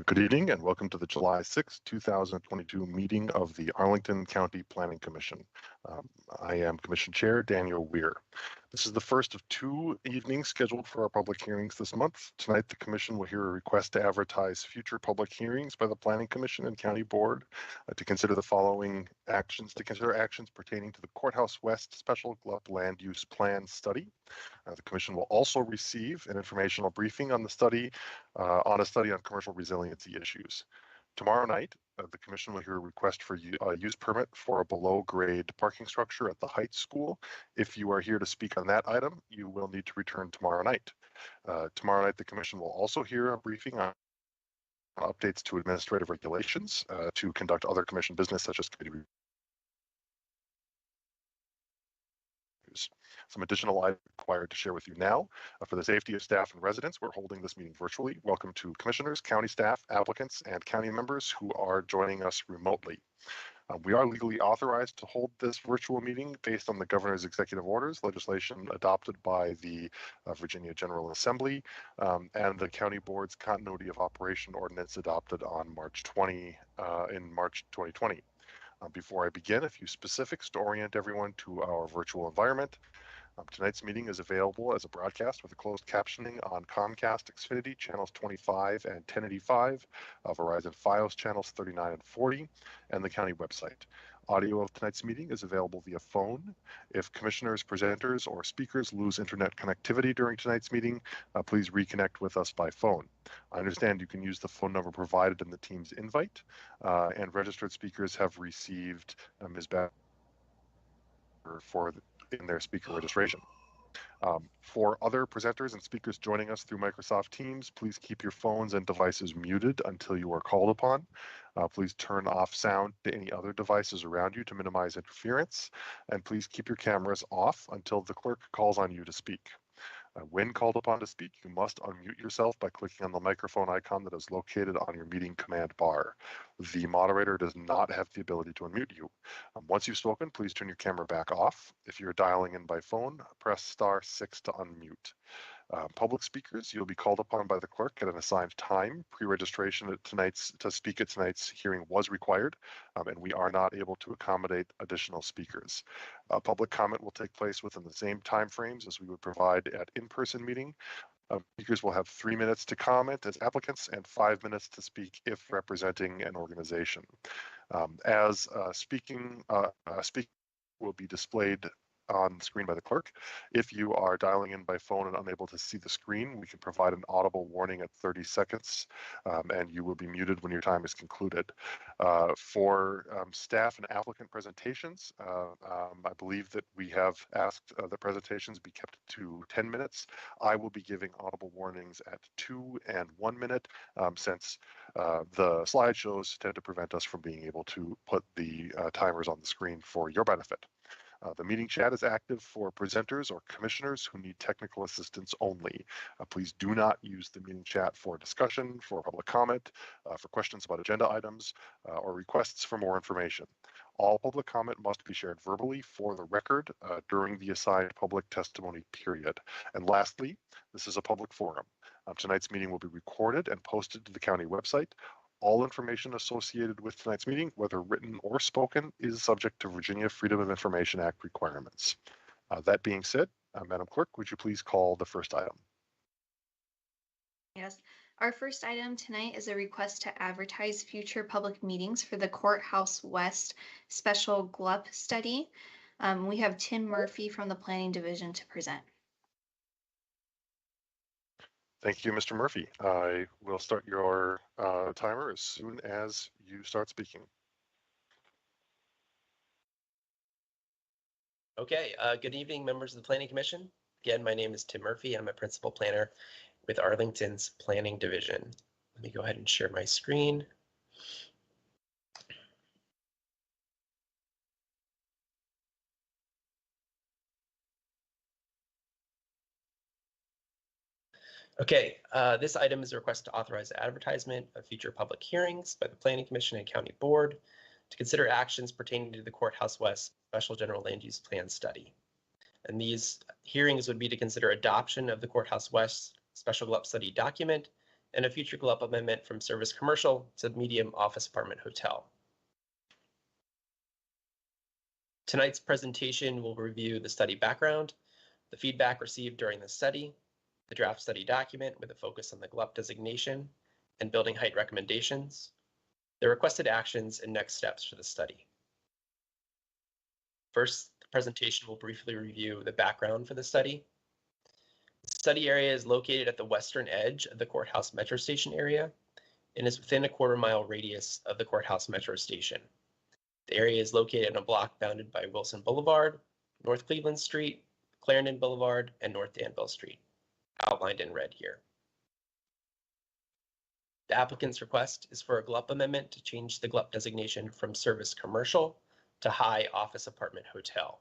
Good evening and welcome to the July 6, 2022 meeting of the Arlington County Planning Commission. I am Commission Chair Daniel Weir. This is the first of two evenings scheduled for our public hearings this month. Tonight, the Commission will hear a request to advertise future public hearings by the Planning Commission and County Board to consider the following actions, actions pertaining to the Courthouse West Special GLUP Land Use Plan Study. The Commission will also receive an informational briefing on the study, on a study on commercial resiliency issues. Tomorrow night, the Commission will hear a request for a use permit for a below-grade parking structure at the Heights School. If you are here to speak on that item, you will need to return tomorrow night. Tomorrow night, the Commission will also hear a briefing on updates to administrative regulations to conduct other Commission business, such as committee reviews. Some additional items required to share with you now. For the safety of staff and residents, we're holding this meeting virtually. Welcome to commissioners, county staff, applicants, and county members who are joining us remotely. We are legally authorized to hold this virtual meeting based on the governor's executive orders, legislation adopted by the Virginia General Assembly, and the county board's continuity of operation ordinance adopted on March 2020. Before I begin, a few specifics to orient everyone to our virtual environment. Tonight's meeting is available as a broadcast with a closed captioning on Comcast Xfinity channels 25 and 1085, Verizon Fios channels 39 and 40, and the county website. Audio of tonight's meeting is available via phone. If commissioners, presenters, or speakers lose internet connectivity during tonight's meeting, please reconnect with us by phone. I understand you can use the phone number provided in the Teams invite, and registered speakers have received Ms. Batter in their speaker registration. For other presenters and speakers joining us through Microsoft Teams, please keep your phones and devices muted until you are called upon. Please turn off sound to any other devices around you to minimize interference, and please keep your cameras off until the clerk calls on you to speak. When called upon to speak, you must unmute yourself by clicking on the microphone icon that is located on your meeting command bar. The moderator does not have the ability to unmute you. Once you've spoken, please turn your camera back off. If you're dialing in by phone, press *6 to unmute. Public speakers, you'll be called upon by the clerk at an assigned time. Pre-registration to speak at tonight's hearing was required, and we are not able to accommodate additional speakers. Public comment will take place within the same time frames as we would provide at in-person meeting. Speakers will have 3 minutes to comment as applicants and 5 minutes to speak if representing an organization. Speaking will be displayed on the screen by the clerk. If you are dialing in by phone and unable to see the screen, we can provide an audible warning at 30 seconds, and you will be muted when your time is concluded. For staff and applicant presentations, I believe that we have asked the presentations be kept to 10 minutes. I will be giving audible warnings at 2 and 1 minute, since the slideshows tend to prevent us from being able to put the timers on the screen for your benefit. The meeting chat is active for presenters or commissioners who need technical assistance only. Please do not use the meeting chat for discussion, for public comment, for questions about agenda items, or requests for more information. All public comment must be shared verbally for the record during the assigned public testimony period. And lastly, this is a public forum. Tonight's meeting will be recorded and posted to the county website. All information associated with tonight's meeting, whether written or spoken, is subject to Virginia Freedom of Information Act requirements. That being said, Madam Clerk, would you please call the first item? Yes, our first item tonight is a request to advertise future public meetings for the Courthouse West Special GLUP Study. We have Tim Murphy from the Planning Division to present. Thank you, Mr. Murphy. I will start your timer as soon as you start speaking. Okay, good evening, members of the Planning Commission. Again, my name is Tim Murphy. I'm a principal planner with Arlington's Planning Division. Let me go ahead and share my screen. Okay, this item is a request to authorize advertisement of future public hearings by the Planning Commission and County Board to consider actions pertaining to the Courthouse West Special General Land Use Plan Study. And these hearings would be to consider adoption of the Courthouse West Special GLUP Study document and a future GLUP amendment from service commercial to medium office apartment hotel. Tonight's presentation will review the study background, the feedback received during the study, the draft study document with a focus on the GLUP designation and building height recommendations, the requested actions and next steps for the study. First, the presentation will briefly review the background for the study. The study area is located at the western edge of the courthouse metro station area and is within a quarter-mile radius of the courthouse metro station. The area is located in a block bounded by Wilson Boulevard, North Cleveland Street, Clarendon Boulevard, and North Danville Street, outlined in red here. The applicant's request is for a GLUP amendment to change the GLUP designation from service commercial to high office apartment hotel.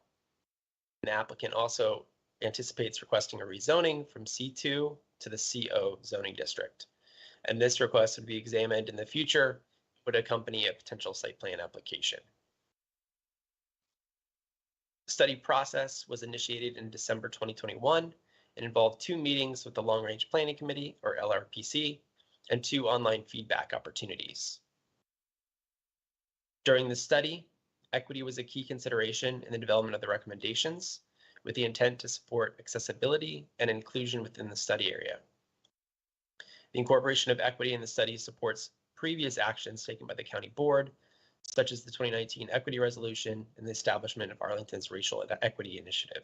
The applicant also anticipates requesting a rezoning from C2 to the CO zoning district. And this request would be examined in the future, would accompany a potential site plan application. The study process was initiated in December 2021 and involved 2 meetings with the Long Range Planning Committee, or LRPC, and 2 online feedback opportunities. During the study, equity was a key consideration in the development of the recommendations, with the intent to support accessibility and inclusion within the study area. The incorporation of equity in the study supports previous actions taken by the county board, such as the 2019 equity resolution and the establishment of Arlington's racial equity initiative.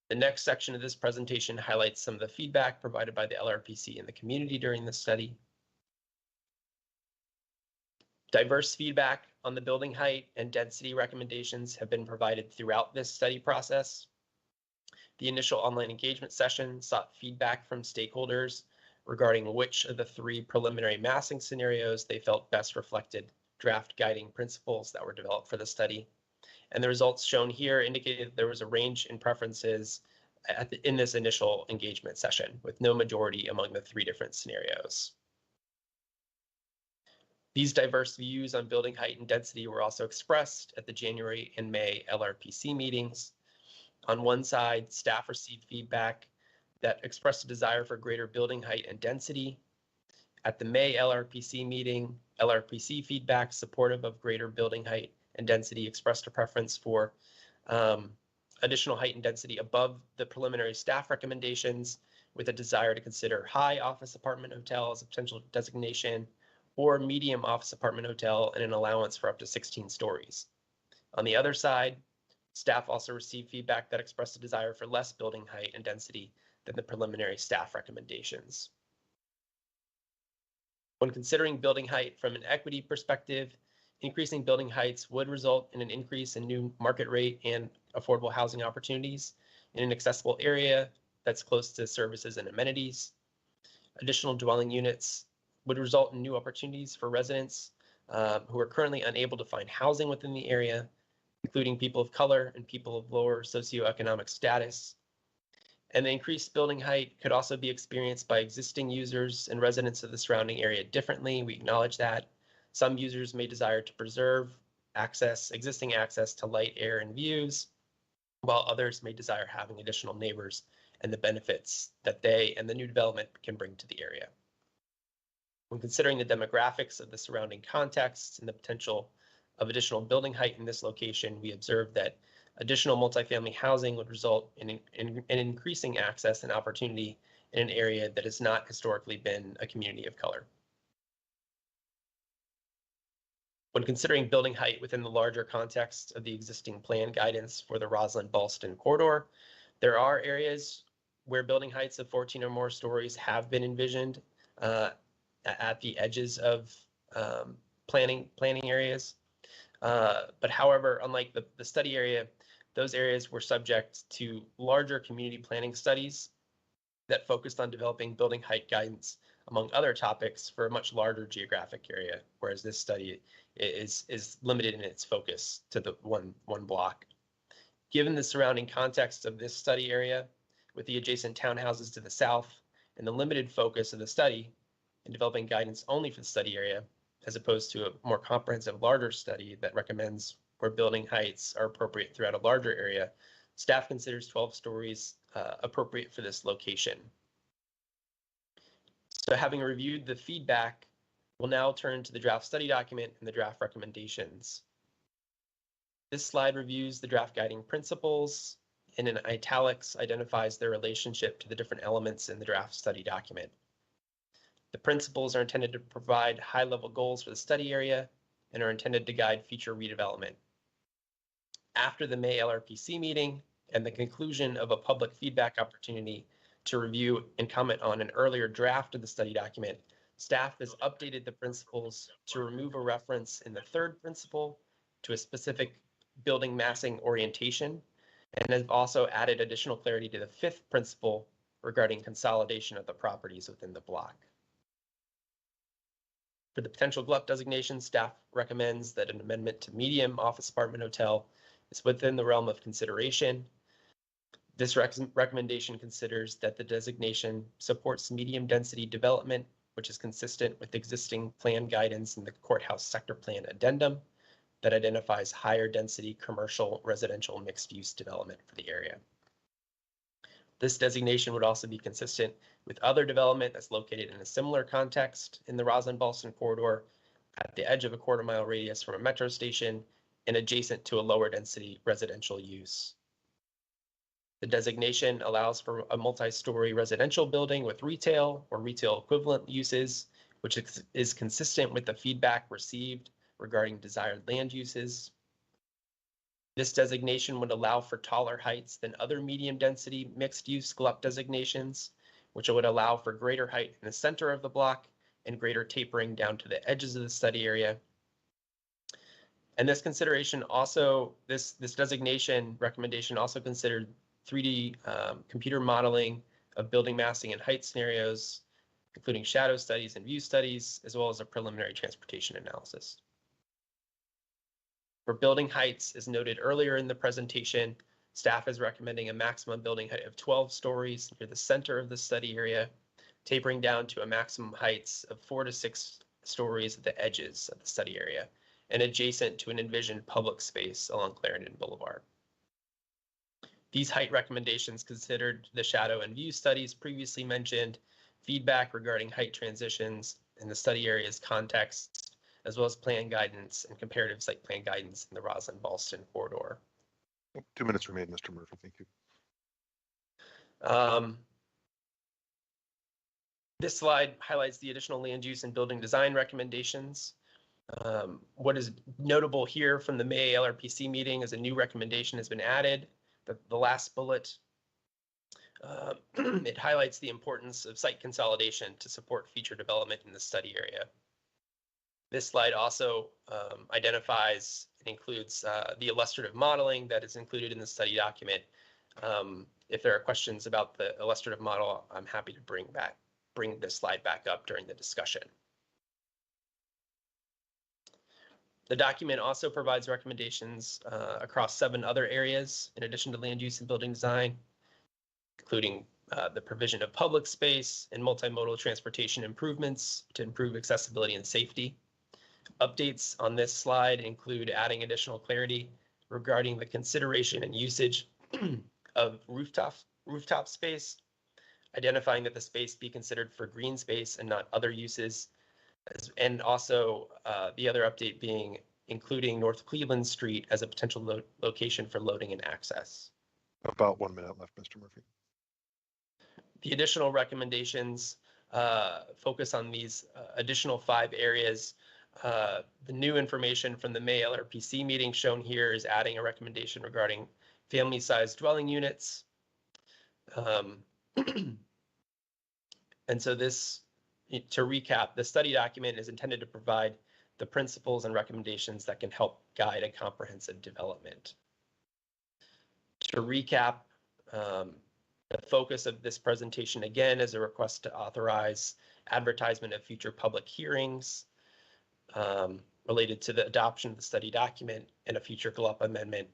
The next section of this presentation highlights some of the feedback provided by the LRPC and the community during the study. Diverse feedback on the building height and density recommendations have been provided throughout this study process. The initial online engagement session sought feedback from stakeholders regarding which of the 3 preliminary massing scenarios they felt best reflected draft guiding principles that were developed for the study. And the results shown here indicated that there was a range in preferences in this initial engagement session, with no majority among the 3 different scenarios. These diverse views on building height and density were also expressed at the January and May LRPC meetings. On one side, staff received feedback that expressed a desire for greater building height and density. At the May LRPC meeting, LRPC feedback supportive of greater building height and density expressed a preference for additional height and density above the preliminary staff recommendations, with a desire to consider high office apartment hotel as a potential designation, or medium office apartment hotel and an allowance for up to 16 stories. On the other side, staff also received feedback that expressed a desire for less building height and density than the preliminary staff recommendations. When considering building height from an equity perspective, increasing building heights would result in an increase in new market rate and affordable housing opportunities in an accessible area that's close to services and amenities. Additional dwelling units would result in new opportunities for residents who are currently unable to find housing within the area, including people of color and people of lower socioeconomic status. And the increased building height could also be experienced by existing users and residents of the surrounding area differently. We acknowledge that. Some users may desire to preserve existing access to light, air, and views, while others may desire having additional neighbors and the benefits that they and the new development can bring to the area. When considering the demographics of the surrounding context and the potential of additional building height in this location, we observed that additional multifamily housing would result in increasing access and opportunity in an area that has not historically been a community of color. When considering building height within the larger context of the existing plan guidance for the Roslyn-Ballston corridor, there are areas where building heights of 14 or more stories have been envisioned at the edges of planning areas. But however, unlike the study area, those areas were subject to larger community planning studies that focused on developing building height guidance, among other topics, for a much larger geographic area, whereas this study is limited in its focus to the one block. Given the surrounding context of this study area, with the adjacent townhouses to the south, and the limited focus of the study in developing guidance only for the study area, as opposed to a more comprehensive, larger study that recommends where building heights are appropriate throughout a larger area, staff considers 12 stories appropriate for this location. So having reviewed the feedback, we'll now turn to the draft study document and the draft recommendations. This slide reviews the draft guiding principles and in italics identifies their relationship to the different elements in the draft study document. The principles are intended to provide high-level goals for the study area and are intended to guide future redevelopment. After the May LRPC meeting and the conclusion of a public feedback opportunity to review and comment on an earlier draft of the study document, staff has updated the principles to remove a reference in the third principle to a specific building massing orientation, and has also added additional clarity to the fifth principle regarding consolidation of the properties within the block. For the potential GLUP designation, staff recommends that an amendment to medium office apartment hotel is within the realm of consideration. This recommendation considers that the designation supports medium density development, which is consistent with existing plan guidance in the courthouse sector plan addendum that identifies higher density commercial residential mixed use development for the area. This designation would also be consistent with other development that's located in a similar context in the Roslyn-Ballston corridor at the edge of a quarter-mile radius from a metro station and adjacent to a lower density residential use. The designation allows for a multi-story residential building with retail or retail equivalent uses, which is consistent with the feedback received regarding desired land uses. This designation would allow for taller heights than other medium density mixed use GLUP designations, which would allow for greater height in the center of the block and greater tapering down to the edges of the study area. And this consideration also, this designation recommendation also considered 3D computer modeling of building massing and height scenarios, including shadow studies and view studies, as well as a preliminary transportation analysis. For building heights, as noted earlier in the presentation, staff is recommending a maximum building height of 12 stories near the center of the study area, tapering down to a maximum heights of 4 to 6 stories at the edges of the study area and adjacent to an envisioned public space along Clarendon Boulevard. These height recommendations considered the shadow and view studies previously mentioned, feedback regarding height transitions in the study area's context, as well as plan guidance and comparative site plan guidance in the Roslyn-Ballston corridor. 2 minutes remain, Mr. Murphy. Thank you. This slide highlights the additional land use and building design recommendations. What is notable here from the May LRPC meeting is a new recommendation has been added. The last bullet, it highlights the importance of site consolidation to support future development in the study area. This slide also identifies and includes the illustrative modeling that is included in the study document. If there are questions about the illustrative model, I'm happy to bring this slide back up during the discussion. The document also provides recommendations across 7 other areas in addition to land use and building design, including the provision of public space and multimodal transportation improvements to improve accessibility and safety. Updates on this slide include adding additional clarity regarding the consideration and usage of rooftop space, identifying that the space be considered for green space and not other uses, and also the other update being including North Cleveland Street as a potential location for loading and access. About 1 minute left, Mr. Murphy. The additional recommendations focus on these additional 5 areas. The new information from the May LRPC meeting shown here is adding a recommendation regarding family-sized dwelling units. And so this, to recap, the study document is intended to provide the principles and recommendations that can help guide a comprehensive development. To recap, the focus of this presentation again is a request to authorize advertisement of future public hearings related to the adoption of the study document and a future GLUP amendment.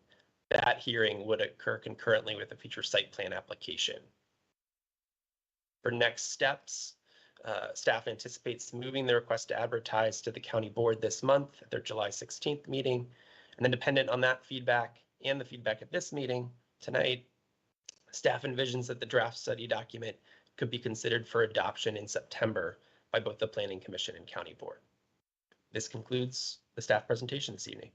That hearing would occur concurrently with a future site plan application. For next steps, staff anticipates moving the request to advertise to the county board this month at their July 16th meeting. And then dependent on that feedback and the feedback at this meeting tonight, staff envisions that the draft study document could be considered for adoption in September by both the Planning Commission and County Board. This concludes the staff presentation this evening.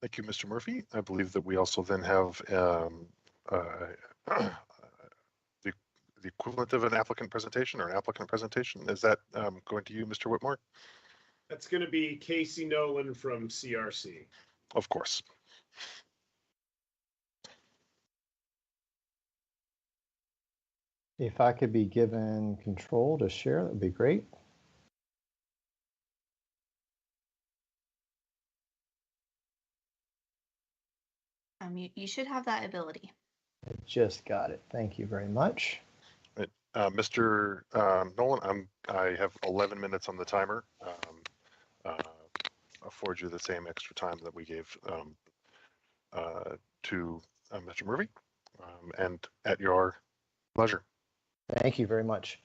Thank you, Mr. Murphy. I believe that we also then have the equivalent of an applicant presentation or an applicant presentation. Is that going to you, Mr. Whitmore? That's going to be Casey Nolan from CRC. Of course. If I could be given control to share, that would be great. You should have that ability. I just got it. Thank you very much. Mr. Nolan, I have 11 minutes on the timer. Afford you the same extra time that we gave to Mr. Murphy, and at your leisure. Thank you very much.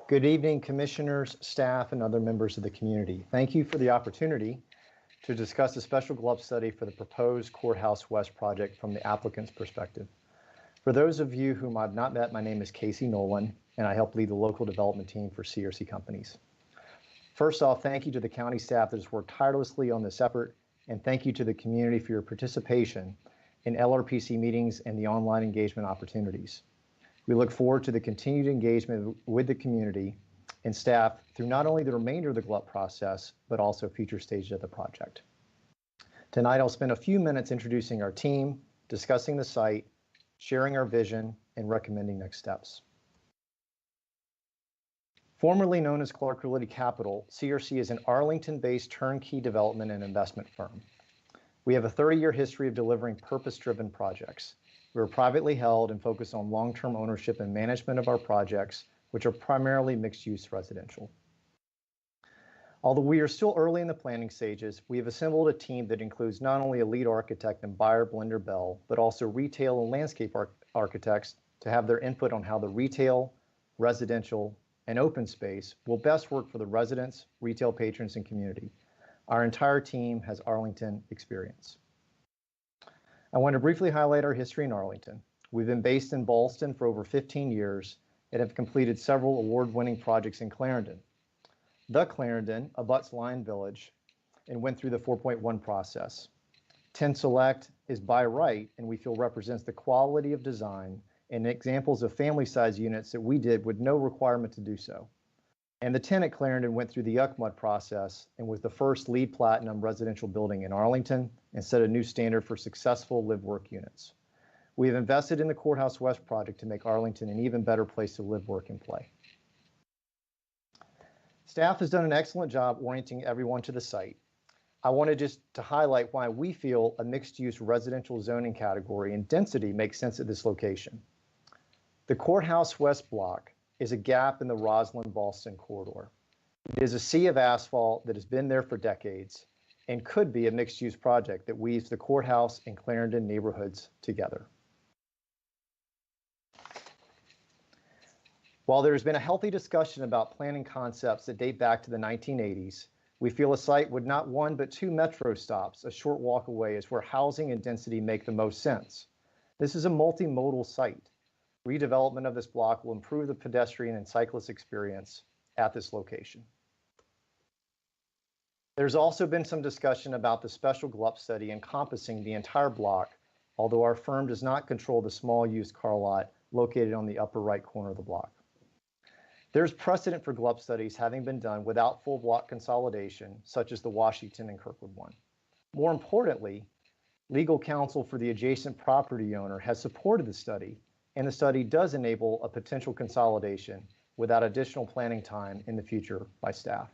Good evening, commissioners, staff, and other members of the community. Thank you for the opportunity to discuss a special GLUP study for the proposed Courthouse West project from the applicant's perspective. For those of you whom I've not met, my name is Casey Nolan, and I help lead the local development team for CRC Companies. First off, thank you to the county staff that has worked tirelessly on this effort, and thank you to the community for your participation in LRPC meetings and the online engagement opportunities. We look forward to the continued engagement with the community and staff through not only the remainder of the GLUP process, but also future stages of the project. Tonight, I'll spend a few minutes introducing our team, discussing the site, sharing our vision, and recommending next steps. Formerly known as Clark Realty Capital, CRC is an Arlington-based turnkey development and investment firm. We have a 30-year history of delivering purpose-driven projects. We are privately held and focus on long-term ownership and management of our projects, which are primarily mixed-use residential. Although we are still early in the planning stages, we have assembled a team that includes not only a lead architect and buyer Blender Bell, but also retail and landscape architects to have their input on how the retail, residential, and open space will best work for the residents, retail patrons, and community. Our entire team has Arlington experience. I want to briefly highlight our history in Arlington. We've been based in Ballston for over 15 years and have completed several award-winning projects in Clarendon. The Clarendon abuts Lion Village and went through the 4.1 process. 10 Select is by right, and we feel represents the quality of design and examples of family-size units that we did with no requirement to do so. And the 10 at Clarendon went through the UCMUD process and was the first LEED Platinum residential building in Arlington and set a new standard for successful live-work units. We have invested in the Courthouse West project to make Arlington an even better place to live, work, and play. Staff has done an excellent job orienting everyone to the site. I wanted just to highlight why we feel a mixed-use residential zoning category and density makes sense at this location. The Courthouse West block is a gap in the Roslyn-Ballston corridor. It is a sea of asphalt that has been there for decades and could be a mixed-use project that weaves the courthouse and Clarendon neighborhoods together. While there has been a healthy discussion about planning concepts that date back to the 1980s, we feel a site with not one but two metro stops a short walk away is where housing and density make the most sense. This is a multimodal site. Redevelopment of this block will improve the pedestrian and cyclist experience at this location. There's also been some discussion about the special GLUP study encompassing the entire block, although our firm does not control the small used car lot located on the upper right corner of the block. There's precedent for GLUP studies having been done without full block consolidation, such as the Washington and Kirkwood one. More importantly, legal counsel for the adjacent property owner has supported the study, and the study does enable a potential consolidation without additional planning time in the future by staff.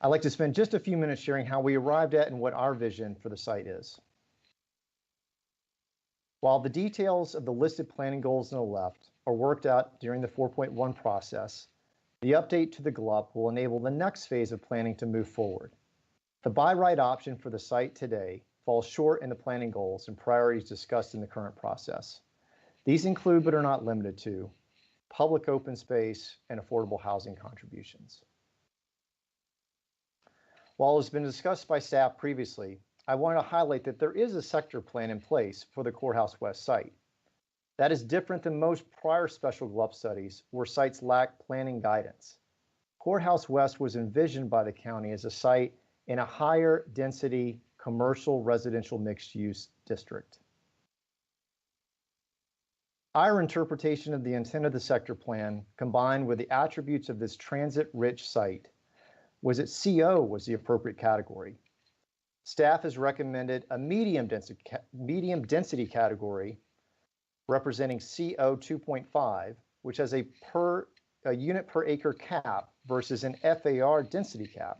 I'd like to spend just a few minutes sharing how we arrived at and what our vision for the site is. While the details of the listed planning goals on the left are worked out during the 4.1 process, the update to the GLUP will enable the next phase of planning to move forward. The by right option for the site today falls short in the planning goals and priorities discussed in the current process. These include, but are not limited to, public open space and affordable housing contributions. While it's been discussed by staff previously, I want to highlight that there is a sector plan in place for the Courthouse West site. That is different than most prior special GLUP studies where sites lack planning guidance. Courthouse West was envisioned by the county as a site in a higher density commercial residential mixed use district. Our interpretation of the intent of the sector plan, combined with the attributes of this transit-rich site, was that CO was the appropriate category. Staff has recommended a medium density category representing CO 2.5, which has a unit per acre cap versus an FAR density cap,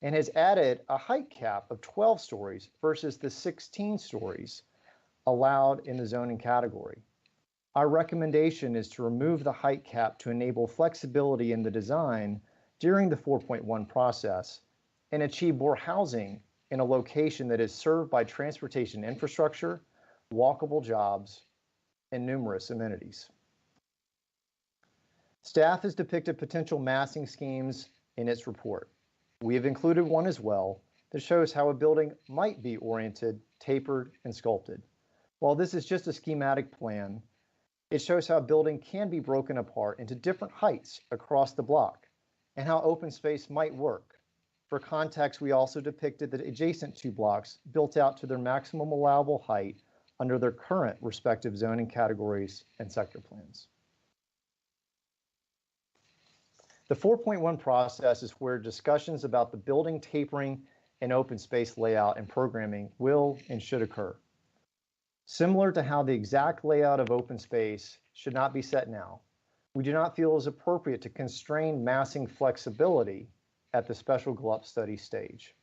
and has added a height cap of 12 stories versus the 16 stories allowed in the zoning category. Our recommendation is to remove the height cap to enable flexibility in the design during the 4.1 process and achieve more housing in a location that is served by transportation infrastructure, walkable jobs, and numerous amenities. Staff has depicted potential massing schemes in its report. We have included one as well that shows how a building might be oriented, tapered, and sculpted. While this is just a schematic plan, it shows how a building can be broken apart into different heights across the block and how open space might work. For context, we also depicted the adjacent two blocks built out to their maximum allowable height under their current respective zoning categories and sector plans. The 4.1 process is where discussions about the building tapering and open space layout and programming will and should occur. Similar to how the exact layout of open space should not be set now, we do not feel it is appropriate to constrain massing flexibility at the special GLUP study stage.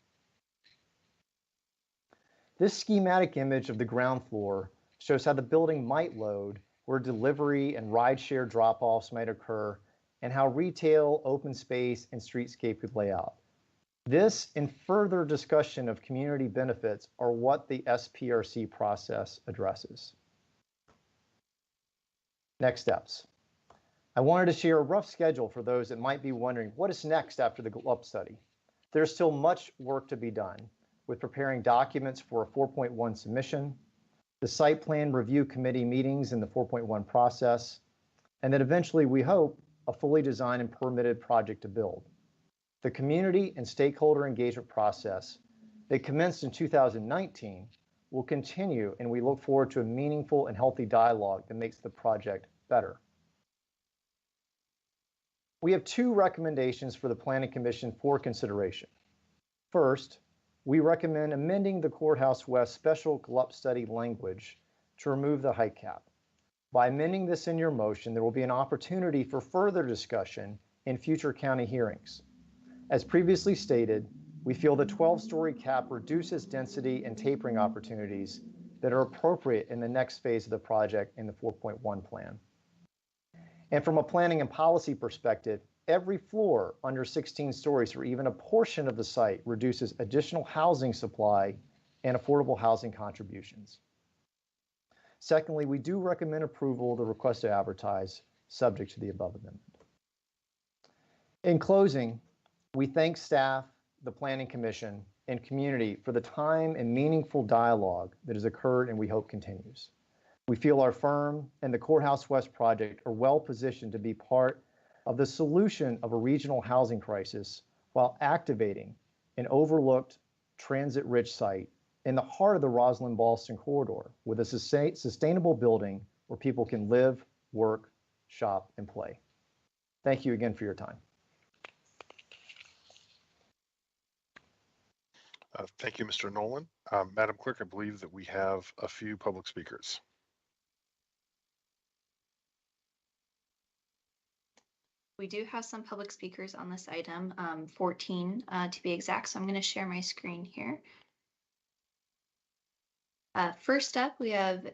This schematic image of the ground floor shows how the building might load, where delivery and rideshare drop-offs might occur, and how retail, open space, and streetscape could lay out. This and further discussion of community benefits are what the SPRC process addresses. Next steps. I wanted to share a rough schedule for those that might be wondering what is next after the GLUP study. There's still much work to be done with preparing documents for a 4.1 submission, the site plan review committee meetings in the 4.1 process, and then eventually we hope a fully designed and permitted project to build. The community and stakeholder engagement process that commenced in 2019 will continue, and we look forward to a meaningful and healthy dialogue that makes the project better. We have two recommendations for the Planning Commission for consideration. First, we recommend amending the Courthouse West special GLUP study language to remove the height cap. By amending this in your motion, there will be an opportunity for further discussion in future county hearings. As previously stated, we feel the 12-story cap reduces density and tapering opportunities that are appropriate in the next phase of the project in the 4.1 plan. And from a planning and policy perspective, every floor under 16 stories or even a portion of the site reduces additional housing supply and affordable housing contributions. Secondly, we do recommend approval of the request to advertise subject to the above amendment. In closing, we thank staff, the Planning Commission, and community for the time and meaningful dialogue that has occurred and we hope continues. We feel our firm and the Courthouse West project are well positioned to be part of the solution of a regional housing crisis while activating an overlooked transit-rich site in the heart of the Roslyn-Ballston corridor with a sustainable building where people can live, work, shop, and play. Thank you again for your time. Thank you, Mr. Nolan. Madam Clerk, I believe that we have a few public speakers. We do have some public speakers on this item, 14 to be exact, so I'm going to share my screen here. First up, we have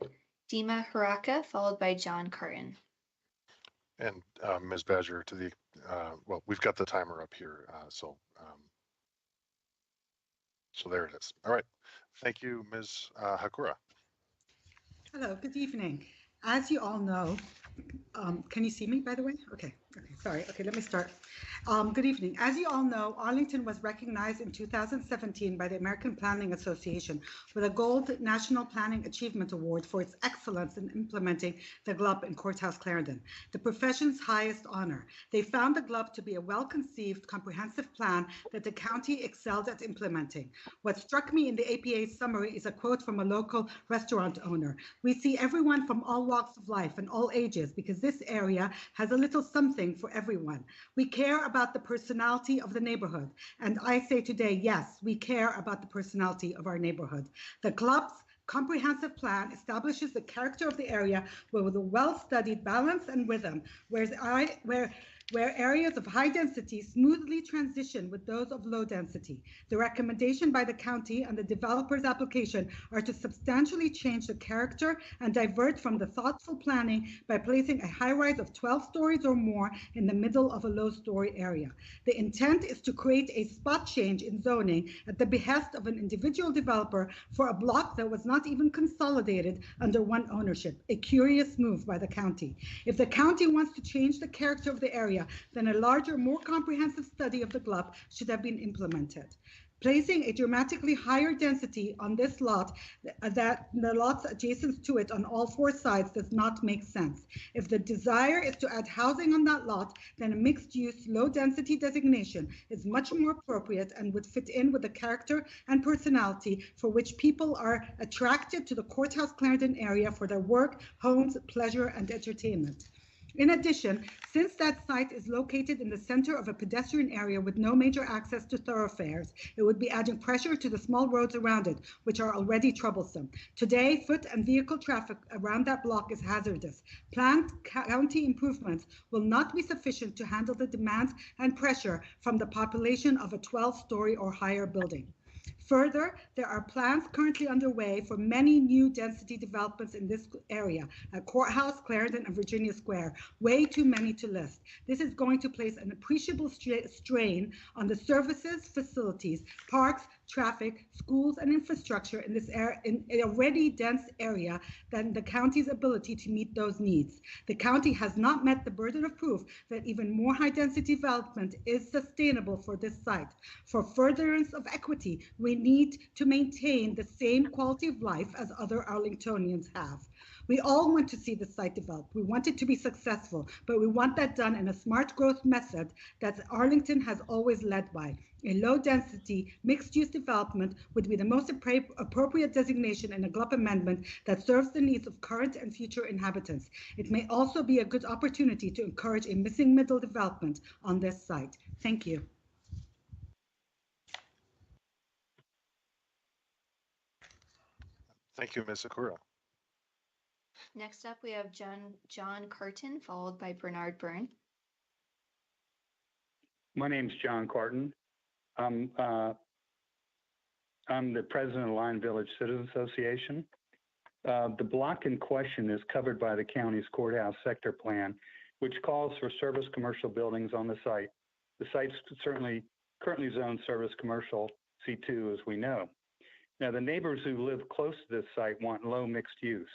Dima Haraka, followed by John Carton. And Ms. Badger, to the, well, we've got the timer up here, so there it is. All right. Thank you, Ms. Hakura. Hello, good evening. As you all know, can you see me, by the way? Okay, Okay, sorry. Okay, let me start. Good evening. As you all know, Arlington was recognized in 2017 by the American Planning Association with a Gold National Planning Achievement Award for its excellence in implementing the GLUP in Courthouse Clarendon, the profession's highest honor. They found the GLUP to be a well-conceived, comprehensive plan that the county excelled at implementing. What struck me in the APA's summary is a quote from a local restaurant owner. "We see everyone from all walks of life and all ages because this area has a little something for everyone. We care about the personality of the neighborhood." And I say today, yes, we care about the personality of our neighborhood. The club's comprehensive plan establishes the character of the area with a well-studied balance and rhythm, where areas of high density smoothly transition with those of low density. The recommendation by the county and the developer's application are to substantially change the character and divert from the thoughtful planning by placing a high rise of 12 stories or more in the middle of a low story area. The intent is to create a spot change in zoning at the behest of an individual developer for a block that was not even consolidated under one ownership, a curious move by the county. If the county wants to change the character of the area, then a larger, more comprehensive study of the GLUP should have been implemented. Placing a dramatically higher density on this lot that the lots adjacent to it on all four sides does not make sense. If the desire is to add housing on that lot, then a mixed-use, low-density designation is much more appropriate and would fit in with the character and personality for which people are attracted to the Courthouse Clarendon area for their work, homes, pleasure, and entertainment. In addition, since that site is located in the center of a pedestrian area with no major access to thoroughfares, it would be adding pressure to the small roads around it, which are already troublesome. Today, foot and vehicle traffic around that block is hazardous. Planned county improvements will not be sufficient to handle the demands and pressure from the population of a 12-story or higher building. Further, there are plans currently underway for many new density developments in this area at Courthouse, Clarendon, and Virginia Square, way too many to list. This is going to place an appreciable strain on the services, facilities, parks, traffic, schools, and infrastructure in this in an already dense area than the county's ability to meet those needs. The county has not met the burden of proof that even more high-density development is sustainable for this site. For furtherance of equity, we need to maintain the same quality of life as other Arlingtonians have. We all want to see the site develop. We want it to be successful, but we want that done in a smart growth method that Arlington has always led by. A low-density, mixed-use development would be the most appropriate designation in a GLUP amendment that serves the needs of current and future inhabitants. It may also be a good opportunity to encourage a missing middle development on this site. Thank you. Thank you, Ms. Sakura. Next up, we have John Carton, followed by Bernard Byrne. My name's John Carton. I'm the president of Lion Village Citizens Association. The block in question is covered by the county's courthouse sector plan, which calls for service commercial buildings on the site. The site's currently zoned service commercial C2, as we know. Now, the neighbors who live close to this site want low mixed use.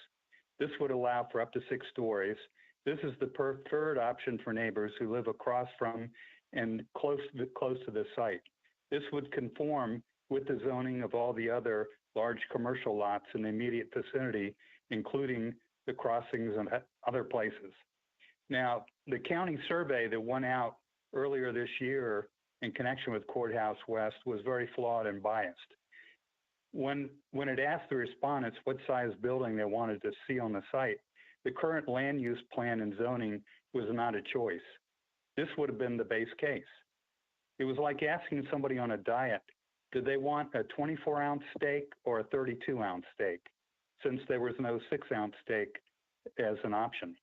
This would allow for up to 6 stories. This is the preferred option for neighbors who live across from and close to the site. This would conform with the zoning of all the other large commercial lots in the immediate vicinity, including the crossings and other places. Now, the county survey that went out earlier this year in connection with Courthouse West was very flawed and biased. When it asked the respondents what size building they wanted to see on the site, the current land use plan and zoning was not a choice. This would have been the base case. It was like asking somebody on a diet, did they want a 24-ounce steak or a 32-ounce steak, since there was no 6-ounce steak as an option.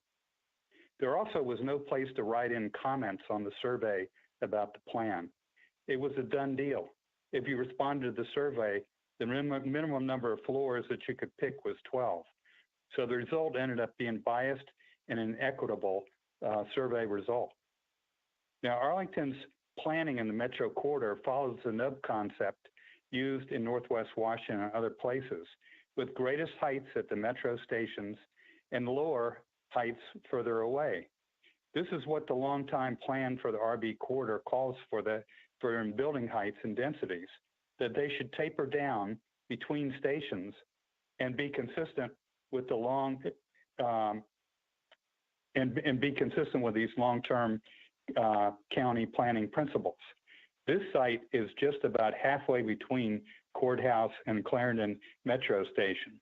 There also was no place to write in comments on the survey about the plan. It was a done deal. If you responded to the survey, the minimum number of floors that you could pick was 12. So the result ended up being biased and an inequitable survey result. Now, Arlington's planning in the metro corridor follows the nub concept used in Northwest Washington and other places, with greatest heights at the metro stations and lower heights further away. This is what the long-time plan for the RB corridor calls for in building heights and densities, that they should taper down between stations and be consistent with the and be consistent with these long-term county planning principles. This site is just about halfway between Courthouse and Clarendon Metro Station.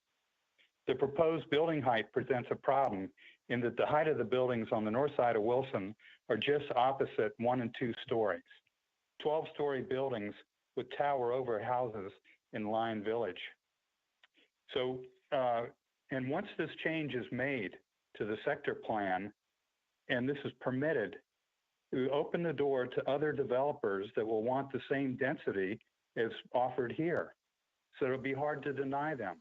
The proposed building height presents a problem in that the height of the buildings on the north side of Wilson are just opposite 1 and 2 stories. 12-story buildings with tower over houses in Lyon Village. So, and once this change is made to the sector plan, and this is permitted, we open the door to other developers that will want the same density as offered here. So it'll be hard to deny them.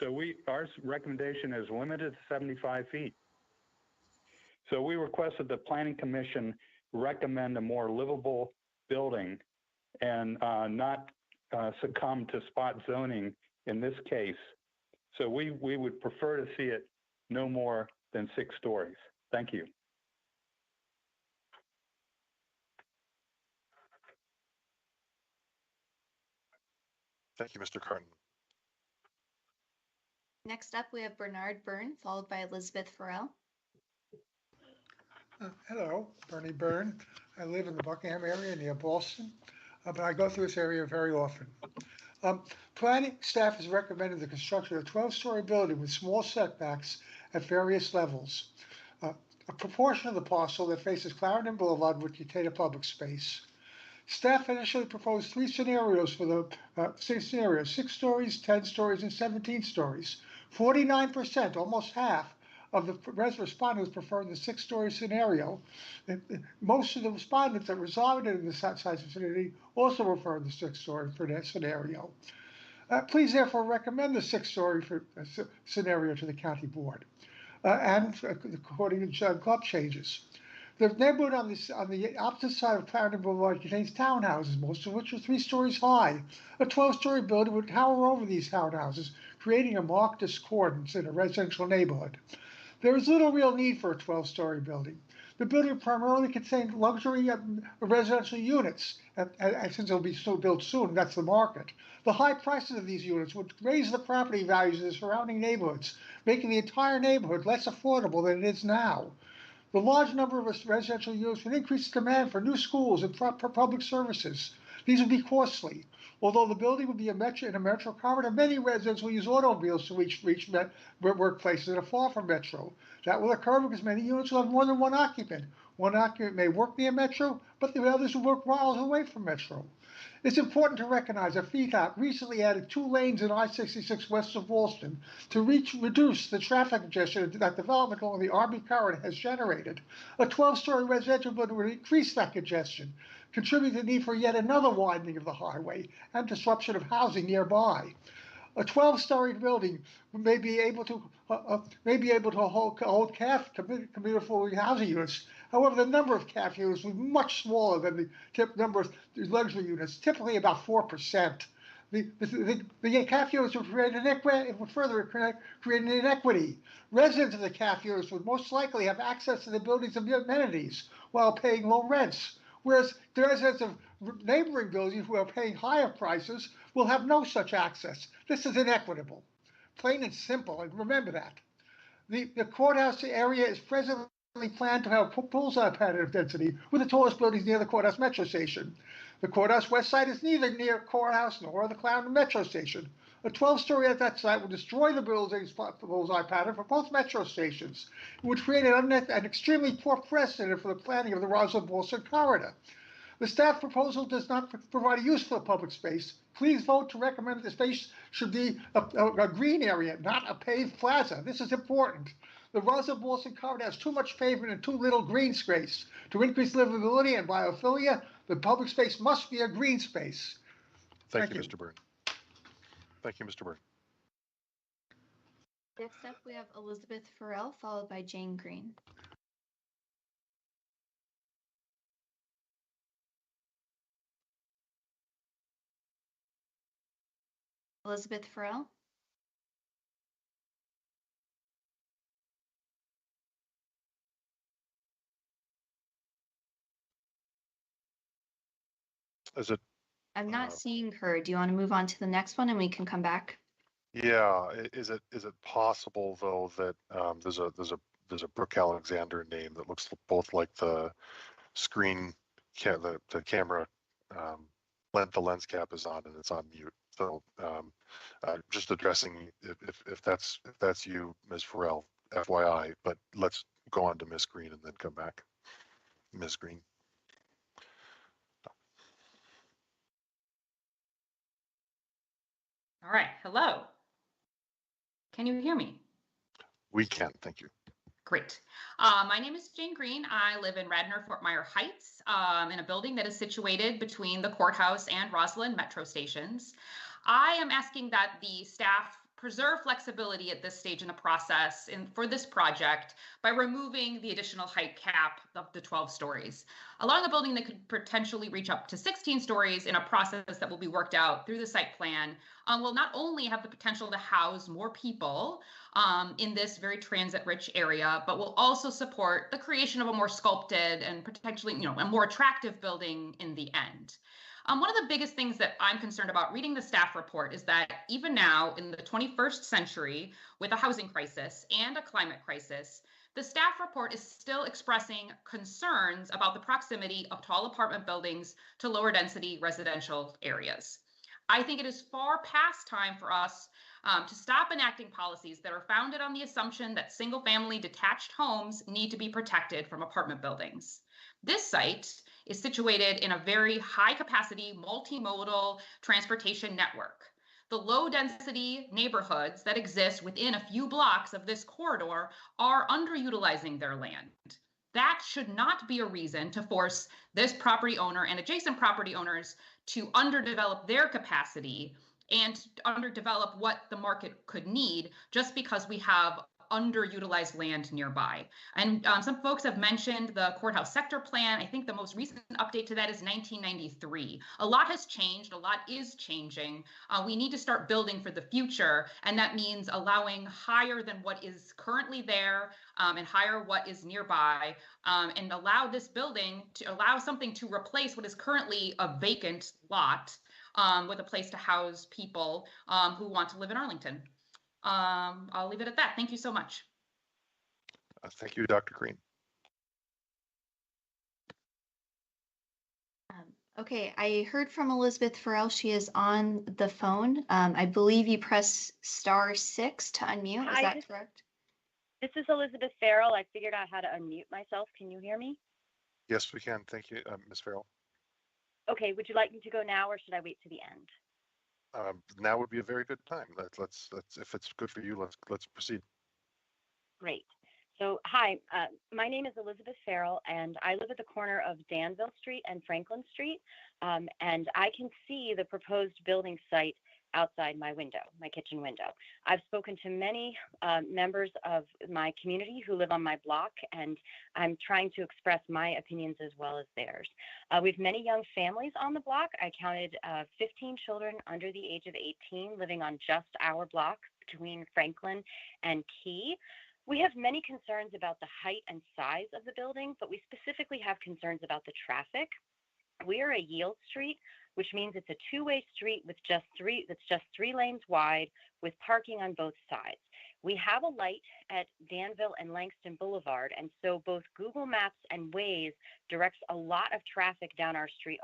So our recommendation is limited to 75 feet. So we request that the Planning Commission recommend a more livable building and not succumb to spot zoning in this case. So we would prefer to see it no more than 6 stories. Thank you. Thank you, Mr. Carton. Next up, we have Bernard Byrne, followed by Elizabeth Farrell. Hello, Bernie Byrne. I live in the Buckingham area near Boston, but I go through this area very often. Planning staff has recommended the construction of a 12-story building with small setbacks at various levels. A proportion of the parcel that faces Clarendon Boulevard would contain a public space. Staff initially proposed 3 scenarios for the 6 scenarios: 6 stories, 10 stories, and 17 stories. 49%, almost half, of the respondents preferred the 6-story scenario. Most of the respondents that resided in the size vicinity also preferred the 6-story scenario. Please therefore recommend the 6-story scenario to the county board, and according to club changes. The neighborhood on the opposite side of Clarendon Boulevard contains townhouses, most of which are 3 stories high. A 12-story building would tower over these townhouses, creating a marked discordance in a residential neighborhood. There is little real need for a 12-story building. The building primarily contains luxury residential units, and since it'll be built soon, that's the market. The high prices of these units would raise the property values of the surrounding neighborhoods, making the entire neighborhood less affordable than it is now. The large number of residential units would increase demand for new schools and for public services. These would be costly. Although the building would be in a metro corridor, many residents will use automobiles to reach workplaces that are far from metro. That will occur because many units will have more than one occupant. One occupant may work near metro, but the others will work miles away from metro. It's important to recognize that VDOT recently added 2 lanes in I-66 west of Walston to reduce the traffic congestion that development along the RB corridor has generated. A 12-story residential building would increase that congestion, contributing to the need for yet another widening of the highway and disruption of housing nearby. A 12-story building may be able to hold CAF, community affordable housing units. However, the number of CAF units was much smaller than the number of luxury units, typically about 4%. The CAF units would further create an inequity. Residents of the CAF units would most likely have access to the building's amenities while paying low rents, whereas the residents of neighboring buildings who are paying higher prices will have no such access. This is inequitable, plain and simple, and remember that. The courthouse area is presently planned to have bullseye pattern of density, with the tallest buildings near the courthouse metro station. The courthouse west side is neither near courthouse nor the Clarendon metro station. A 12-story at that site would destroy the bullseye pattern for both metro stations. It would create an extremely poor precedent for the planning of the Roswell-Boston corridor. The staff proposal does not provide a use for the public space. Please vote to recommend that the space should be a green area, not a paved plaza. This is important. The Roswell-Boston corridor has too much pavement and too little green space. To increase livability and biophilia, the public space must be a green space. Thank you, Mr. Byrne. Thank you, Mr. Byrne. Next up, we have Elizabeth Farrell, followed by Jane Green. Elizabeth Farrell. Is it? I'm not seeing her. Do you want to move on to the next one and we can come back? Yeah. Is it possible though that there's a Brooke Alexander name that looks both like the screen, the camera the lens cap is on and it's on mute. So just addressing if that's you, Ms. Farrell, FYI. But let's go on to Ms. Green and then come back. Ms. Green. All right, hello. Can you hear me? We can, thank you. Great. My name is Jane Green. I live in Radnor, Fort Myers Heights, in a building that is situated between the courthouse and Roslyn metro stations. I am asking that the staff preserve flexibility at this stage in the process for this project by removing the additional height cap up to 12 stories. Allowing a building that could potentially reach up to 16 stories in a process that will be worked out through the site plan will not only have the potential to house more people in this very transit-rich area, but will also support the creation of a more sculpted and potentially, a more attractive building in the end. One of the biggest things that I'm concerned about reading the staff report is that even now in the 21st century, with a housing crisis and a climate crisis, the staff report is still expressing concerns about the proximity of tall apartment buildings to lower density residential areas. I think it is far past time for us to stop enacting policies that are founded on the assumption that single family detached homes need to be protected from apartment buildings. This site is situated in a very high capacity multimodal transportation network. The low density neighborhoods that exist within a few blocks of this corridor are underutilizing their land. That should not be a reason to force this property owner and adjacent property owners to underdevelop their capacity and underdevelop what the market could need just because we have underutilized land nearby. And some folks have mentioned the courthouse sector plan. I think the most recent update to that is 1993. A lot has changed, a lot is changing. We need to start building for the future, and that means allowing higher than what is currently there and higher what is nearby, and allow this building to allow something to replace what is currently a vacant lot with a place to house people who want to live in Arlington. I'll leave it at that. Thank you so much. Thank you, Dr. Green. Okay, I heard from Elizabeth Farrell. She is on the phone. I believe you press *6 to unmute. Is that correct? This is Elizabeth Farrell. I figured out how to unmute myself. Can you hear me? Yes, we can. Thank you, Ms. Farrell. Okay, would you like me to go now or should I wait to the end? Now would be a very good time. Let's if it's good for you, let's proceed. Great. So, hi, my name is Elizabeth Farrell, and I live at the corner of Danville Street and Franklin Street, and I can see the proposed building site outside my window, my kitchen window. I've spoken to many members of my community who live on my block, and I'm trying to express my opinions as well as theirs. We have many young families on the block. I counted 15 children under the age of 18 living on just our block between Franklin and Key. We have many concerns about the height and size of the building, but we specifically have concerns about the traffic. We are a yield street, which means it's a two-way street with just three lanes wide with parking on both sides. We have a light at Danville and Langston Boulevard, and so both Google Maps and Waze directs a lot of traffic down our street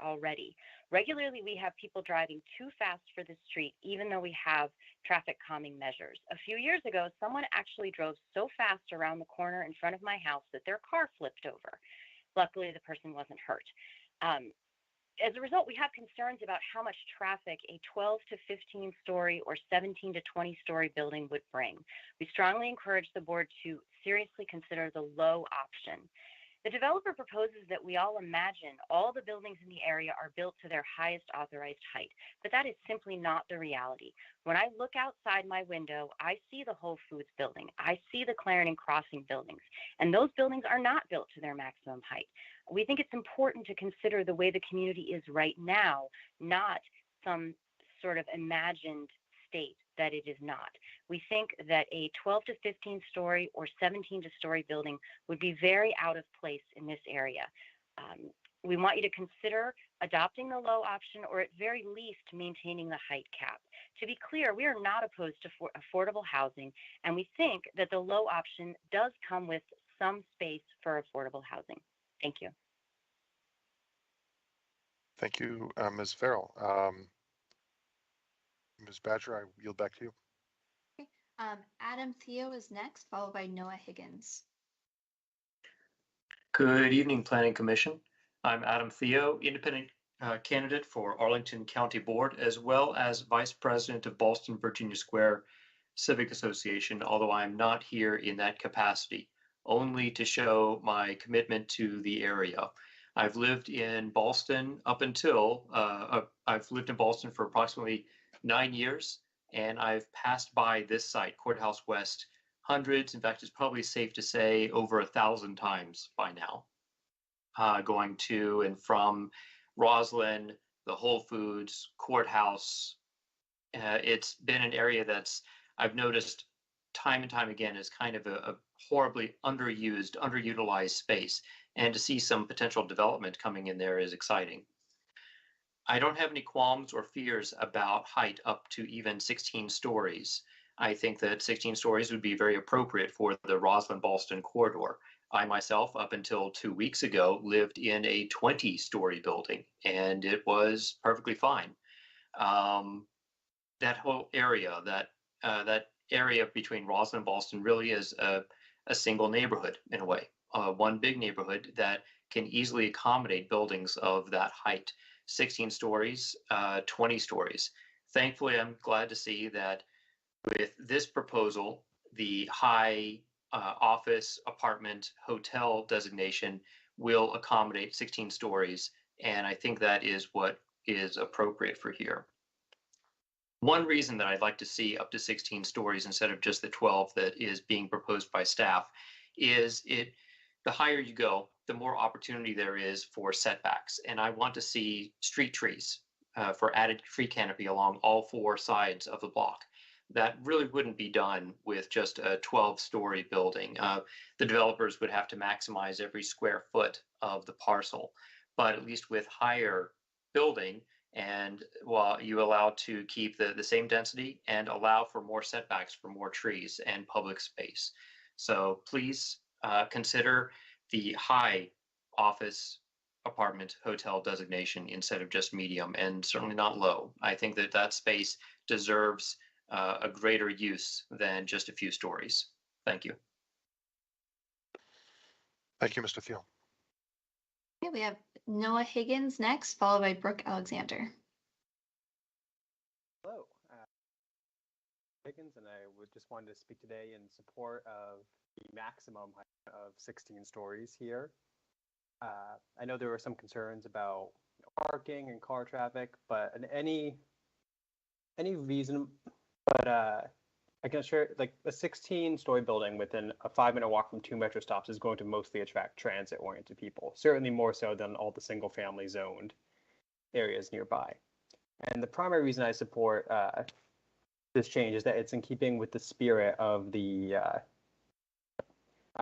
already. Regularly, we have people driving too fast for the street, even though we have traffic calming measures. A few years ago, someone actually drove so fast around the corner in front of my house that their car flipped over. Luckily, the person wasn't hurt. As a result, we have concerns about how much traffic a 12 to 15 story or 17 to 20 story building would bring. We strongly encourage the board to seriously consider the low option. The developer proposes that we all imagine all the buildings in the area are built to their highest authorized height, but that is simply not the reality. When I look outside my window, I see the Whole Foods building, I see the Clarendon Crossing buildings, and those buildings are not built to their maximum height. We think it's important to consider the way the community is right now, not some sort of imagined state that it is not. We think that a 12 to 15 story or 17 to story building would be very out of place in this area. We want you to consider adopting the low option or at very least maintaining the height cap. To be clear, we are not opposed to affordable housing, and we think that the low option does come with some space for affordable housing. Thank you. Thank you, Ms. Farrell. Ms. Badger, I yield back to you. Okay. Adam Theo is next, followed by Noah Higgins. Good evening, Planning Commission. I'm Adam Theo, independent candidate for Arlington County Board, as well as Vice President of Ballston Virginia Square Civic Association, although I'm not here in that capacity, only to show my commitment to the area. I've lived in Ballston I've lived in Ballston for approximately 9 years, and I've passed by this site, Courthouse West, hundreds, in fact, it's probably safe to say over 1,000 times by now, going to and from Roslyn, the Whole Foods, Courthouse. It's been an area that's, I've noticed time and time again, is kind of a horribly underutilized space. And to see some potential development coming in there is exciting. I don't have any qualms or fears about height up to even 16 stories. I think that 16 stories would be very appropriate for the Roslyn-Ballston corridor. I myself, up until 2 weeks ago, lived in a 20-story building, and it was perfectly fine. That whole area, that area between Roslyn and Ballston really is a single neighborhood in a way, one big neighborhood that can easily accommodate buildings of that height, 16 stories, 20 stories. Thankfully, I'm glad to see that with this proposal, the high office, apartment, hotel designation will accommodate 16 stories, and I think that is what is appropriate for here. One reason that I'd like to see up to 16 stories instead of just the 12 that is being proposed by staff is the higher you go, the more opportunity there is for setbacks. And I want to see street trees for added tree canopy along all 4 sides of the block. That really wouldn't be done with just a 12-story building. The developers would have to maximize every square foot of the parcel, but at least with higher building, and while you allow to keep the same density and allow for more setbacks for more trees and public space. So please consider the high office, apartment, hotel designation instead of just medium, and certainly not low. I think that that space deserves a greater use than just a few stories. Thank you. Thank you, Mr. Thiel. Okay, we have Noah Higgins next, followed by Brooke Alexander. Hello, Higgins, and I just wanted to speak today in support of the maximum height of 16 stories here. I know there were some concerns about parking and car traffic, but any reason, but I can assure, like, a 16-story building within a 5-minute walk from 2 metro stops is going to mostly attract transit-oriented people, certainly more so than all the single-family zoned areas nearby. And the primary reason I support this change is that it's in keeping with the spirit of the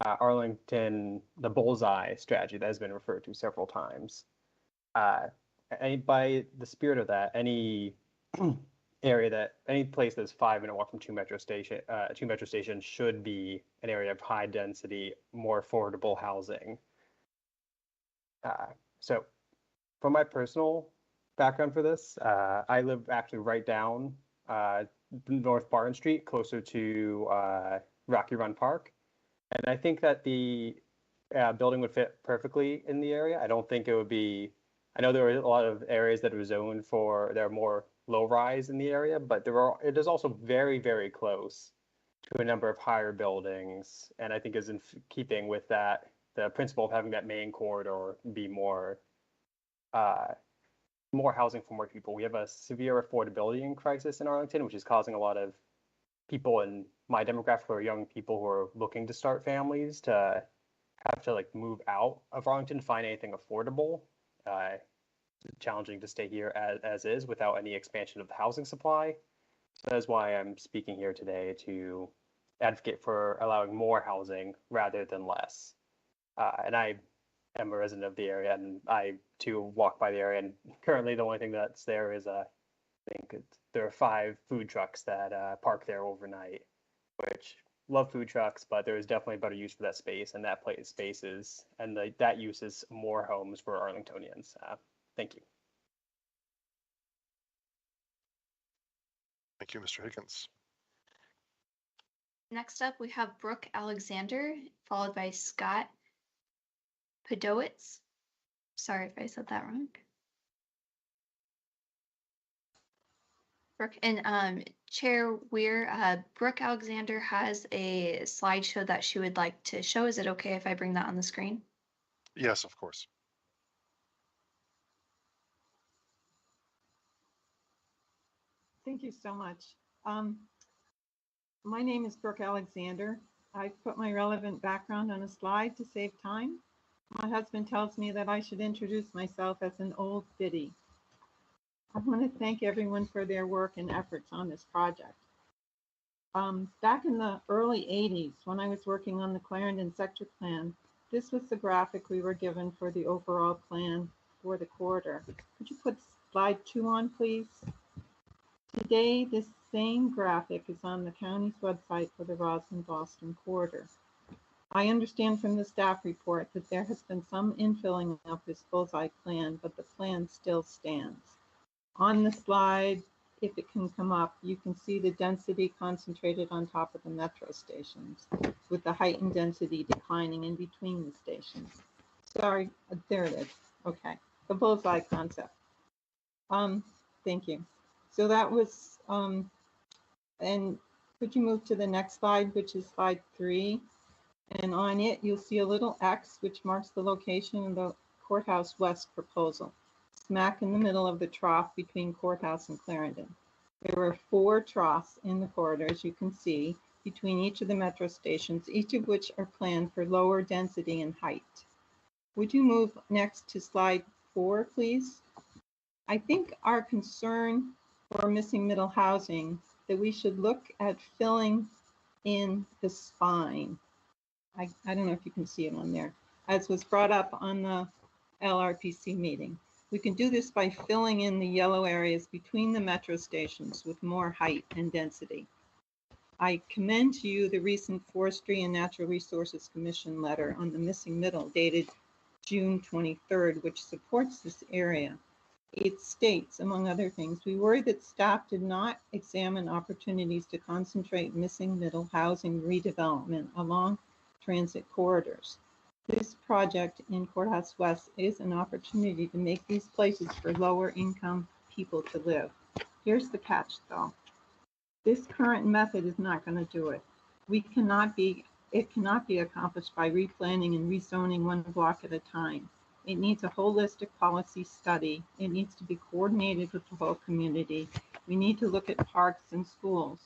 Arlington, the bullseye strategy that has been referred to several times. And by the spirit of that, any place that's 5-minute walk from 2 metro stations should be an area of high density, more affordable housing. So for my personal background for this, I live actually right down North Barton Street, closer to Rocky Run Park. And I think that the building would fit perfectly in the area. I don't think it would be, I know there are a lot of areas that are zoned for, they're more low rise in the area, but it is also very, very close to a number of higher buildings. And I think is in keeping with that, the principle of having that main corridor be more housing for more people. We have a severe affordability crisis in Arlington, which is causing a lot of people in my demographic who are young people who are looking to start families to have to like move out of Arlington to find anything affordable. Challenging to stay here as is without any expansion of the housing supply. So that's why I'm speaking here today to advocate for allowing more housing rather than less. And I am a resident of the area, and I too walk by the area. And currently, the only thing that's there is I think there are 5 food trucks that park there overnight, which love food trucks, but there is definitely better use for that space, and that place spaces and that use is more homes for Arlingtonians. Thank you. Thank you, Mr. Higgins. Next up, we have Brooke Alexander, followed by Scott Podowitz. Sorry if I said that wrong. Brooke and Chair Weir, Brooke Alexander has a slideshow that she would like to show. Is it okay if I bring that on the screen? Yes, of course. Thank you so much. My name is Brooke Alexander. I've put my relevant background on a slide to save time. My husband tells me that I should introduce myself as an old biddy. I want to thank everyone for their work and efforts on this project. Back in the early 80s, when I was working on the Clarendon sector plan, this was the graphic we were given for the overall plan for the corridor. Could you put slide 2 on, please? Today, this same graphic is on the county's website for the Roslyn-Boston corridor. I understand from the staff report that there has been some infilling of this bullseye plan, but the plan still stands. On the slide, if it can come up, you can see the density concentrated on top of the metro stations, with the height and density declining in between the stations. Sorry, there it is. Okay, the bullseye concept. Thank you. So that was, and could you move to the next slide, which is slide 3? And on it, you'll see a little X, which marks the location of the Courthouse West proposal, smack in the middle of the trough between Courthouse and Clarendon. There are 4 troughs in the corridor, as you can see, between each of the metro stations, each of which are planned for lower density and height. Would you move next to slide 4, please? I think our concern for missing middle housing, that we should look at filling in the spine. I don't know if you can see it on there, as was brought up on the LRPC meeting. We can do this by filling in the yellow areas between the metro stations with more height and density. I commend to you the recent Forestry and Natural Resources Commission letter on the missing middle dated June 23rd, which supports this area. It states, among other things, we worry that staff did not examine opportunities to concentrate missing middle housing redevelopment along transit corridors. This project in Courthouse West is an opportunity to make these places for lower income people to live. Here's the catch though. This current method is not going to do it. It cannot be accomplished by replanning and rezoning one block at a time. It needs a holistic policy study. It needs to be coordinated with the whole community. We need to look at parks and schools.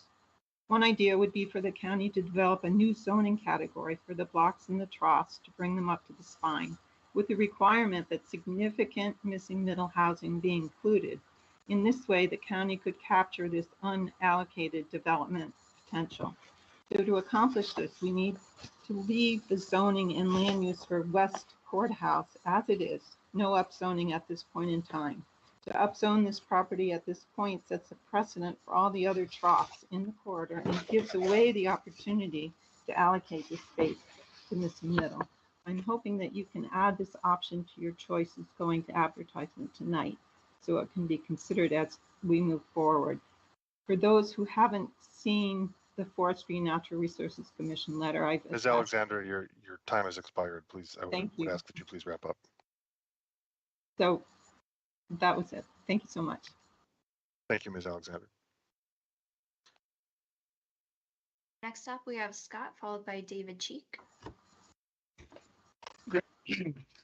One idea would be for the county to develop a new zoning category for the blocks and the troughs to bring them up to the spine, with the requirement that significant missing middle housing be included. In this way, the county could capture this unallocated development potential. So to accomplish this, we need to leave the zoning and land use for West Courthouse as it is, no upzoning at this point in time. To upzone this property at this point sets a precedent for all the other troughs in the corridor and gives away the opportunity to allocate this space to missing middle. I'm hoping that you can add this option to your choices going to advertisement tonight, so it can be considered as we move forward. For those who haven't seen the Forestry and Natural Resources Commission letter, Ms. Alexander, your time has expired. Please, I would ask that you please wrap up. So that was it. Thank you so much. Thank you, Ms. Alexander. Next up, we have Scott, followed by David Cheek.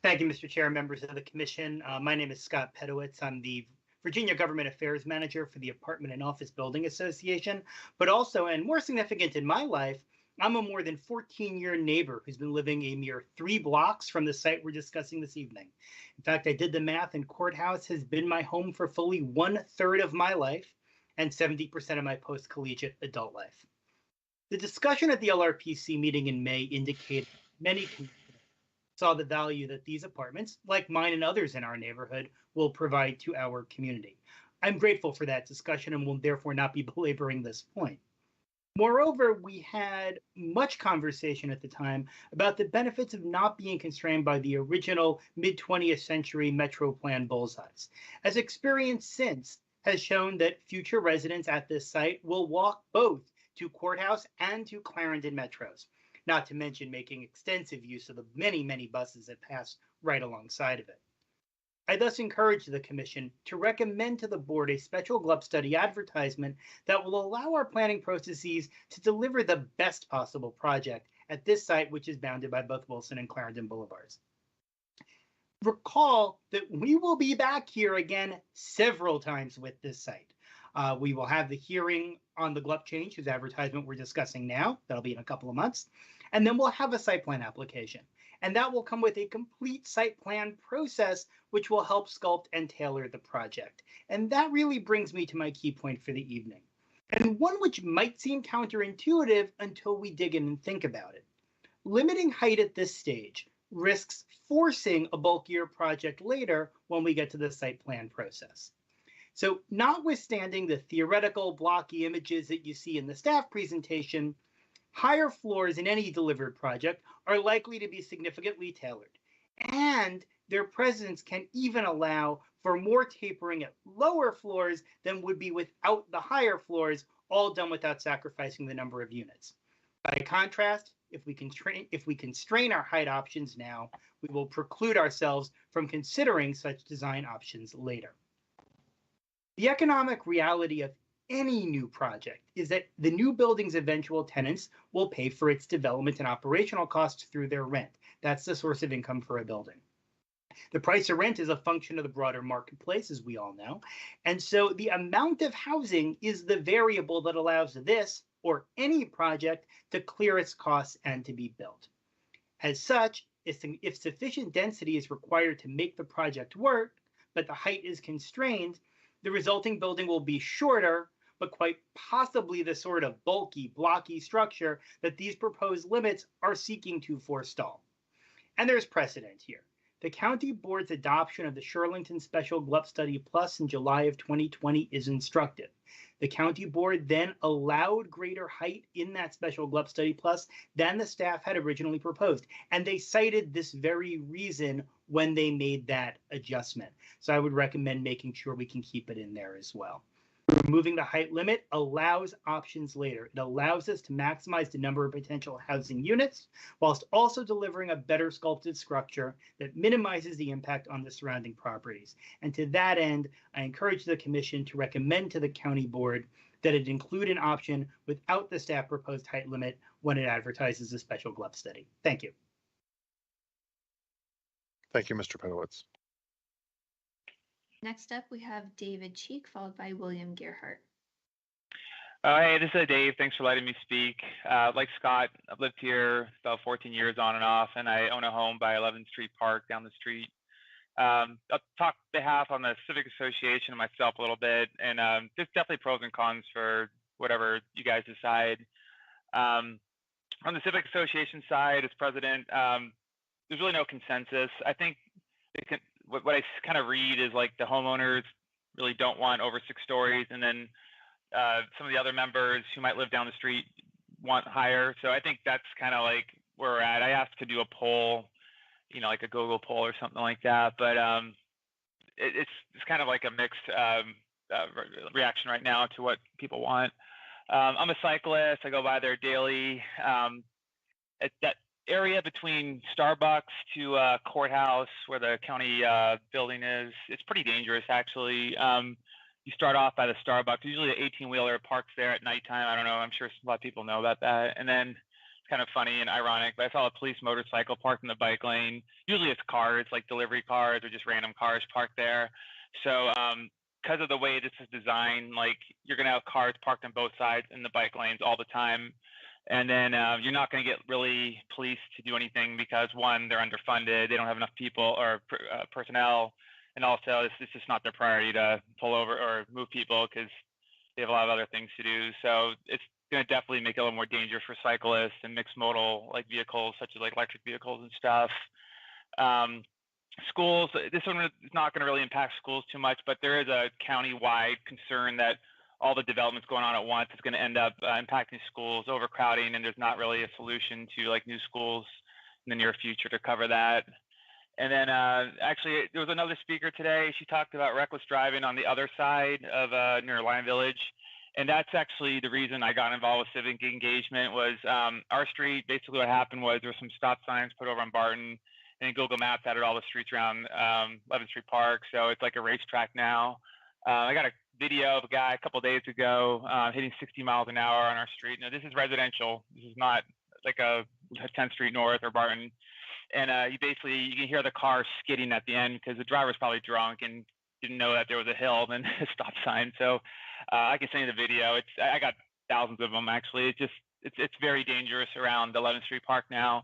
Thank you, Mr. Chair, members of the commission. My name is Scott Pedowitz. I'm the Virginia Government Affairs Manager for the Apartment and Office Building Association, but also, and more significant in my life, I'm a more than 14-year neighbor who's been living a mere 3 blocks from the site we're discussing this evening. In fact, I did the math, and Courthouse has been my home for fully 1/3 of my life and 70% of my post-collegiate adult life. The discussion at the LRPC meeting in May indicated many saw the value that these apartments, like mine and others in our neighborhood, will provide to our community. I'm grateful for that discussion and will therefore not be belaboring this point. Moreover, we had much conversation at the time about the benefits of not being constrained by the original mid-20th century Metro Plan bullseyes, as experience since has shown that future residents at this site will walk both to Courthouse and to Clarendon metros, not to mention making extensive use of the many, many buses that pass right alongside of it. I thus encourage the Commission to recommend to the Board a special GLUB study advertisement that will allow our planning processes to deliver the best possible project at this site, which is bounded by both Wilson and Clarendon Boulevards. Recall that we will be back here again several times with this site. We will have the hearing on the GLUB change, whose advertisement we're discussing now. That'll be in a couple of months. And then we'll have a site plan application. And that will come with a complete site plan process, which will help sculpt and tailor the project. And that really brings me to my key point for the evening, and one which might seem counterintuitive until we dig in and think about it. Limiting height at this stage risks forcing a bulkier project later when we get to the site plan process. So notwithstanding the theoretical blocky images that you see in the staff presentation, higher floors in any delivered project are likely to be significantly tailored, and their presence can even allow for more tapering at lower floors than would be without the higher floors, all done without sacrificing the number of units. By contrast, if we constrain our height options now, we will preclude ourselves from considering such design options later. The economic reality of any new project is that the new building's eventual tenants will pay for its development and operational costs through their rent. That's the source of income for a building. The price of rent is a function of the broader marketplace, as we all know. And so the amount of housing is the variable that allows this or any project to clear its costs and to be built. As such, if sufficient density is required to make the project work, but the height is constrained, the resulting building will be shorter, but quite possibly the sort of bulky, blocky structure that these proposed limits are seeking to forestall. And there's precedent here. The County Board's adoption of the Shirlington Special GLUB Study Plus in July of 2020 is instructive. The County Board then allowed greater height in that Special GLUB Study Plus than the staff had originally proposed, and they cited this very reason when they made that adjustment. So I would recommend making sure we can keep it in there as well. Removing the height limit allows options later. It allows us to maximize the number of potential housing units, whilst also delivering a better sculpted structure that minimizes the impact on the surrounding properties. And to that end, I encourage the Commission to recommend to the County Board that it include an option without the staff proposed height limit when it advertises a special GLUB study. Thank you. Thank you, Mr. Pedowitz. Next up, we have David Cheek, followed by William Gerhart. Hey, this is Dave. Thanks for letting me speak. Like Scott, I've lived here about 14 years on and off, and I own a home by 11th Street Park down the street. I'll talk behalf on the Civic Association and myself a little bit, and there's definitely pros and cons for whatever you guys decide. On the Civic Association side, as president, there's really no consensus. I think what I kind of read is like the homeowners really don't want over 6 stories, and then some of the other members who might live down the street want higher. So I think that's kind of like where we're at. I asked to do a poll, like a Google poll or something like that, but it's kind of like a mixed reaction right now to what people want. I'm a cyclist. I go by there daily. At that area between Starbucks to Courthouse, where the county building is, it's pretty dangerous, actually. You start off by the Starbucks. Usually the 18-wheeler parks there at nighttime. I don't know. I'm sure a lot of people know about that. And then it's kind of funny and ironic, but I saw a police motorcycle parked in the bike lane. Usually it's cars, like delivery cars or just random cars parked there. So because of the way this is designed, like you're going to have cars parked on both sides in the bike lanes all the time. And then you're not going to get really police to do anything because, one, they're underfunded. They don't have enough people or personnel. And also, it's just not their priority to pull over or move people because they have a lot of other things to do. So it's going to definitely make it a little more dangerous for cyclists and mixed modal like vehicles, such as like electric vehicles and stuff. Schools, this one is not going to really impact schools too much, but there is a county-wide concern that all the developments going on at once is going to end up impacting schools, overcrowding, and there's not really a solution to like new schools in the near future to cover that. And then actually, there was another speaker today. She talked about reckless driving on the other side of near Lion Village. And that's actually the reason I got involved with civic engagement was our street. Basically what happened was there were some stop signs put over on Barton, and Google Maps added all the streets around 11th Street Park. So it's like a racetrack now. I got a video of a guy a couple days ago hitting 60 miles an hour on our street. Now this is residential. This is not like a 10th Street North or Barton. And you can hear the car skidding at the end because the driver was probably drunk and didn't know that there was a hill and a stop sign. So I can send you the video. I got thousands of them actually. It's very dangerous around 11th Street Park now.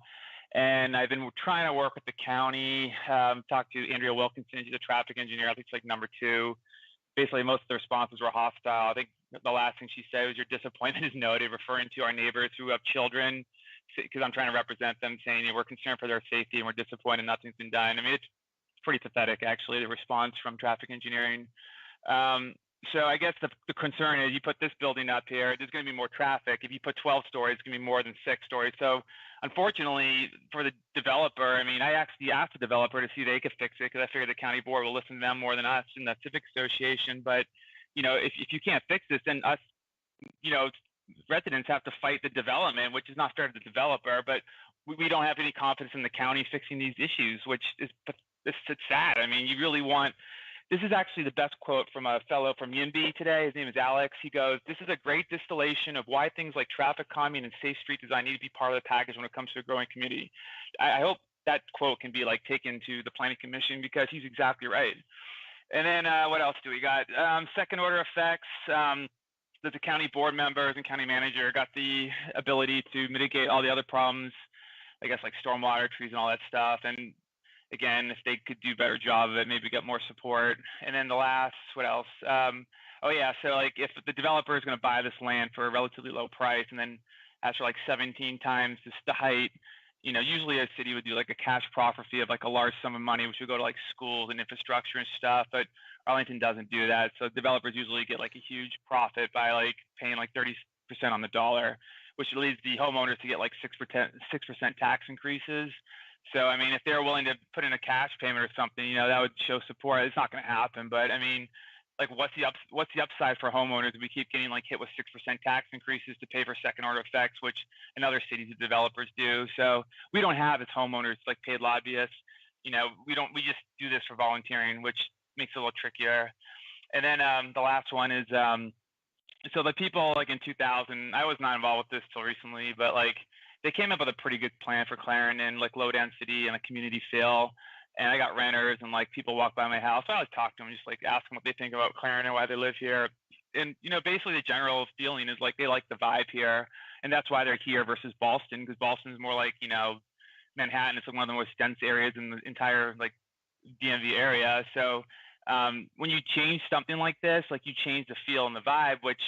And I've been trying to work with the county, talk to Andrea Wilkinson, she's a traffic engineer. I think it's like number 2. Basically, most of the responses were hostile. I think the last thing she said was your disappointment is noted, referring to our neighbors who have children, because I'm trying to represent them, saying we're concerned for their safety and we're disappointed nothing's been done. I mean, it's pretty pathetic, actually, the response from traffic engineering. So I guess the concern is you put this building up here, there's going to be more traffic. If you put 12 stories, it's going to be more than 6 stories. So unfortunately for the developer, I mean, I actually asked the developer to see if they could fix it because I figured the county board will listen to them more than us in the civic association. But, you know, if you can't fix this, then us, you know, residents have to fight the development, which is not fair to the developer. But we don't have any confidence in the county fixing these issues, which is it's sad. I mean, you really want. This is actually the best quote from a fellow from YIMBY today. His name is Alex. He goes, "This is a great distillation of why things like traffic calming and safe street design need to be part of the package when it comes to a growing community." I hope that quote can be like taken to the planning commission because he's exactly right. And then what else do we got? Second order effects. The county board members and county manager got the ability to mitigate all the other problems, I guess like stormwater, trees, and all that stuff. And again, if they could do a better job of it, maybe get more support. And then the last, what else? Oh yeah, so like if the developer is going to buy this land for a relatively low price, and then after like 17 times the height, you know, usually a city would do like a cash profit fee of like a large sum of money, which would go to like schools and infrastructure and stuff. But Arlington doesn't do that. So developers usually get like a huge profit by like paying like 30% on the dollar, which leads the homeowners to get like 6% tax increases. So, I mean, if they're willing to put in a cash payment or something, you know, that would show support. It's not going to happen. But I mean, like what's the upside for homeowners if we keep getting like hit with 6% tax increases to pay for second order effects, which in other cities the developers do. So we don't have as homeowners like paid lobbyists. You know, we just do this for volunteering, which makes it a little trickier. And then the last one is so the people like in 2000, I was not involved with this till recently, but like they came up with a pretty good plan for Clarendon, like low density and a community feel. And I got renters and like people walk by my house. I always talk to them, just like ask them what they think about Clarendon, why they live here. And, you know, basically the general feeling is like they like the vibe here. And that's why they're here versus Boston, because Boston is more like, you know, Manhattan is one of the most dense areas in the entire like DMV area. So when you change something like this, like you change the feel and the vibe, which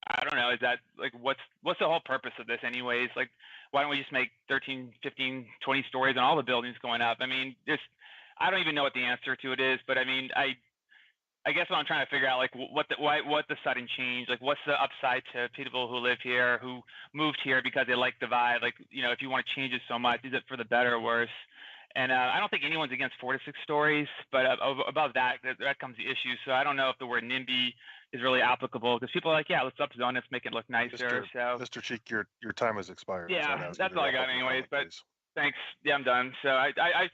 I don't know, is that like what's the whole purpose of this anyways? Like why don't we just make 13, 15, 20 stories on all the buildings going up? I mean, I don't even know what the answer to it is, but I mean, I guess what I'm trying to figure out, like what the sudden change, like what's the upside to people who live here, who moved here because they like the vibe? Like, you know, if you want to change it so much, is it for the better or worse? And I don't think anyone's against 4 to 6 stories, but above that comes the issue. So I don't know if the word NIMBY is really applicable because people are like, yeah, let's upzone, let's make it look nicer. Mr. Cheek, your time has expired. Yeah, so that's all I got anyways. But thanks. Yeah, I'm done. So I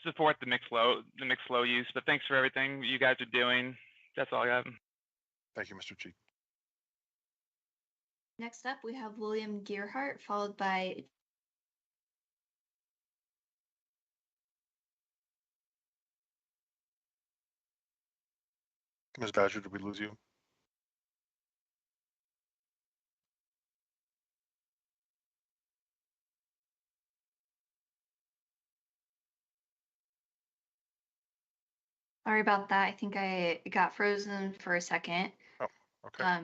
support the mixed flow use, but thanks for everything you guys are doing. That's all I got. Thank you, Mr. Cheek. Next up, we have William Gearhart, followed by Ms. Badger, did we lose you? Sorry about that. I think I got frozen for a second. Oh, okay.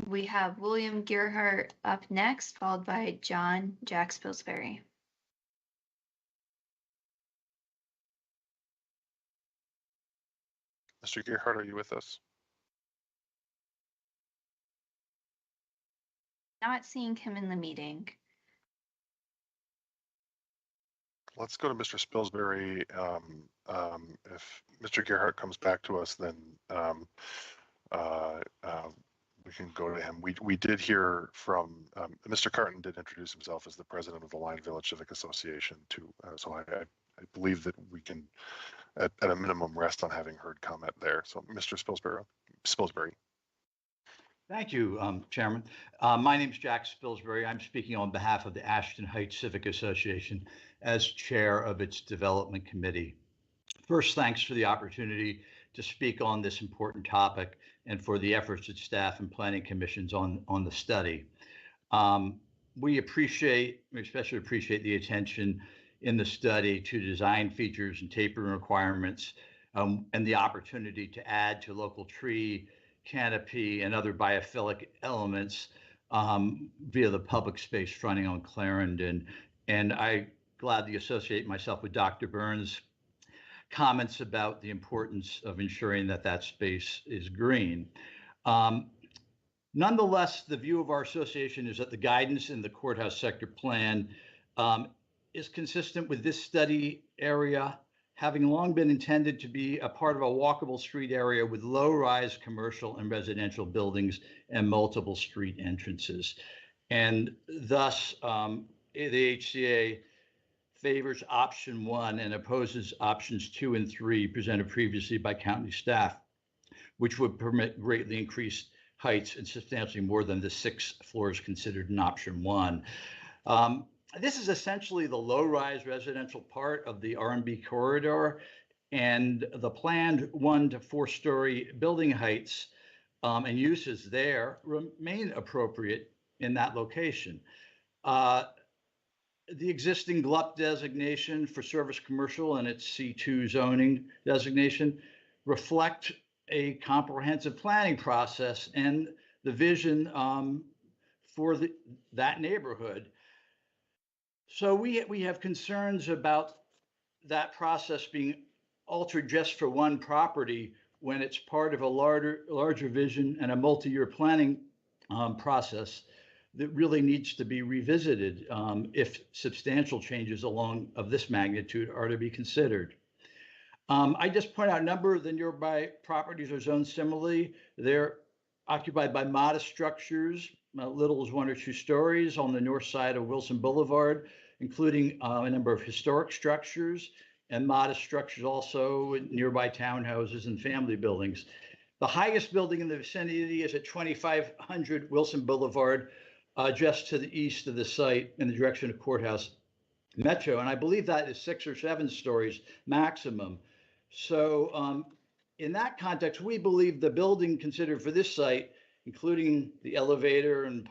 We have William Gearhart up next, followed by John Jack Pillsbury. Mr. Gerhardt, are you with us? Not seeing him in the meeting. Let's go to Mr. Spilsbury. If Mr. Gerhardt comes back to us, then we can go to him. We did hear from Mr. Carton did introduce himself as the president of the Lion Village Civic Association too. So I believe that we can, at a minimum, rest on having heard comment there. So Mr. Spilsbury. Thank you, Chairman. My name is Jack Spilsbury. I'm speaking on behalf of the Ashton Heights Civic Association as chair of its development committee. First, thanks for the opportunity to speak on this important topic and for the efforts of staff and planning commissions on the study. We especially appreciate the attention in the study to design features and tapering requirements and the opportunity to add to local tree, canopy, and other biophilic elements via the public space fronting on Clarendon. And I gladly associate myself with Dr. Burns' comments about the importance of ensuring that that space is green. Nonetheless, the view of our association is that the guidance in the courthouse sector plan is consistent with this study area, having long been intended to be a part of a walkable street area with low-rise commercial and residential buildings and multiple street entrances. And thus, the HCA favors option 1 and opposes options 2 and 3 presented previously by county staff, which would permit greatly increased heights and substantially more than the 6 floors considered in option 1. This is essentially the low-rise residential part of the R&B corridor, and the planned 1 to 4 story building heights and uses there remain appropriate in that location. The existing GLUP designation for service commercial and its C2 zoning designation reflect a comprehensive planning process and the vision for that neighborhood. So we have concerns about that process being altered just for one property when it's part of a larger vision and a multi-year planning process that really needs to be revisited if substantial changes of this magnitude are to be considered. I just point out a number of the nearby properties are zoned similarly. They're occupied by modest structures, little as 1 or 2 stories on the north side of Wilson Boulevard, including a number of historic structures and modest structures also in nearby townhouses and family buildings. The highest building in the vicinity is at 2500 Wilson Boulevard, just to the east of the site in the direction of Courthouse Metro. And I believe that is 6 or 7 stories maximum. So in that context, we believe the building considered for this site, including the elevator and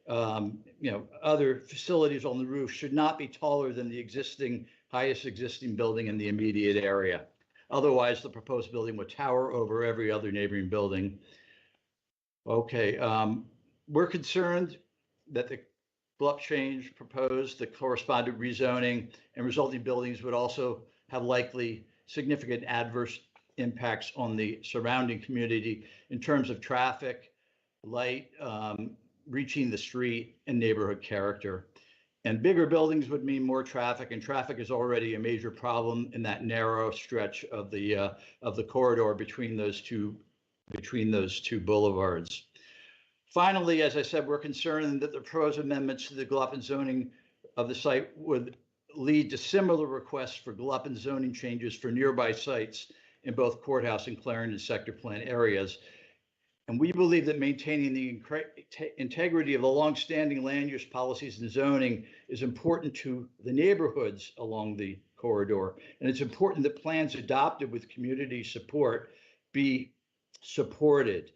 other facilities on the roof, should not be taller than the highest existing building in the immediate area. Otherwise, the proposed building would tower over every other neighboring building. Okay, we're concerned that the GLUP change proposed, the corresponding rezoning and resulting buildings would also have likely significant adverse impacts on the surrounding community in terms of traffic, light, reaching the street, and neighborhood character. And bigger buildings would mean more traffic, and traffic is already a major problem in that narrow stretch of the corridor between those two boulevards. Finally, as I said, we're concerned that the proposed amendments to the GLUP and zoning of the site would lead to similar requests for GLUP and zoning changes for nearby sites in both Courthouse and Clarendon sector plan areas. And we believe that maintaining the integrity of the longstanding land use policies and zoning is important to the neighborhoods along the corridor. And it's important that plans adopted with community support be supported.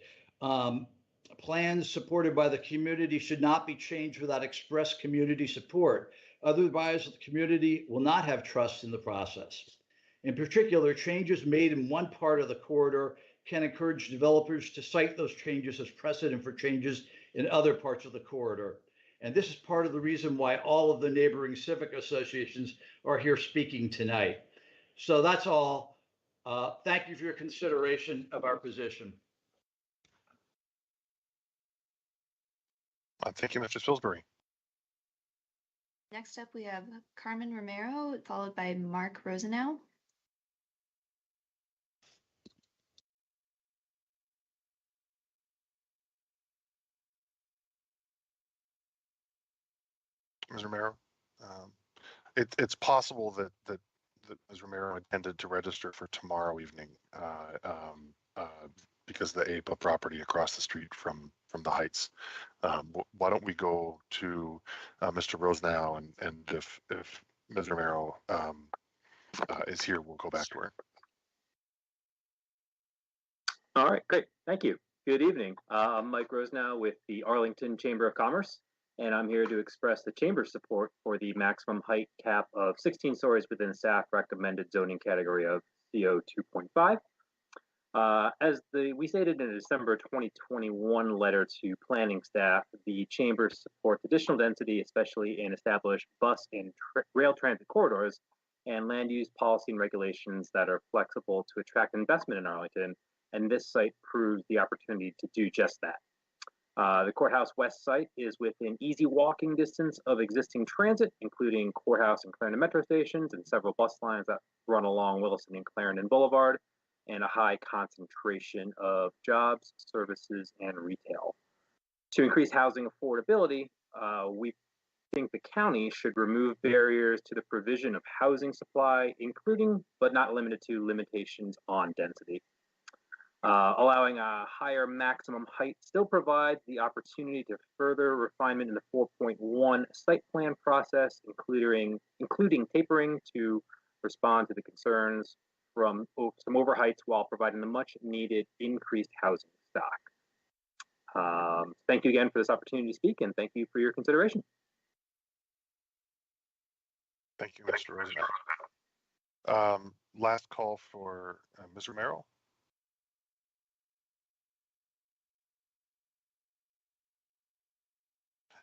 Plans supported by the community should not be changed without express community support. Otherwise, the community will not have trust in the process. In particular, changes made in one part of the corridor can encourage developers to cite those changes as precedent for changes in other parts of the corridor. And this is part of the reason why all of the neighboring civic associations are here speaking tonight. So that's all. Thank you for your consideration of our position. Thank you, Mr. Spilsbury. Next up, we have Carmen Romero, followed by Mark Rosenau. Ms. Romero, it's possible that Ms. Romero intended to register for tomorrow evening because the APA property across the street from the Heights. Why don't we go to Mr. Rosenau, and if Ms. Romero is here, we'll go back to her. All right, great. Thank you. Good evening. I'm Mike Rosenau with the Arlington Chamber of Commerce, and I'm here to express the Chamber's support for the maximum height cap of 16 stories within staff recommended zoning category of CO 2.5. As we stated in a December 2021 letter to planning staff, the Chamber supports additional density, especially in established bus and rail transit corridors, and land use policy and regulations that are flexible to attract investment in Arlington. And this site proves the opportunity to do just that. The Courthouse West site is within easy walking distance of existing transit, including Courthouse and Clarendon Metro stations and several bus lines that run along Wilson and Clarendon Boulevard, and a high concentration of jobs, services, and retail. To increase housing affordability, we think the county should remove barriers to the provision of housing supply, including but not limited to limitations on density. Allowing a higher maximum height still provides the opportunity to further refinement in the 4.1 site plan process, including tapering to respond to the concerns from some overheights while providing the much needed increased housing stock. Thank you again for this opportunity to speak, and thank you for your consideration. Thank you, Mr. Rosenau. Last call for Ms. Romero.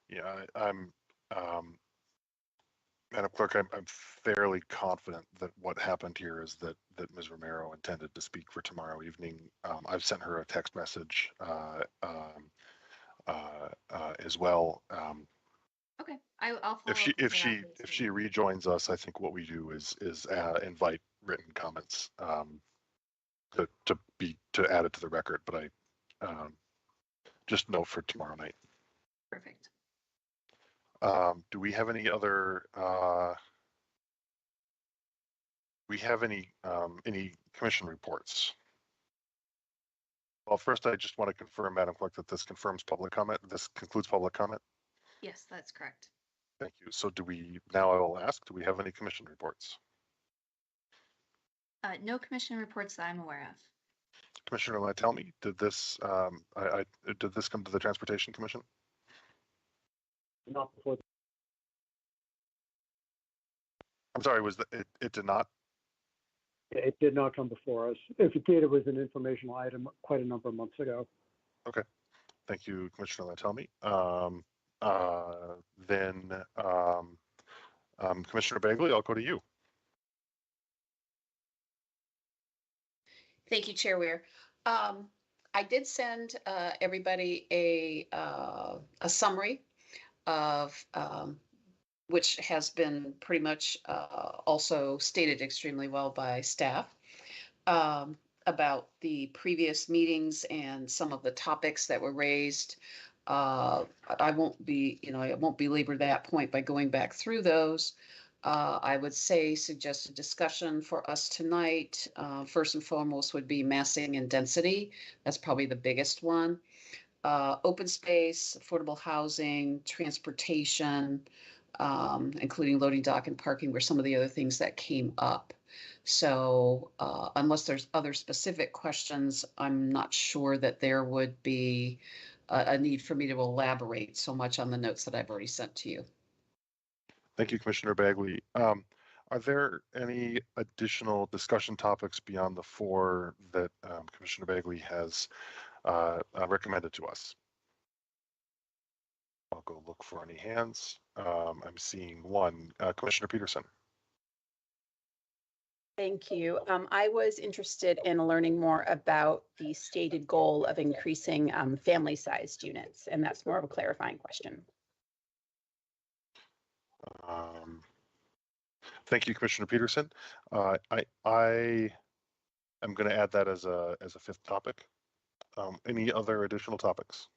Yeah, Madam Clerk, I'm fairly confident that what happened here is that Ms. Romero intended to speak for tomorrow evening. I've sent her a text message as well. Okay, I'll follow If she rejoins us, I think what we do is invite written comments to add it to the record. But I just note for tomorrow night. Perfect. Do we have any other? Any commission reports? Well, first, I just want to confirm, Madam Clerk, that this confirms public comment. This concludes public comment. Yes, that's correct. Thank you. So now I will ask, do we have any commission reports? No commission reports that I'm aware of. Commissioner, want to tell me, did this did this come to the Transportation Commission? Not before. I'm sorry, it did not? It did not come before us. If it did, it was an informational item quite a number of months ago. Okay. Thank you, Commissioner Latelmi. Commissioner Bagley, I'll go to you. Thank you, Chair Weir. I did send everybody a summary of which has been pretty much also stated extremely well by staff about the previous meetings and some of the topics that were raised. I won't belabor that point by going back through those. I would say suggest a discussion for us tonight. First and foremost would be massing and density. That's probably the biggest one. Open space, affordable housing, transportation, including loading dock and parking were some of the other things that came up. So unless there's other specific questions, I'm not sure that there would be a need for me to elaborate so much on the notes that I've already sent to you. Thank you, Commissioner Bagley. Are there any additional discussion topics beyond the 4 that Commissioner Bagley has recommended to us? I'll go look for any hands. I'm seeing one. Commissioner Peterson. Thank you. I was interested in learning more about the stated goal of increasing family-sized units, and that's more of a clarifying question. Thank you, Commissioner Peterson. I am going to add that as a fifth topic. Any other additional topics?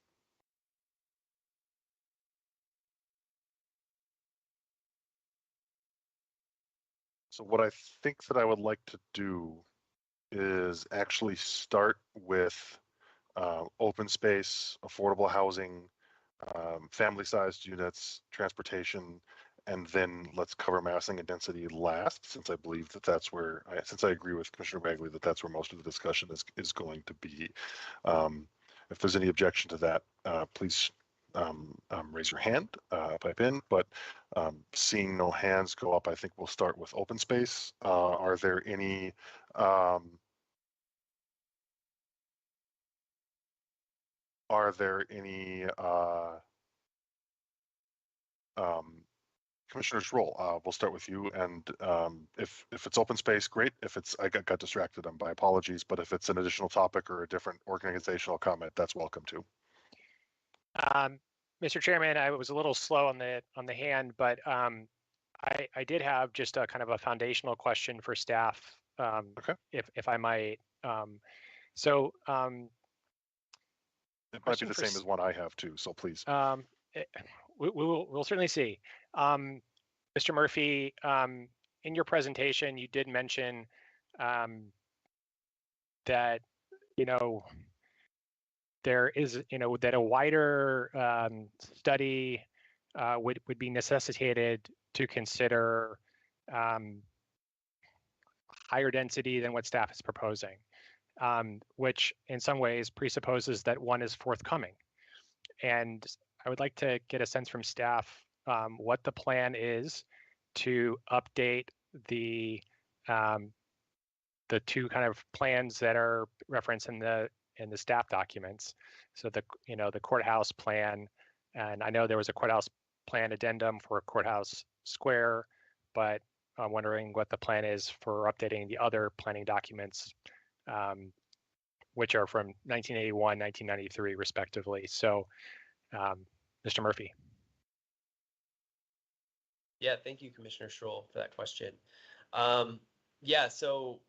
So what I think that I would like to do is actually start with open space, affordable housing, family-sized units, transportation, and then let's cover massing and density last, since I believe that that's where, since I agree with Commissioner Bagley that that's where most of the discussion is going to be. If there's any objection to that, please raise your hand, pipe in, but seeing no hands go up, I think we'll start with open space. Are there any Commissioner Schroll, we'll start with you, and if it's open space, great. If it's, I got distracted, my apologies, but if it's an additional topic or a different organizational comment, that's welcome too. Mr. Chairman, I was a little slow on the hand, but I did have just a kind of a foundational question for staff, okay, if I might. It might be the same as one I have too, so please. We'll certainly see. Mr. Murphy, in your presentation, you did mention that, there is, that a wider study would be necessitated to consider higher density than what staff is proposing, which in some ways presupposes that one is forthcoming. And I would like to get a sense from staff what the plan is to update the two kind of plans that are referenced in the staff documents. So the courthouse plan, and I know there was a courthouse plan addendum for Courthouse Square, but I'm wondering what the plan is for updating the other planning documents, which are from 1981, 1993, respectively. So, Mr. Murphy. Yeah, thank you, Commissioner Schroll, for that question. Yeah, so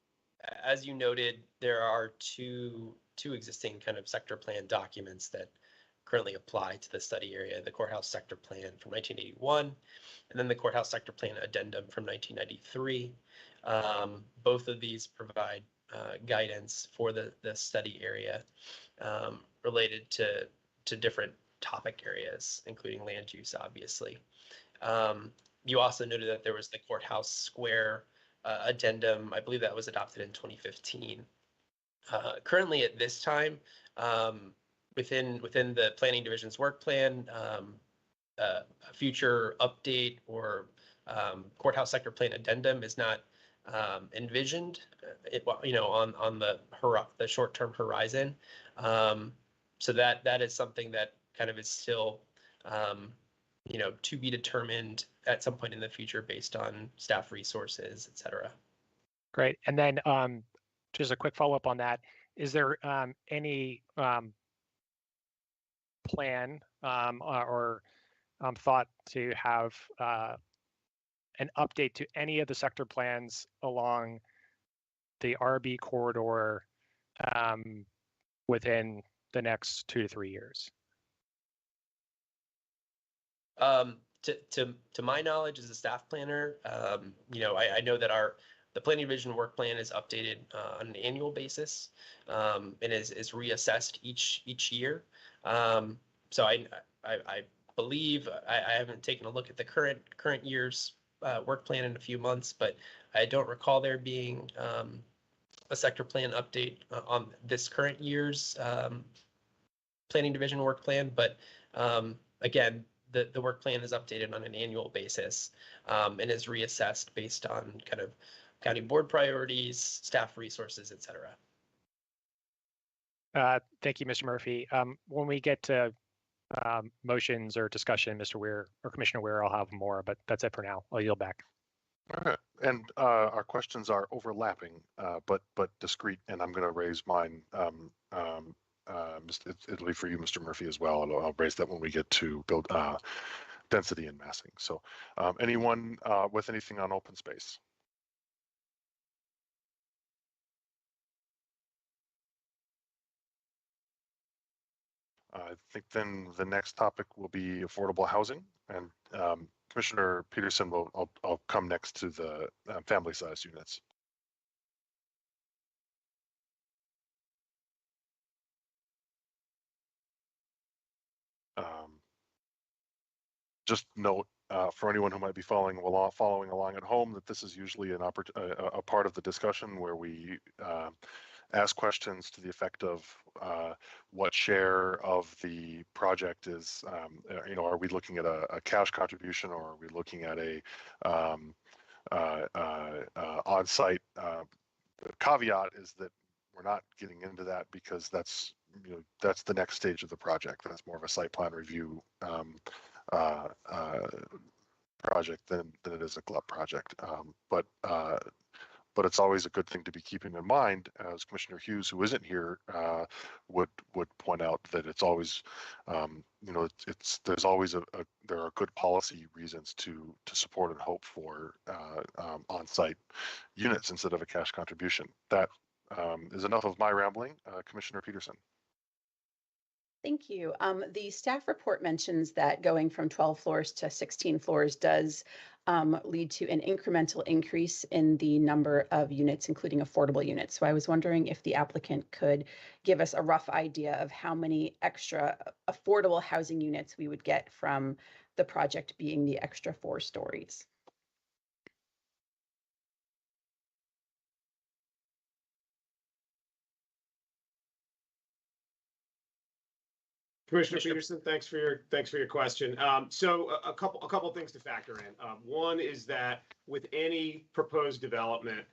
as you noted, there are two existing kind of sector plan documents that currently apply to the study area: the courthouse sector plan from 1981, and then the courthouse sector plan addendum from 1993. Both of these provide guidance for the study area related to different topic areas, including land use, obviously. You also noted that there was the Courthouse Square addendum. I believe that was adopted in 2015. Currently, at this time, within the Planning Division's work plan, a future update or courthouse sector plan addendum is not envisioned, on the short-term horizon. So that is something that kind of is still, to be determined at some point in the future based on staff resources, et cetera. Great. And then just a quick follow-up on that. Is there any plan or thought to have an update to any of the sector plans along the RB corridor within the next 2 to 3 years? To my knowledge, as a staff planner, I know that the Planning Division work plan is updated on an annual basis and is reassessed each year. So I believe I haven't taken a look at the current year's work plan in a few months, but I don't recall there being a sector plan update on this current year's Planning Division work plan. But again, the work plan is updated on an annual basis and is reassessed based on kind of county board priorities, staff resources, et cetera. Thank you, Mr. Murphy. When we get to motions or discussion, Mr. Weir or Commissioner Weir, I'll have more, but that's it for now. I'll yield back. Okay. And our questions are overlapping, but discrete. And I'm going to raise mine. It'll be for you, Mr. Murphy, as well. I'll raise that when we get to build density and massing. So, anyone with anything on open space? I think then the next topic will be affordable housing, and Commissioner Peterson will. I'll come next to the family size units. Just note for anyone who might be following along at home that this is usually a part of the discussion where we ask questions to the effect of what share of the project is, are we looking at a cash contribution, or are we looking at a on-site? The caveat is that we're not getting into that because that's the next stage of the project. That's more of a site plan review project than it is a GLUP project. But it's always a good thing to be keeping in mind, as Commissioner Hughes, who isn't here, would point out, that it's always, there's always there are good policy reasons to support and hope for on-site units instead of a cash contribution. That is enough of my rambling. Commissioner Peterson. Thank you. The staff report mentions that going from 12 floors to 16 floors does lead to an incremental increase in the number of units, including affordable units. So I was wondering if the applicant could give us a rough idea of how many extra affordable housing units we would get from the project being the extra 4 stories. Commissioner Peterson, thanks for your question. So a couple things to factor in. One is that with any proposed development,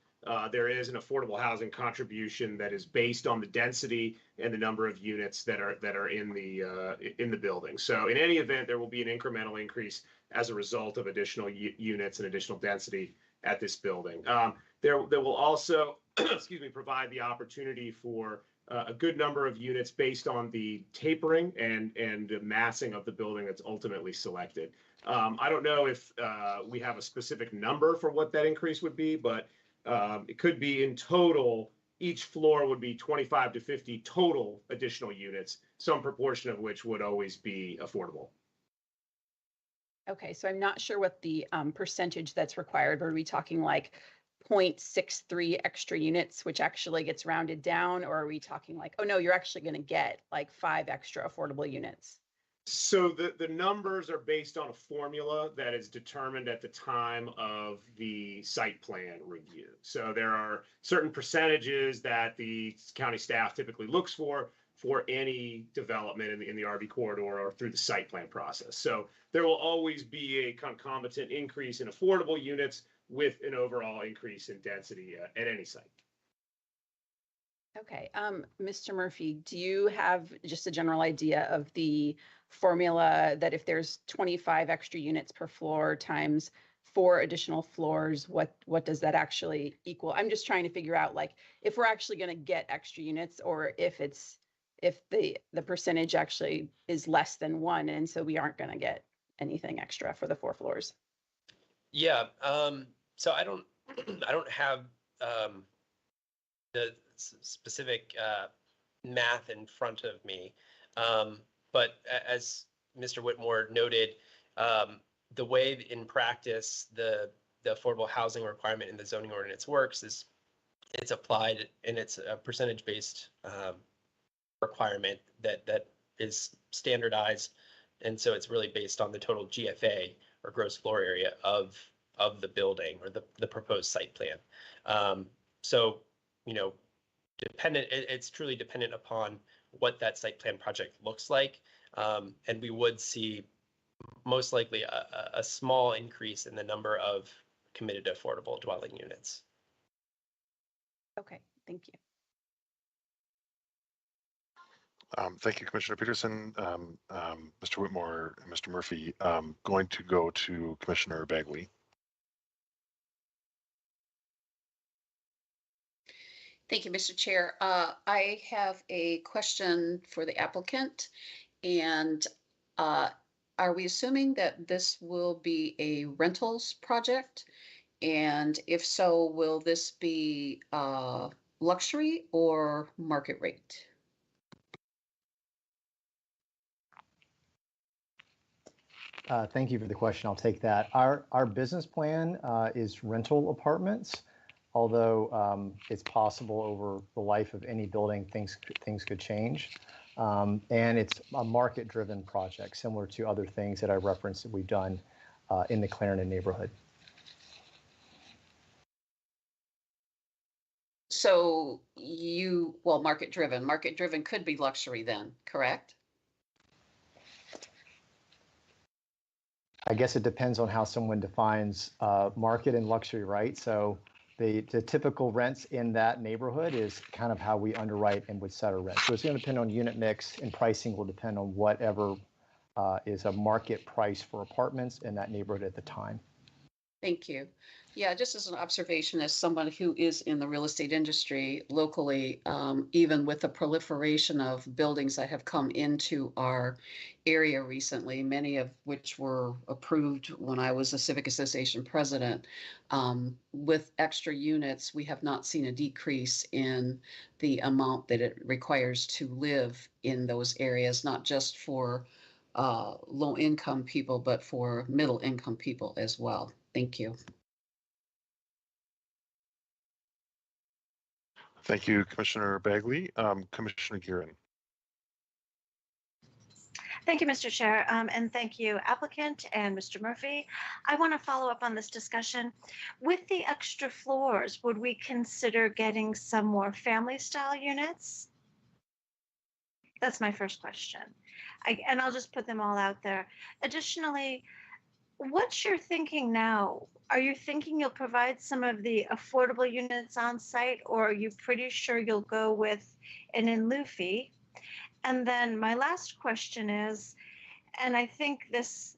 there is an affordable housing contribution that is based on the density and the number of units that are in the building. So in any event, there will be an incremental increase as a result of additional units and additional density at this building. There will also, provide the opportunity for a good number of units based on the tapering and massing of the building that's ultimately selected. I don't know if we have a specific number for what that increase would be, but it could be in total, each floor would be 25 to 50 total additional units, some proportion of which would always be affordable. Okay, so I'm not sure what the percentage that's required, but are we talking like 0.63 extra units, which actually gets rounded down, or are we talking like, oh no, you're actually going to get like 5 extra affordable units? So the numbers are based on a formula that is determined at the time of the site plan review. So there are certain percentages that the county staff typically looks for any development in the RV corridor or through the site plan process. So there will always be a concomitant increase in affordable units with an overall increase in density at any site. Okay, Mr. Murphy, do you have just a general idea of the formula that if there's 25 extra units per floor times 4 additional floors, what does that actually equal? I'm just trying to figure out like if we're actually going to get extra units, or if the percentage actually is less than 1, and so we aren't going to get anything extra for the 4 floors. Yeah. So I don't have the specific math in front of me, but as Mr. Whitmore noted, the way in practice the affordable housing requirement in the zoning ordinance works is it's applied, and it's a percentage-based requirement that is standardized, and so it's really based on the total GFA, or gross floor area, of the building, or the proposed site plan. So, it's truly dependent upon what that site plan project looks like. And we would see most likely a small increase in the number of committed affordable dwelling units. Okay, thank you. Thank you, Commissioner Peterson, Mr. Whitmore, and Mr. Murphy. Going to go to Commissioner Bagley. Thank you, Mr. Chair. I have a question for the applicant. And are we assuming that this will be a rentals project? And if so, will this be luxury or market rate? Thank you for the question. I'll take that. Our business plan is rental apartments, although it's possible over the life of any building, things could change. And it's a market-driven project, similar to other things that I referenced that we've done in the Clarendon neighborhood. So market-driven could be luxury then, correct? I guess it depends on how someone defines market and luxury, right? So the typical rents in that neighborhood is kind of how we underwrite and would set our rent. So it's going to depend on unit mix, and pricing will depend on whatever is a market price for apartments in that neighborhood at the time. Thank you. Yeah, just as an observation, as someone who is in the real estate industry locally, even with the proliferation of buildings that have come into our area recently, many of which were approved when I was a civic association president, with extra units, we have not seen a decrease in the amount that it requires to live in those areas, not just for low income people, but for middle income people as well. Thank you. Thank you, Commissioner Bagley. Commissioner Gearin. Thank you, Mr. Chair, and thank you, applicant and Mr. Murphy. I want to follow up on this discussion. With the extra floors, would we consider getting some more family-style units? That's my first question. And I'll just put them all out there. Additionally, what's your thinking now? Are you thinking you'll provide some of the affordable units on site, or are you pretty sure you'll go with an in lieu fee? And then my last question is, and I think this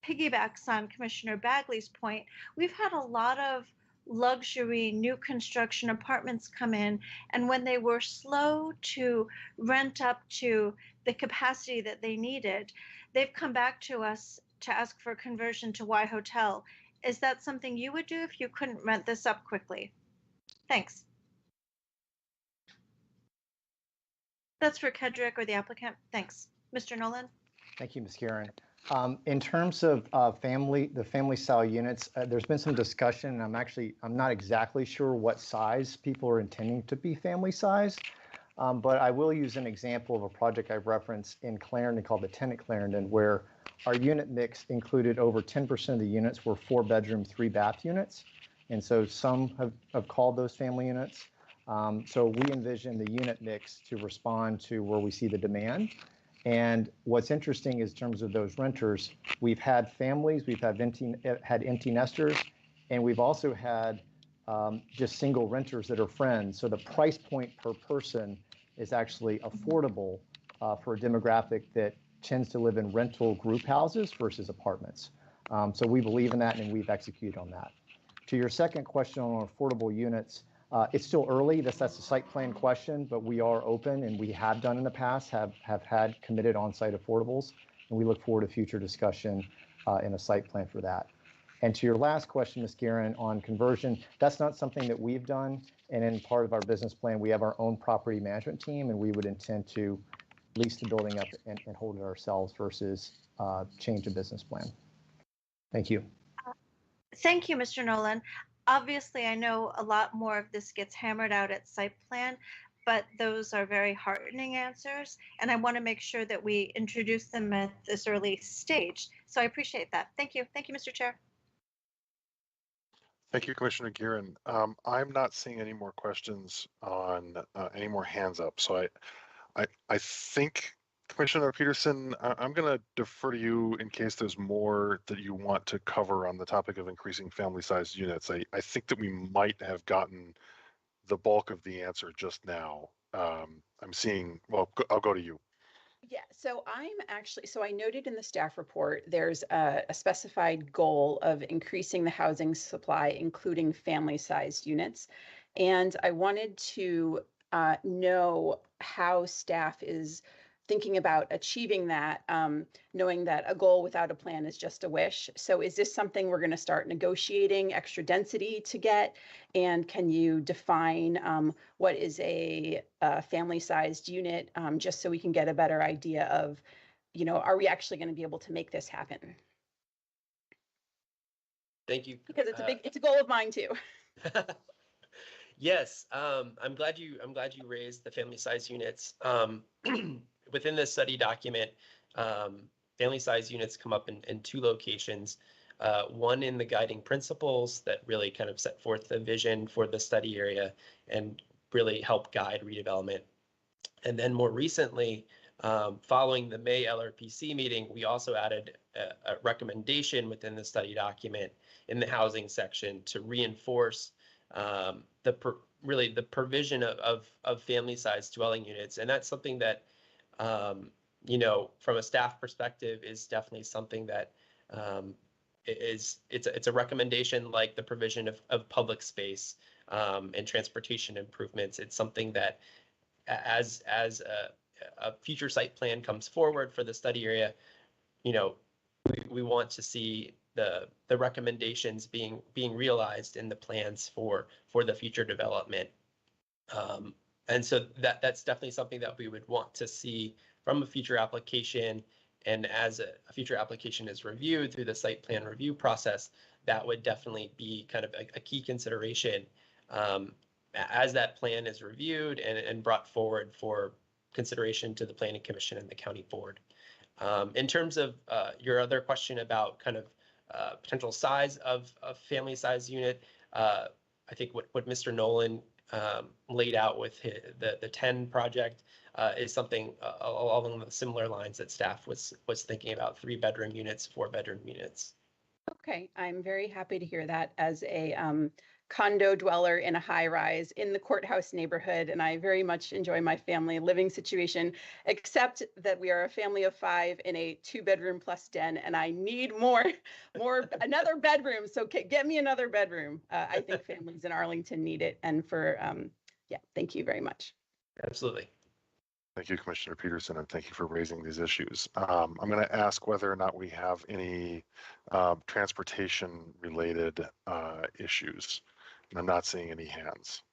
piggybacks on Commissioner Bagley's point, we've had a lot of luxury new construction apartments come in, and when they were slow to rent up to the capacity that they needed, they've come back to us to ask for conversion to Y Hotel. Is that something you would do if you couldn't rent this up quickly? Thanks. That's for Kedrick or the applicant. Thanks. Mr. Nolan? Thank you, Ms. Gearin. In terms of the family style units, there's been some discussion, and I'm not exactly sure what size people are intending to be family size, but I will use an example of a project I've referenced in Clarendon called the Tenant Clarendon, where our unit mix included over 10% of the units were 4-bedroom, 3-bath units. And so some have called those family units. So we envision the unit mix to respond to where we see the demand. And what's interesting is in terms of those renters, we've had families, we've had empty nesters, and we've also had just single renters that are friends. So the price point per person is actually affordable for a demographic that tends to live in rental group houses versus apartments. So we believe in that, and we've executed on that. To your second question on affordable units, it's still early. That's a site plan question, but we are open, and we have done in the past, have had committed on-site affordables, and we look forward to future discussion in a site plan for that. And to your last question, Ms. Gearin, on conversion, that's not something that we've done. And in part of our business plan, we have our own property management team, and we would intend to lease the building up and hold it ourselves versus change the business plan. Thank you. Thank you, Mr. Nolan. Obviously, I know a lot more of this gets hammered out at site plan, but those are very heartening answers, and I want to make sure that we introduce them at this early stage. So I appreciate that. Thank you. Thank you, Mr. Chair. Thank you, Commissioner Gearin. I'm not seeing any more questions on any more hands up. So I think, Commissioner Peterson, I'm going to defer to you in case there's more that you want to cover on the topic of increasing family-sized units. I think that we might have gotten the bulk of the answer just now. I'm seeing, well, I'll go to you. Yeah, so I noted in the staff report, there's a specified goal of increasing the housing supply, including family-sized units. And I wanted to know how staff is thinking about achieving that, knowing that a goal without a plan is just a wish. So is this something we're going to start negotiating extra density to get? And can you define what is a family-sized unit, just so we can get a better idea of, are we actually going to be able to make this happen? Thank you. Because it's a goal of mine too. Yes, I'm glad you raised the family size units. Within this study document, family size units come up in two locations. One in the guiding principles that really kind of set forth the vision for the study area and really help guide redevelopment. And then more recently, following the May LRPC meeting, we also added a recommendation within the study document in the housing section to reinforce really the provision of family-sized dwelling units. And that's something that, from a staff perspective, is definitely something that it's a recommendation, like the provision of public space and transportation improvements. It's something that as a future site plan comes forward for the study area, we want to see the recommendations being realized in the plans for the future development. And so that's definitely something that we would want to see from a future application. And as a future application is reviewed through the site plan review process, that would definitely be kind of a key consideration as that plan is reviewed and brought forward for consideration to the Planning Commission and the County Board. In terms of your other question about kind of potential size of family size unit, I think what Mr. Nolan laid out with the 10 project is something along the similar lines that staff was thinking about: 3-bedroom units, 4-bedroom units. Okay, I'm very happy to hear that as a condo dweller in a high rise in the courthouse neighborhood. And I very much enjoy my family living situation, except that we are a family of 5 in a 2-bedroom plus den, and I need another bedroom. So get me another bedroom. I think families in Arlington need it. And thank you very much. Absolutely. Thank you, Commissioner Peterson, and thank you for raising these issues. I'm going to ask whether or not we have any transportation-related issues. And I'm not seeing any hands.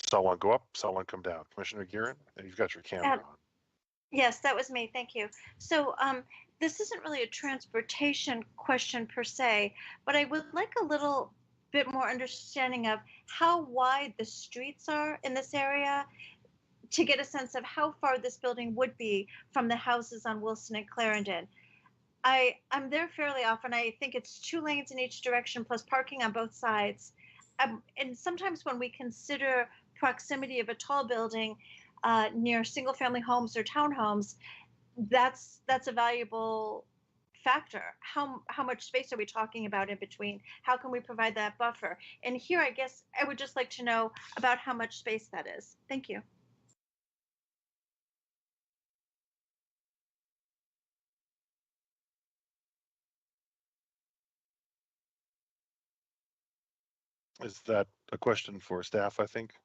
Saw one go up, saw one come down. Commissioner Gearin, you've got your camera on. Yes, that was me. Thank you. So this isn't really a transportation question per se, but I would like a little bit more understanding of how wide the streets are in this area to get a sense of how far this building would be from the houses on Wilson and Clarendon. I'm there fairly often. I think it's 2 lanes in each direction plus parking on both sides. And sometimes when we consider proximity of a tall building near single family homes or townhomes, that's a valuable factor. How much space are we talking about in between? How can we provide that buffer? And here, I guess I would just like to know about how much space that is. Thank you. Is that a question for staff, I think?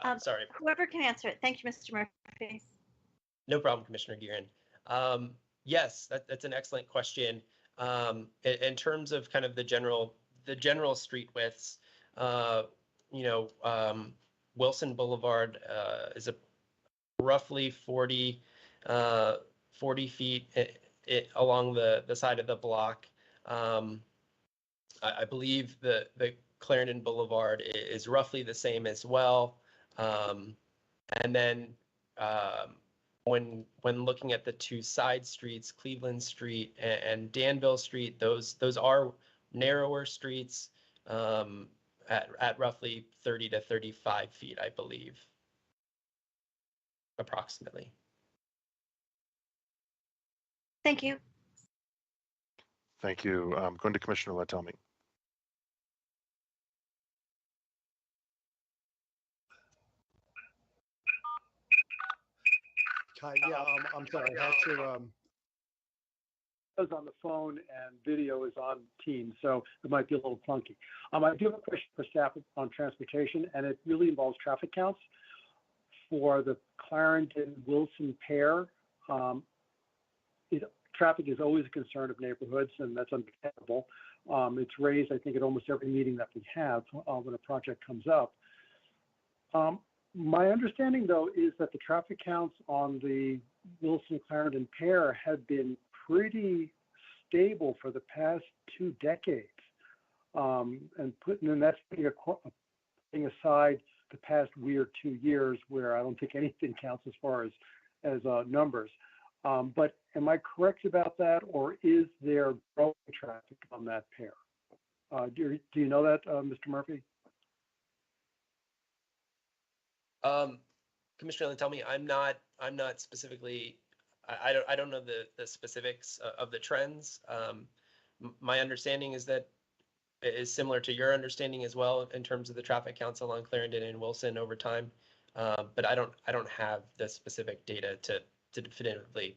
I'm sorry. Whoever can answer it. Thank you, Mr. Murphy. No problem, Commissioner Gearin. Yes, that's an excellent question. In terms of kind of the general street widths, Wilson Boulevard is a roughly 40 feet along the side of the block. I believe the Clarendon Boulevard is roughly the same as well. And then when looking at the 2 side streets, Cleveland Street and Danville Street, those are narrower streets at roughly 30 to 35 feet, I believe, approximately. Thank you. Thank you. Going to Commissioner Letelme. Hi, yeah, I'm sorry, I had to, I was on the phone and video is on Teams, so it might be a little clunky. I do have a question for staff on transportation, and it really involves traffic counts. For the Clarendon-Wilson pair, traffic is always a concern of neighborhoods, and that's understandable. It's raised, I think, at almost every meeting that we have when a project comes up. My understanding, though, is that the traffic counts on the Wilson-Clarendon pair have been pretty stable for the past 2 decades. And that's putting aside the past weird 2 years where I don't think anything counts as far as numbers. But am I correct about that, or is there growing traffic on that pair? Do you know that, Mr. Murphy? Commissioner, tell me, I'm not specifically. I don't know the specifics of the trends. My understanding is that it is similar to your understanding as well in terms of the traffic counts along Clarendon and Wilson over time. But I don't have the specific data to definitively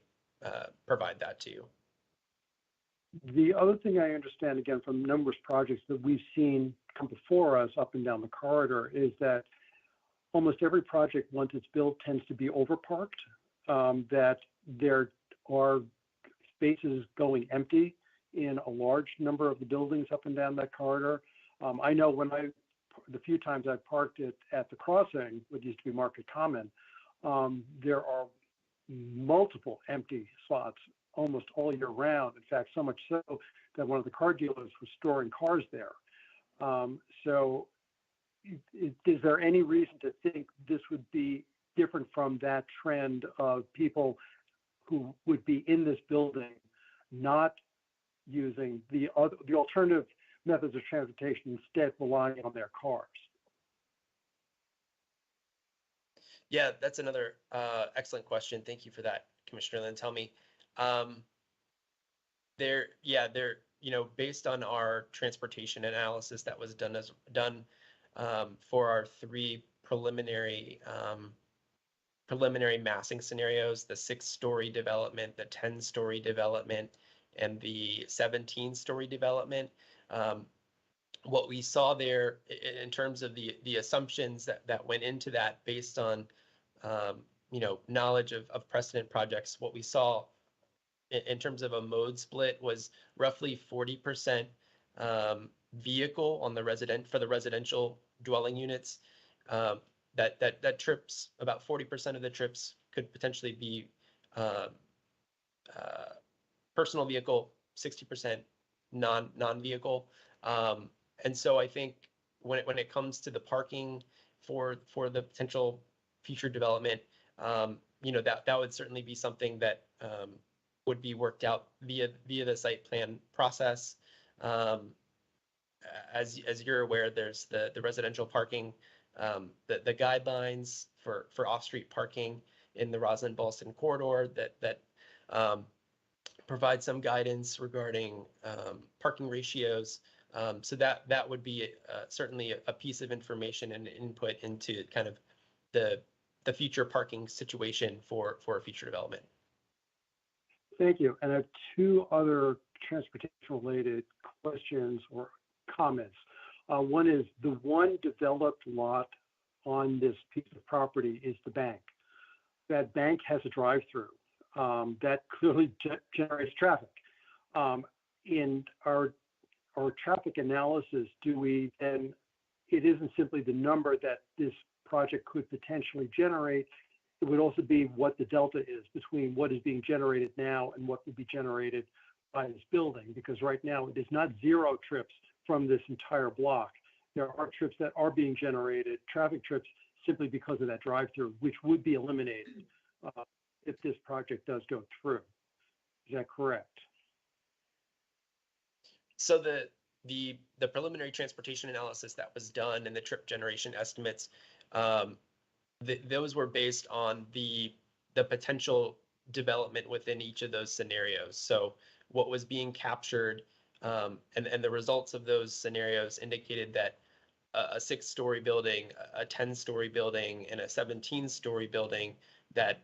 provide that to you. The other thing I understand, again, from numerous projects that we've seen come before us up and down the corridor, is that almost every project, once it's built, tends to be overparked, that there are spaces going empty in a large number of the buildings up and down that corridor. I know the few times I've parked it at the crossing, what used to be Market Common, there are multiple empty slots almost all year round. In fact, so much so that one of the car dealers was storing cars there. So is there any reason to think this would be different from that trend of people who would be in this building not using the alternative methods of transportation, instead relying on their cars? Yeah, that's another excellent question. Thank you for that, Commissioner Lynn. Tell me, based on our transportation analysis that was done for our 3 preliminary massing scenarios, the 6-story development, the 10-story development, and the 17-story development. What we saw there in terms of the assumptions that went into that based on knowledge of precedent projects, what we saw in terms of a mode split was roughly 40% vehicle on for the residential dwelling units. That trips, about 40% of the trips could potentially be personal vehicle, 60% non-vehicle. And so I think when it comes to the parking for the potential future development, that would certainly be something that would be worked out via the site plan process. As you're aware, there's the residential parking, the guidelines for off-street parking in the Roslyn-Ballston corridor that provide some guidance regarding parking ratios. So that would be certainly a piece of information and input into kind of the future parking situation for a future development. Thank you. And I have 2 other transportation-related questions or comments. One is the one developed lot on this piece of property is the bank. That bank has a drive-through that clearly generates traffic. In our traffic analysis, it isn't simply the number that this project could potentially generate. It would also be what the delta is between what is being generated now and what will be generated by this building, because right now it is not 0 trips from this entire block. There are trips that are being generated, traffic trips, simply because of that drive-through, which would be eliminated if this project does go through. Is that correct? So the preliminary transportation analysis that was done and the trip generation estimates, those were based on the potential development within each of those scenarios. So what was being captured and the results of those scenarios indicated that a 6-story building, a 10-story building, and a 17-story building that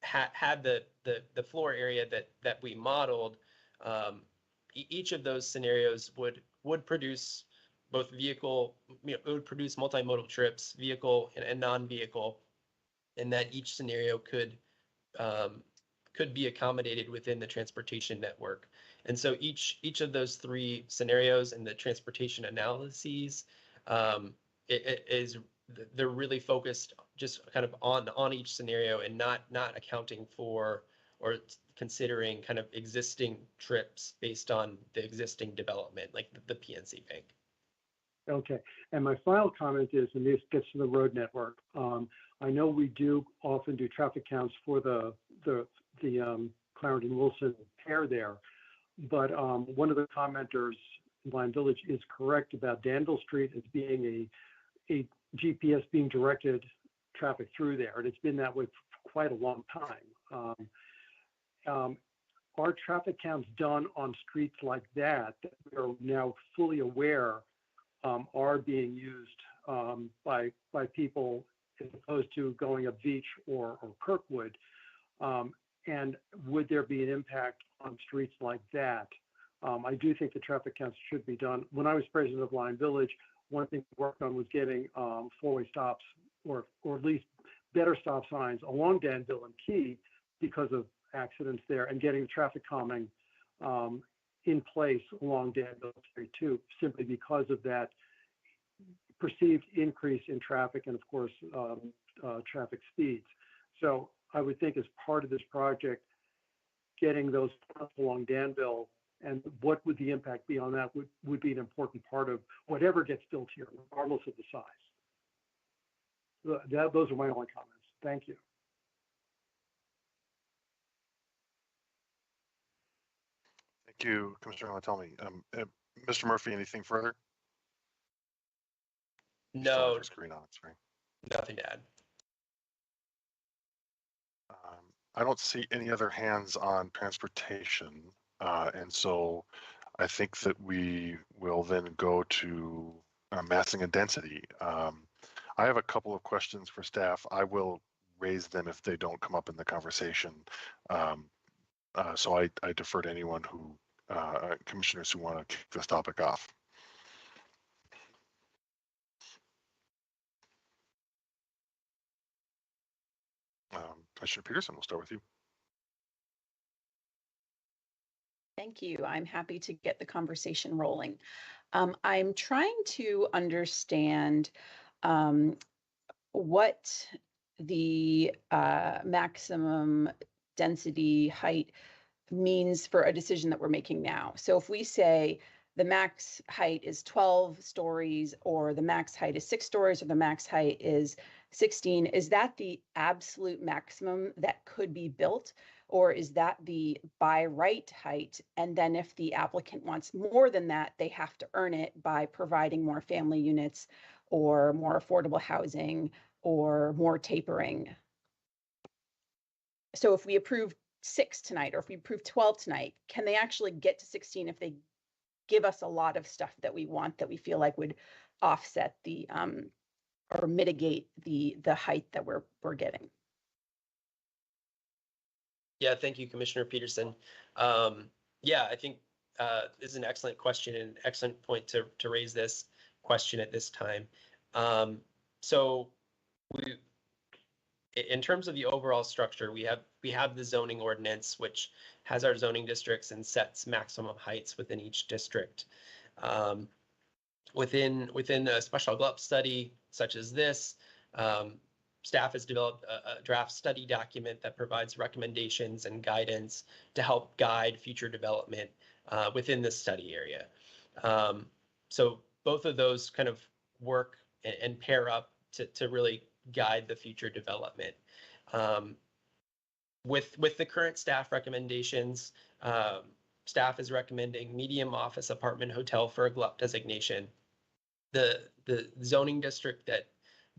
had the floor area that we modeled, each of those scenarios would produce both vehicle, it would produce multimodal trips, vehicle and non-vehicle, and that each scenario could be accommodated within the transportation network. And so each of those three scenarios and the transportation analyses, they're really focused just kind of on each scenario and not accounting for or considering kind of existing trips based on the existing development, like the PNC Bank. Okay, and my final comment is, and this gets to the road network. I know we do often do traffic counts for the Clarendon Wilson pair there, but one of the commenters in Lime Village is correct about Danville Street as being a GPS being directed traffic through there, and it's been that way for quite a long time. Are traffic counts done on streets like that we are now fully aware are being used by people as opposed to going up Beach or Kirkwood? And would there be an impact on streets like that? I do think the traffic counts should be done. When I was president of Lime Village, one thing we worked on was getting four-way stops or at least better stop signs along Danville and Key because of accidents there, and getting traffic calming in place along Danville Street too, simply because of that perceived increase in traffic and of course traffic speeds. So I would think as part of this project, getting those along Danville and what would the impact be on that would be an important part of whatever gets built here, regardless of the size. Those are my only comments. Thank you. Thank you, Commissioner Latelmi. Mr. Murphy, anything further? No, screen on, sorry. Nothing to add. I don't see any other hands on transportation, and so I think that we will then go to massing and density. I have a couple of questions for staff. I will raise them if they don't come up in the conversation. So I defer to anyone who, commissioners who want to kick this topic off. Commissioner Peterson, we'll start with you. Thank you. I'm happy to get the conversation rolling. I'm trying to understand what the maximum density height means for a decision that we're making now. So if we say the max height is 12 stories, or the max height is 6 stories, or the max height is 16, is that the absolute maximum that could be built? Or is that the by right height? And then if the applicant wants more than that, they have to earn it by providing more family units or more affordable housing or more tapering. So if we approve 6 tonight, or if we approve 12 tonight, can they actually get to 16 if they give us a lot of stuff that we want, that we feel like would offset the or mitigate the height that we're getting? Yeah, thank you, Commissioner Peterson. Yeah, I think this is an excellent question and excellent point to raise this question at this time. So in terms of the overall structure, we have the zoning ordinance, which has our zoning districts and sets maximum heights within each district. Within a special GLUP study such as this, staff has developed a draft study document that provides recommendations and guidance to help guide future development within this study area. So both of those kind of work and pair up to really guide the future development. With the current staff recommendations, staff is recommending medium office apartment hotel for a GLUP designation. The zoning district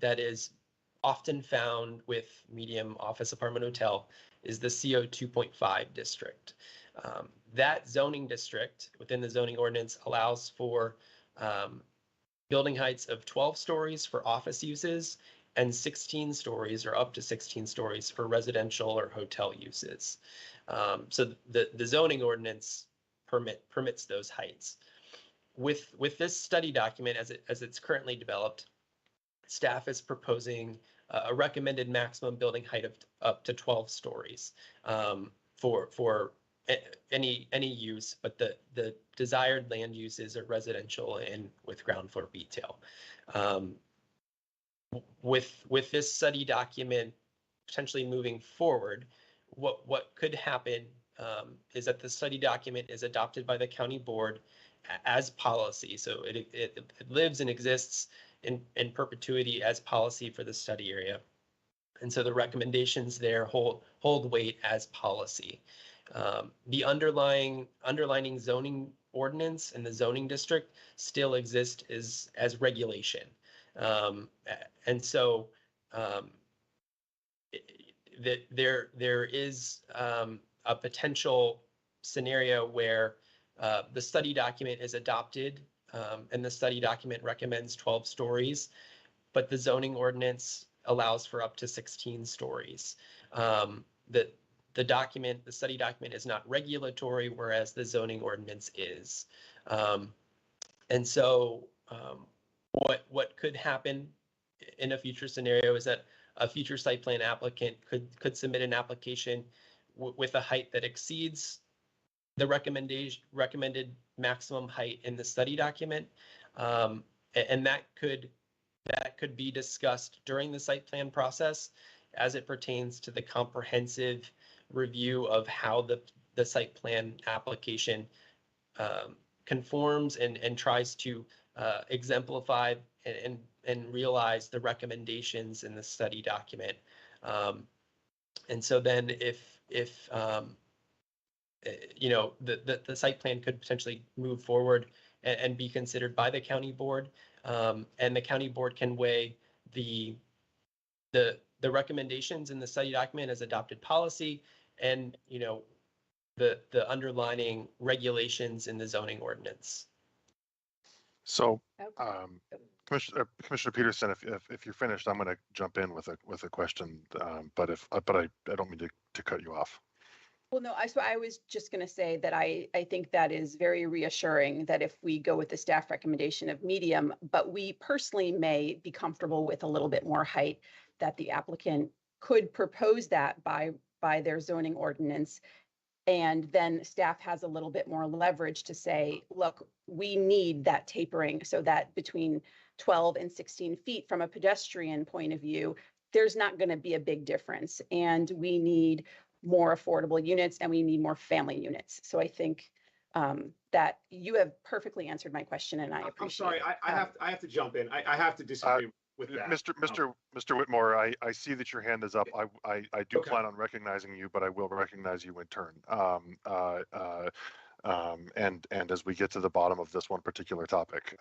that is often found with medium office apartment hotel is the CO 2.5 district. That zoning district within the zoning ordinance allows for building heights of 12 stories for office uses and 16 stories or up to 16 stories for residential or hotel uses. So the zoning ordinance permits those heights. With this study document as it's currently developed, staff is proposing a recommended maximum building height of up to 12 stories for any use, but the desired land uses are residential and with ground floor retail. With this study document potentially moving forward, what could happen is that the study document is adopted by the county board as policy. So it lives and exists in perpetuity as policy for the study area. And so the recommendations there hold weight as policy. The underlying zoning ordinance and the zoning district still exist as regulation. And so there is a potential scenario where the study document is adopted and the study document recommends 12 stories, but the zoning ordinance allows for up to 16 stories. The study document is not regulatory, whereas the zoning ordinance is. And so what could happen in a future scenario is that a future site plan applicant could submit an application with a height that exceeds the recommended maximum height in the study document, and that could be discussed during the site plan process as it pertains to the comprehensive review of how the site plan application conforms and tries to exemplify and realize the recommendations in the study document. And so then if you know, the site plan could potentially move forward and be considered by the county board, and the county board can weigh the recommendations in the study document as adopted policy, and you know, the underlining regulations in the zoning ordinance. So, Commissioner Peterson, if you're finished, I'm going to jump in with a question, but I don't mean to cut you off. Well, no, so I was just going to say that I think that is very reassuring that if we go with the staff recommendation of medium, but we personally may be comfortable with a little bit more height, that the applicant could propose that by their zoning ordinance. And then staff has a little bit more leverage to say, look, we need that tapering so that between 12 and 16 feet from a pedestrian point of view, there's not going to be a big difference. And we need more affordable units and we need more family units. So I think that you have perfectly answered my question, and I appreciate it. I'm sorry, I have to jump in. I have to disagree with that. Mr. Whitmore, I see that your hand is up. I do plan on recognizing you, but I will recognize you in turn. And as we get to the bottom of this one particular topic,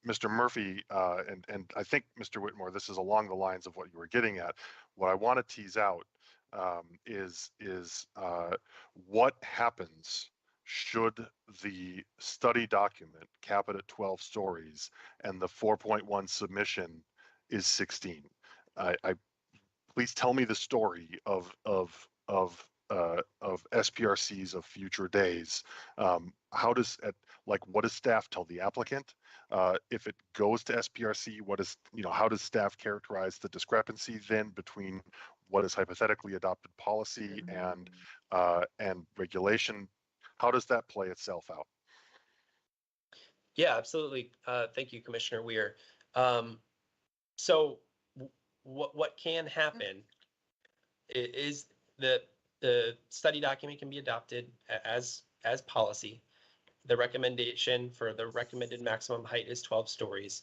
Mr. Murphy, and I think Mr. Whitmore, this is along the lines of what you were getting at. What I want to tease out is what happens should the study document cap it at 12 stories and the 4.1 submission is 16. Please tell me the story of SPRCs of future days. What does staff tell the applicant? If it goes to SPRC, how does staff characterize the discrepancy then between what is hypothetically adopted policy and regulation? How does that play itself out? Yeah, absolutely. Thank you, Commissioner Weir. So what can happen is that the study document can be adopted as policy. The recommendation for the recommended maximum height is 12 stories.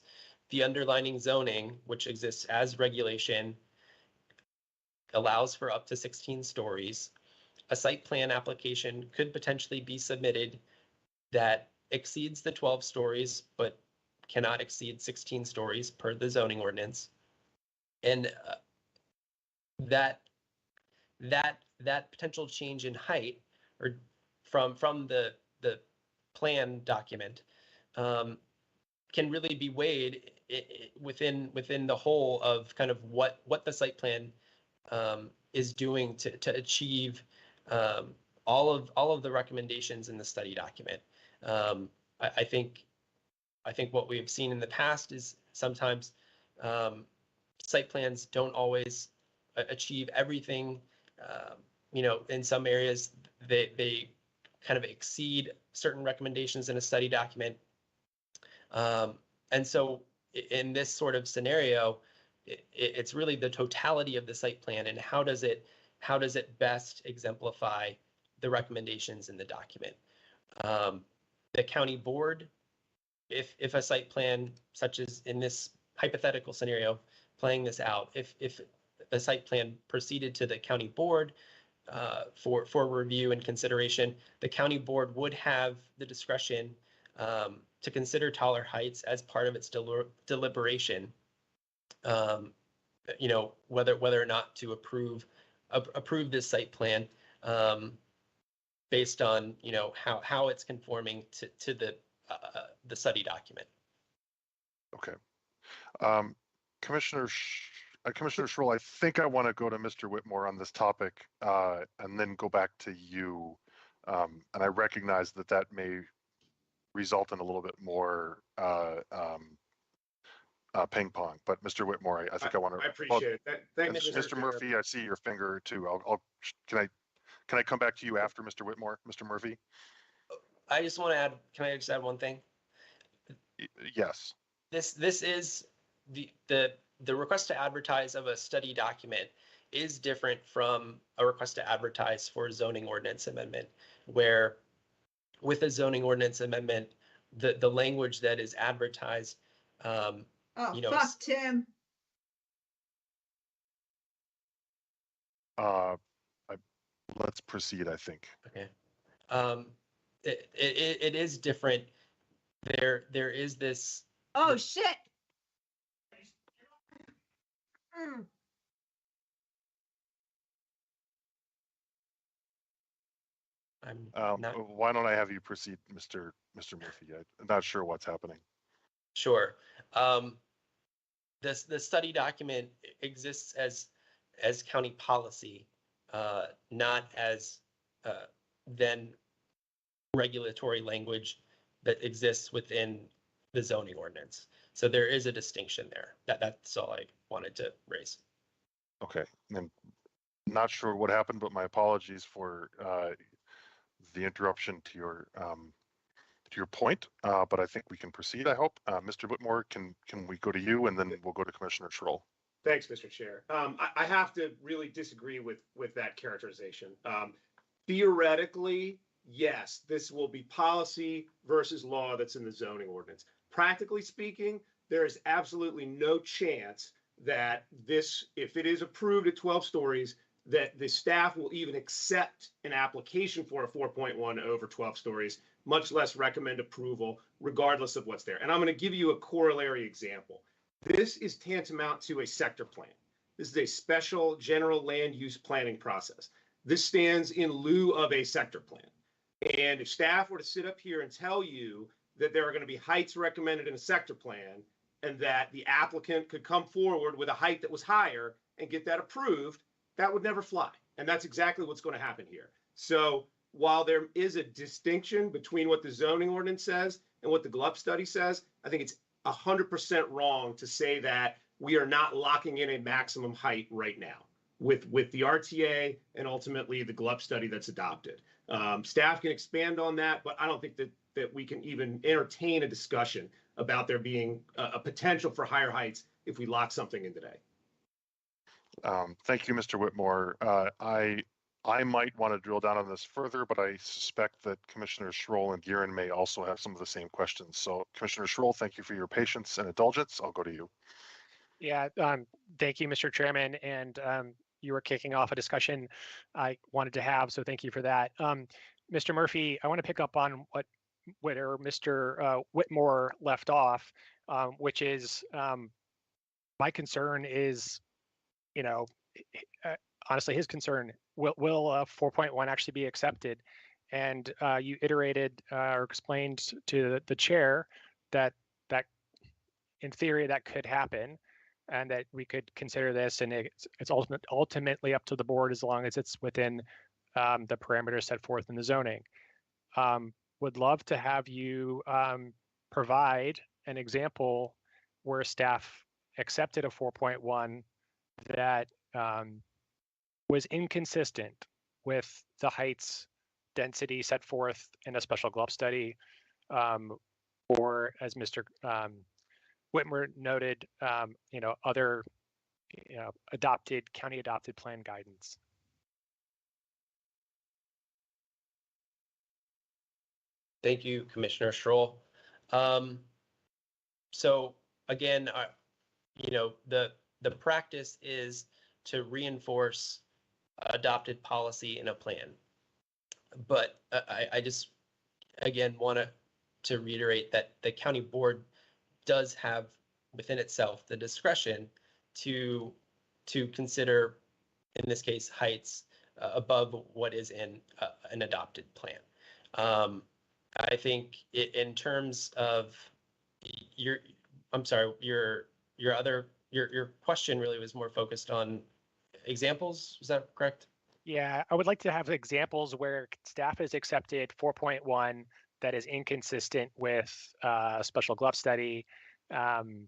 The underlying zoning, which exists as regulation, allows for up to 16 stories. A site plan application could potentially be submitted that exceeds the 12 stories, but cannot exceed 16 stories per the zoning ordinance. And that potential change in height, or from the plan document, can really be weighed within the whole of kind of what the site plan is doing to achieve all of the recommendations in the study document. I think what we've seen in the past is sometimes site plans don't always achieve everything. In some areas they kind of exceed certain recommendations in a study document. And so in this sort of scenario, it's really the totality of the site plan and how does it best exemplify the recommendations in the document. The county board, if a site plan, such as in this hypothetical scenario, playing this out, if the site plan proceeded to the county board for review and consideration, the county board would have the discretion to consider taller heights as part of its deliberation. Whether or not to approve this site plan based on how it's conforming to the study document. Okay. Commissioner Schroll, I think I want to go to Mr. Whitmore on this topic and then go back to you. And I recognize that may result in a little bit more ping pong, but Mr. Whitmore, I think I want to. I appreciate it. Thanks, Mr. Murphy, I see your finger too. Can I come back to you after Mr. Whitmore, Mr. Murphy? I just want to add. Can I just add one thing? Yes. This is the request to advertise of a study document is different from a request to advertise for a zoning ordinance amendment, where with a zoning ordinance amendment, the language that is advertised. Fuck Tim. Let's proceed, I think. Okay. It is different. There is this. Oh shit. Why don't I have you proceed, Mr. Murphy? I'm not sure what's happening. Sure. The study document exists as county policy, not as then regulatory language that exists within the zoning ordinance. So there is a distinction there. That's all I wanted to raise. Okay. And not sure what happened, but my apologies for the interruption to your point. But I think we can proceed, I hope. Mr. Whitmore, can we go to you and then we'll go to Commissioner Schroll? Thanks, Mr. Chair. I have to really disagree with that characterization. Theoretically, yes, this will be policy versus law that's in the zoning ordinance. Practically speaking, there is absolutely no chance that this, if it is approved at 12 stories, that the staff will even accept an application for a 4.1 over 12 stories, much less recommend approval, regardless of what's there. And I'm going to give you a corollary example. This is tantamount to a sector plan. This is a special general land use planning process. This stands in lieu of a sector plan. And if staff were to sit up here and tell you that there are going to be heights recommended in a sector plan and that the applicant could come forward with a height that was higher and get that approved, that would never fly. And that's exactly what's going to happen here. So while there is a distinction between what the zoning ordinance says and what the GLUP study says, I think it's 100% wrong to say that we are not locking in a maximum height right now with the RTA and ultimately the GLUP study that's adopted. Staff can expand on that, but I don't think that we can even entertain a discussion about there being a potential for higher heights if we lock something in today. Thank you, Mr. Whitmore. I might want to drill down on this further, but I suspect that Commissioners Schroll and Gearin may also have some of the same questions. So Commissioner Schroll, thank you for your patience and indulgence. I'll go to you. Yeah, thank you, Mr. Chairman. And you were kicking off a discussion I wanted to have, so thank you for that. Mr. Murphy, I want to pick up on where Mr. Whitmore left off, which is my concern is, honestly, his concern, will 4.1 actually be accepted? And you iterated or explained to the chair that in theory, that could happen, and that we could consider this, and it's ultimately up to the board as long as it's within the parameters set forth in the zoning. Would love to have you provide an example where staff accepted a 4.1 that was inconsistent with the heights density set forth in a special GLUP study, or as Mr. Whitmer noted, other county adopted plan guidance. Thank you, Commissioner Stroll. So again, the practice is to reinforce adopted policy in a plan. But I just, again, want to reiterate that the county board does have within itself the discretion to consider, in this case, heights above what is in an adopted plan. I think in terms of your question really was more focused on examples. Is that correct? Yeah, I would like to have examples where staff has accepted 4.1 that is inconsistent with a special GLUP study, the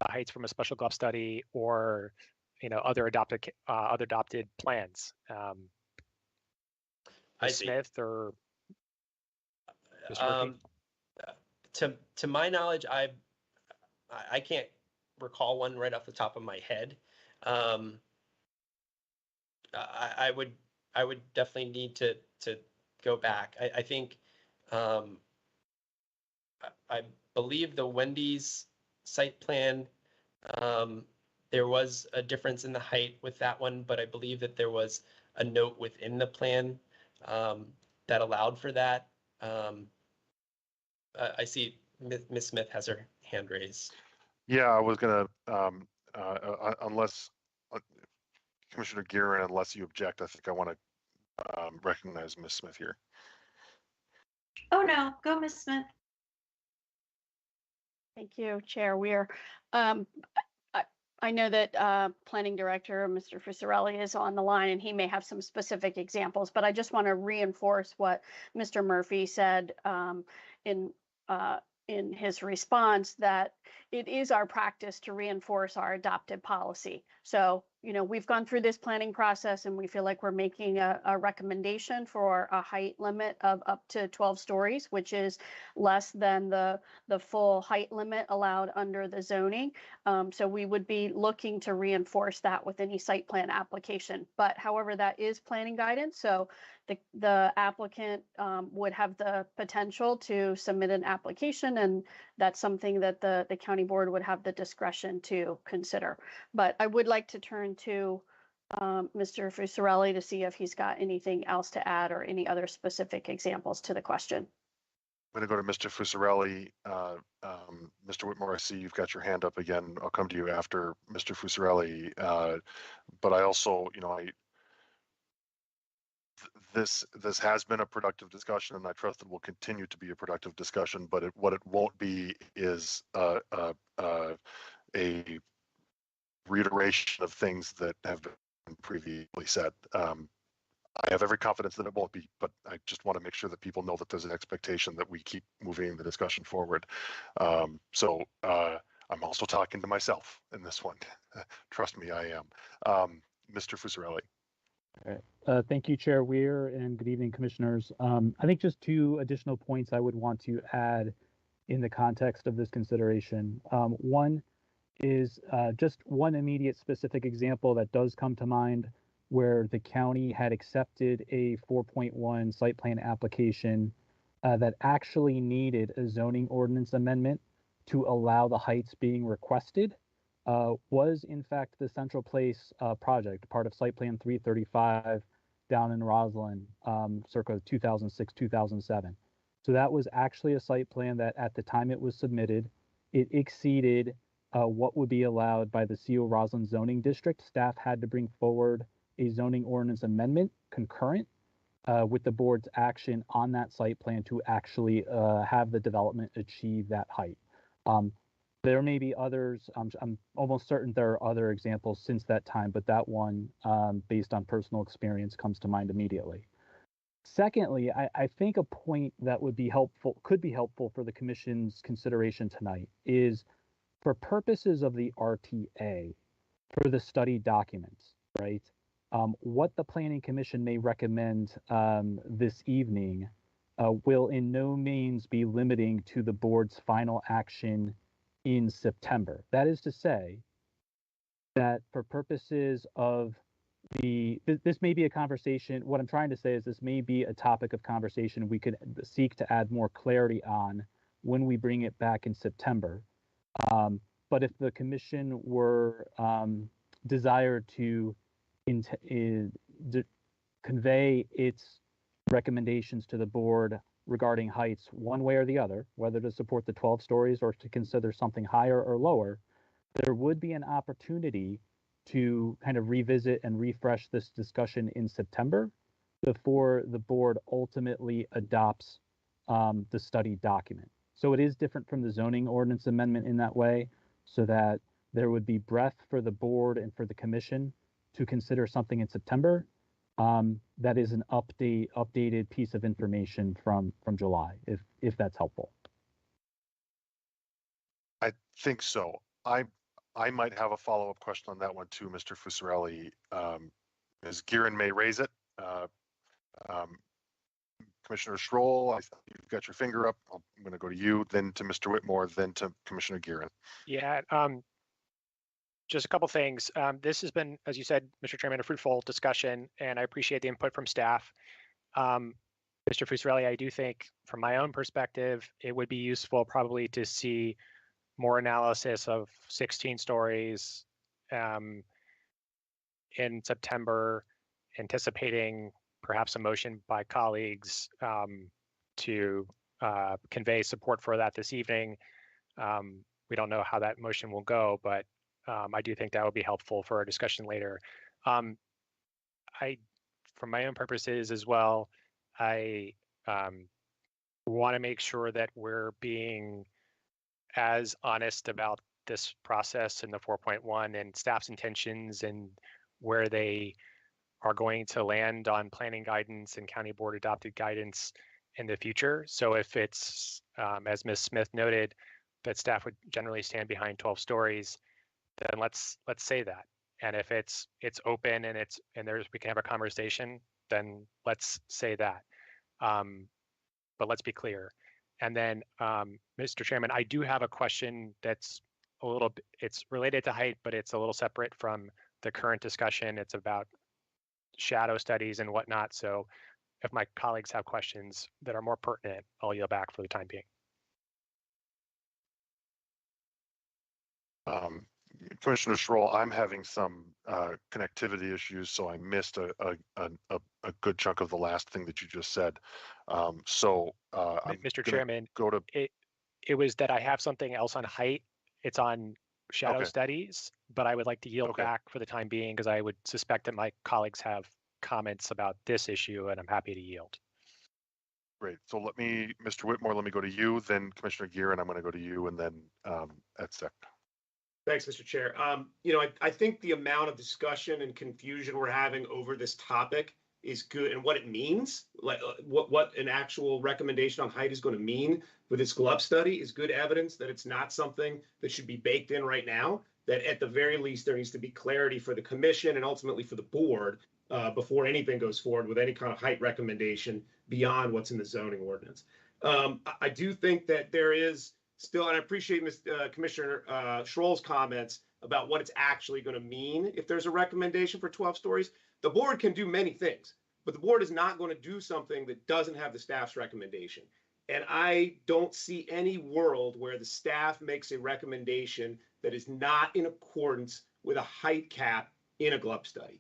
heights from a special GLUP study, or other adopted plans. Ms. Smith or Mr. Murphy? To my knowledge, I can't recall one right off the top of my head. I would definitely need to go back. I think I believe the Wendy's site plan, there was a difference in the height with that one, but I believe that there was a note within the plan that allowed for that. I see Ms. Smith has her hand raised. Yeah, I was gonna, unless Commissioner Guerin, unless you object, I think I want to recognize Ms. Smith here. Oh, no, go Ms. Smith. Thank you, Chair Weir. I know that Planning Director, Mr. Fusarelli, is on the line, and he may have some specific examples, but I just want to reinforce what Mr. Murphy said in his response, that it is our practice to reinforce our adopted policy. So, we've gone through this planning process, and we feel like we're making a recommendation for a height limit of up to 12 stories, which is less than the full height limit allowed under the zoning. So we would be looking to reinforce that with any site plan application. But however, that is planning guidance. So the applicant would have the potential to submit an application, and that's something that the county board would have the discretion to consider. But I would like to turn to Mr. Fusarelli to see if he's got anything else to add or any other specific examples to the question. I'm going to go to Mr. Fusarelli. Mr. Whitmore, I see you've got your hand up again. I'll come to you after Mr. Fusarelli. But I also, this has been a productive discussion, and I trust it will continue to be a productive discussion. But what it won't be is a reiteration of things that have been previously said. I have every confidence that it won't be, but I just want to make sure that people know that there's an expectation that we keep moving the discussion forward. So I'm also talking to myself in this one. Trust me, I am. Mr. Fusarelli. All right. Thank you, Chair Weir, and good evening, Commissioners. I think just two additional points I would want to add in the context of this consideration. One is just one immediate specific example that does come to mind, where the county had accepted a 4.1 site plan application that actually needed a zoning ordinance amendment to allow the heights being requested, was in fact the Central Place project, part of Site Plan 335 down in Roslyn, circa 2006, 2007. So that was actually a site plan that at the time it was submitted, it exceeded what would be allowed by the CO Roslyn zoning district. Staff had to bring forward a zoning ordinance amendment concurrent with the board's action on that site plan to actually have the development achieve that height. There may be others. I'm almost certain there are other examples since that time, but that one, based on personal experience, comes to mind immediately. Secondly, I think a point that would be helpful, could be helpful for the commission's consideration tonight is for purposes of the RTA, for the study documents, right? What the Planning Commission may recommend this evening will in no means be limiting to the board's final action in September. That is to say that for purposes of this may be a conversation. What I'm trying to say is this may be a topic of conversation we could seek to add more clarity on when we bring it back in September. But if the commission were desired to convey its recommendations to the board regarding heights one way or the other, whether to support the 12 stories or to consider something higher or lower, there would be an opportunity to kind of revisit and refresh this discussion in September before the board ultimately adopts the study document. So it is different from the zoning ordinance amendment in that way, so that there would be breadth for the board and for the commission to consider something in September. That is an updated piece of information from July, if that's helpful. I think so. I might have a follow-up question on that one too, Mr. Fusarelli. Ms. Gieren may raise it. Commissioner Schroll, you've got your finger up. I'm going to go to you, then to Mr. Whitmore, then to Commissioner Gieren. Yeah, just a couple things. This has been, as you said, Mr. Chairman, a fruitful discussion, and I appreciate the input from staff. Mr. Fusarelli, I do think from my own perspective, it would be useful probably to see more analysis of 16 stories in September, anticipating perhaps a motion by colleagues to convey support for that this evening. We don't know how that motion will go, but I do think that would be helpful for our discussion later. For my own purposes as well, I want to make sure that we're being as honest about this process in the 4.1 and staff's intentions and where they are going to land on planning guidance and county board adopted guidance in the future. So if it's, as Ms. Smith noted, that staff would generally stand behind 12 stories, then let's say that. And if it's open and we can have a conversation, then let's say that. But let's be clear. And then, Mr. Chairman, I do have a question that's it's related to height, but it's a little separate from the current discussion. It's about shadow studies and whatnot. So if my colleagues have questions that are more pertinent, I'll yield back for the time being. Commissioner Schroll, I'm having some connectivity issues, so I missed a good chunk of the last thing that you just said. Mr. Chairman, it was that I have something else on height. It's on shadow studies, but I would like to yield back for the time being because I would suspect that my colleagues have comments about this issue, and I'm happy to yield. Great. So Mr. Whitmore, let me go to you, then Commissioner Gieren, I'm going to go to you, and then Ed. Thanks, Mr. Chair. I think the amount of discussion and confusion we're having over this topic is good, and what it means, like what an actual recommendation on height is going to mean for this GLUB study is good evidence that it's not something that should be baked in right now, that at the very least there needs to be clarity for the commission and ultimately for the board before anything goes forward with any kind of height recommendation beyond what's in the zoning ordinance. I do think that there is still, and I appreciate Commissioner Schroll's comments about what it's actually going to mean if there's a recommendation for 12 stories. The board can do many things, but the board is not going to do something that doesn't have the staff's recommendation. And I don't see any world where the staff makes a recommendation that is not in accordance with a height cap in a GLUB study.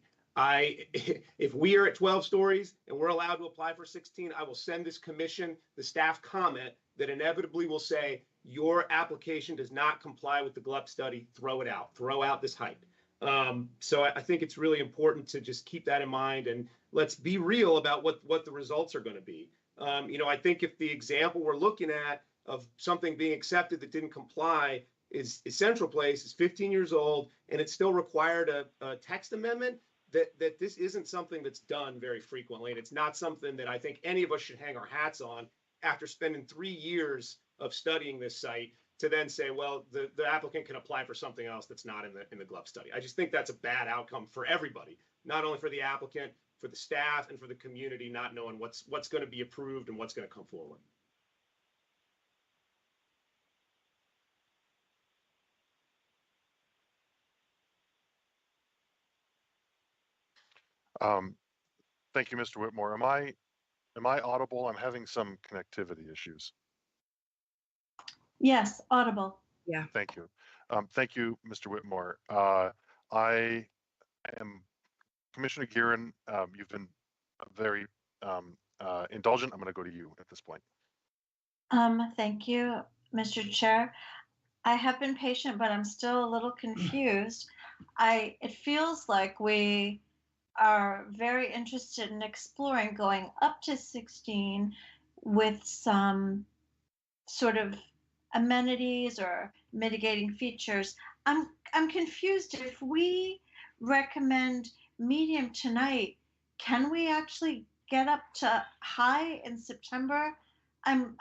If we are at 12 stories and we're allowed to apply for 16, I will send this commission the staff comment that inevitably will say, your application does not comply with the GLUB study, throw it out, throw out this height. So I think it's really important to just keep that in mind, and let's be real about what the results are going to be. I think if the example we're looking at of something being accepted that didn't comply is Central Place is 15 years old, and it still required a text amendment. That this isn't something that's done very frequently, and it's not something that I think any of us should hang our hats on after spending 3 years of studying this site to then say, well, the applicant can apply for something else that's not in the GLUB study. I just think that's a bad outcome for everybody, not only for the applicant, for the staff, and for the community, not knowing what's going to be approved and what's going to come forward. Thank you, Mr. Whitmore. Am I audible? I'm having some connectivity issues. Yes, audible. Yeah. Thank you. Thank you, Mr. Whitmore. I am Commissioner Gearin. You've been very indulgent. I'm going to go to you at this point. Thank you, Mr. Chair. I have been patient, but I'm still a little confused. It feels like we are very interested in exploring going up to 16 with some sort of amenities or mitigating features. I'm confused. If we recommend medium tonight, can we actually get up to high in September? I'm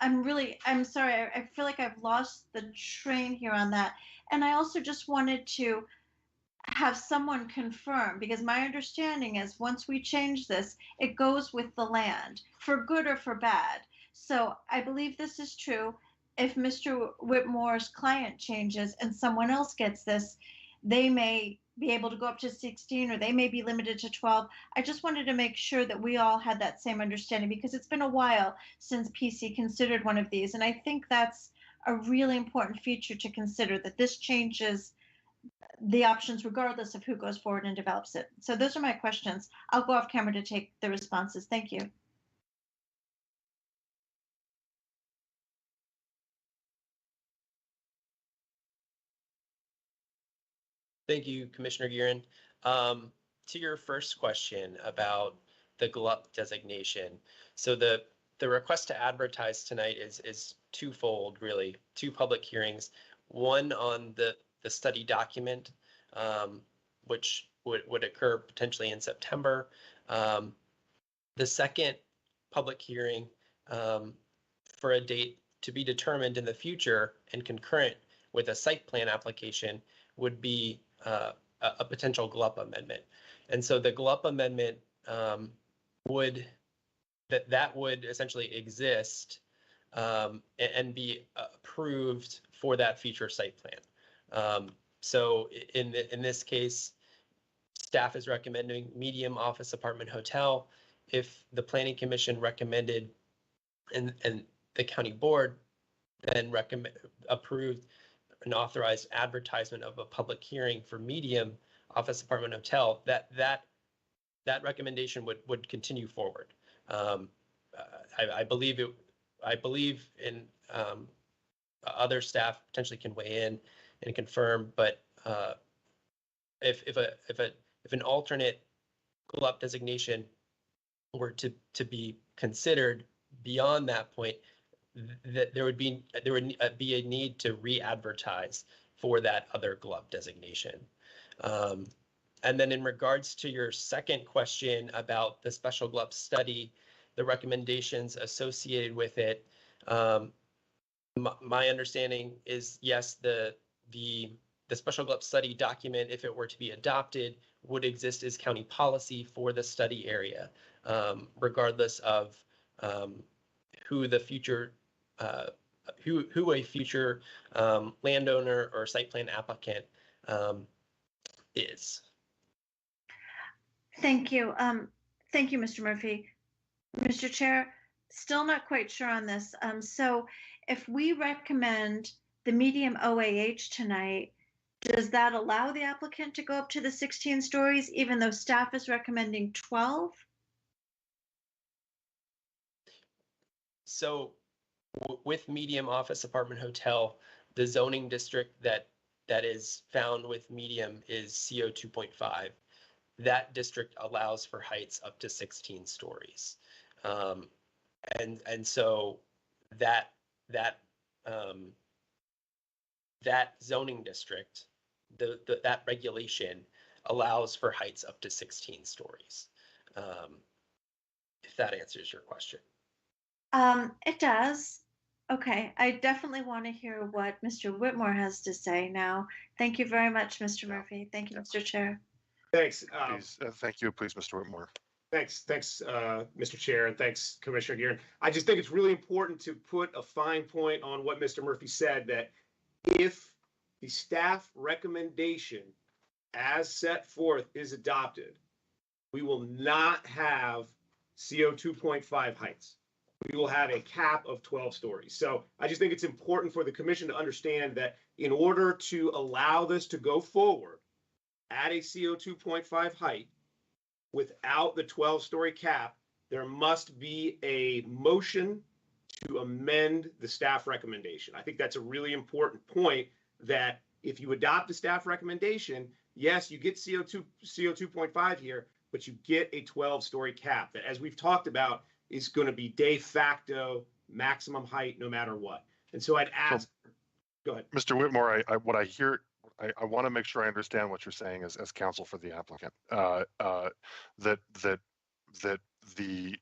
sorry. I feel like I've lost the train here on that. And I also just wanted to have someone confirm, because my understanding is once we change this, it goes with the land for good or for bad. So I believe this is true. If Mr. Whitmore's client changes and someone else gets this, they may be able to go up to 16 or they may be limited to 12. I just wanted to make sure that we all had that same understanding, because it's been a while since PC considered one of these. And I think that's a really important feature to consider, that this changes the options regardless of who goes forward and develops it. So those are my questions. I'll go off camera to take the responses. Thank you. Thank you, Commissioner Gearin. To your first question about the GLUP designation. So the request to advertise tonight is twofold, really. Two public hearings, one on the study document, which would occur potentially in September. The second public hearing for a date to be determined in the future and concurrent with a site plan application would be a potential GLUP amendment. And so the GLUP amendment would essentially exist and be approved for that future site plan. So in this case, staff is recommending medium office apartment hotel. If the Planning Commission recommended and the county board then approved an authorized advertisement of a public hearing for medium office apartment hotel, that recommendation would continue forward. I believe in other staff potentially can weigh in and confirm, but if an alternate GLUP designation were to be considered beyond that point, that there would be a need to re-advertise for that other GLUB designation. And then in regards to your second question about the special GLUB study, the recommendations associated with it, my understanding is yes, the special GLUB study document, if it were to be adopted, would exist as county policy for the study area, regardless of who the future who a future landowner or site plan applicant is. Thank you. Thank you, Mr. Murphy. Mr. Chair, still not quite sure on this. So if we recommend the medium OAH tonight, does that allow the applicant to go up to the 16 stories, even though staff is recommending 12? So with medium office apartment hotel, the zoning district that is found with medium is CO 2.5. That district allows for heights up to 16 stories. And so that that zoning district, that regulation allows for heights up to 16 stories. If that answers your question. It does. Okay, I definitely want to hear what Mr. Whitmore has to say now. Thank you very much, Mr. Murphy. Thank you, Mr. Chair. Thanks. Please, thank you, please, Mr. Whitmore. Thanks, Mr. Chair, and thanks, Commissioner Gearin. I just think it's really important to put a fine point on what Mr. Murphy said, that if the staff recommendation as set forth is adopted, we will not have CO 2.5 heights. We will have a cap of 12 stories. So I just think it's important for the commission to understand that in order to allow this to go forward at a CO 2.5 height, without the 12-story cap, there must be a motion to amend the staff recommendation. I think that's a really important point, that if you adopt the staff recommendation, yes, you get CO 2.5 here, but you get a 12-story cap that, as we've talked about, is going to be de facto maximum height no matter what. And so I'd ask, go ahead. Mr. Whitmore, what I hear, I want to make sure I understand what you're saying as counsel for the applicant. That the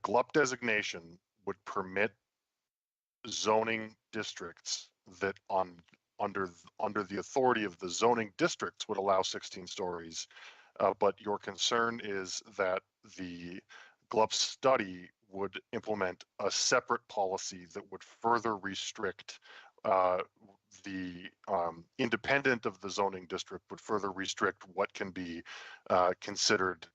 GLUP designation would permit zoning districts that under the authority of the zoning districts would allow 16 stories, but your concern is that the GLUP study would implement a separate policy that would further restrict the independent of the zoning district, would further restrict what can be considered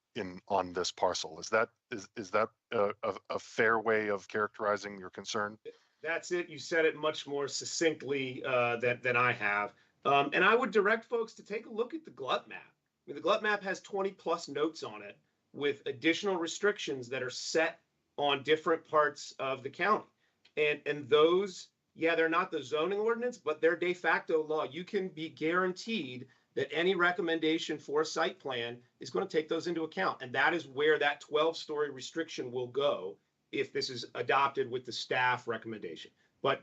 on this parcel. Is that a fair way of characterizing your concern? That's it. You said it much more succinctly than I have. And I would direct folks to take a look at the GLUP map. I mean, the GLUP map has 20 plus notes on it with additional restrictions that are set on different parts of the county. And those, yeah, they're not the zoning ordinance, but they're de facto law. You can be guaranteed that any recommendation for a site plan is going to take those into account. And that is where that 12-story restriction will go if this is adopted with the staff recommendation. But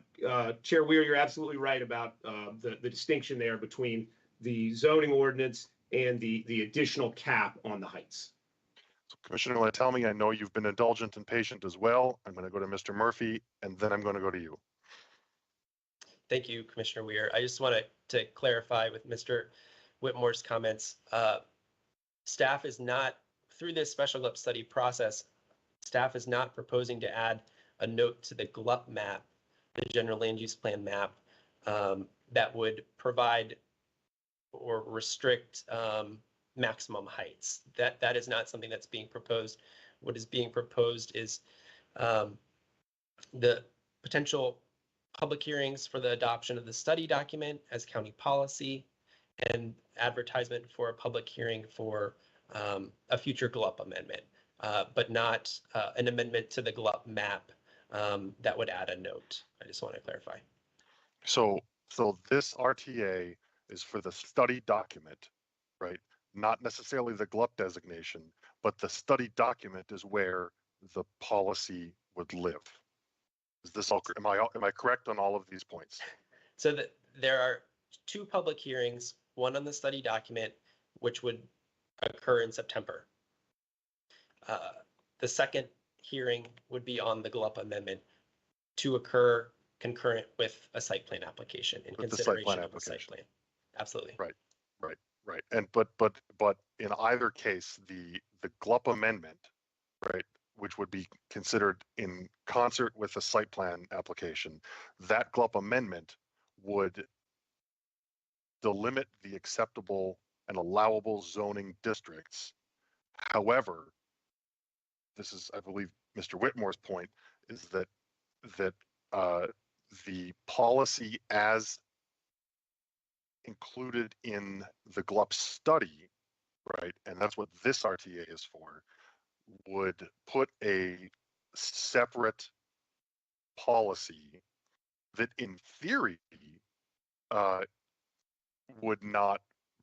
Chair Weir, you're absolutely right about the distinction there between the zoning ordinance and the additional cap on the heights. So Commissioner Latelmi, I know you've been indulgent and patient as well. I'm going to go to Mr. Murphy, and then I'm going to go to you. Thank you, Commissioner Weir. I just wanted to clarify with Mr. Whitmore's comments. Staff is not, through this special GLUP study process, staff is not proposing to add a note to the GLUP map, the general land use plan map, that would provide or restrict maximum heights. That is not something that's being proposed. What is being proposed is the potential public hearings for the adoption of the study document as county policy, and advertisement for a public hearing for a future GLUP amendment, but not an amendment to the GLUP map that would add a note. I just want to clarify. So this RTA is for the study document, right? Not necessarily the GLUP designation, but the study document is where the policy would live. Is this all? Am I correct on all of these points? So there are two public hearings, one on the study document, which would occur in September. The second hearing would be on the GLUP amendment to occur concurrent with a site plan application in consideration of a site plan. Absolutely. Right. And but in either case, the GLUP amendment, right, which would be considered in concert with the site plan application, that GLUP amendment would delimit the acceptable and allowable zoning districts. However, this is, I believe, Mr. Whitmore's point, is that the policy as included in the GLUP study, right, and that's what this RTA is for, would put a separate policy that in theory would not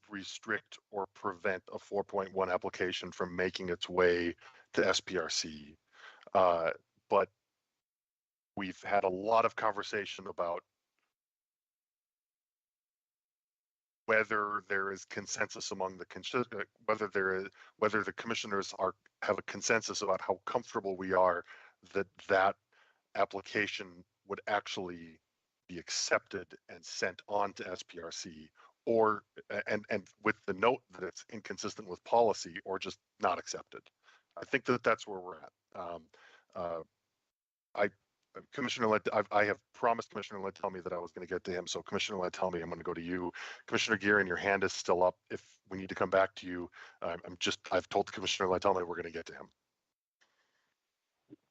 restrict or prevent a 4.1 application from making its way to SPRC. But we've had a lot of conversation about whether there is consensus among the whether the commissioners have a consensus about how comfortable we are that application would actually be accepted and sent on to SPRC, or and with the note that it's inconsistent with policy, or just not accepted. I think that's where we're at. I have promised Commissioner Lentellme that I was going to get to him. So Commissioner Lentellme, I'm going to go to you. Commissioner Gearin, your hand is still up. If we need to come back to you, I've told Commissioner Lentellme we're going to get to him.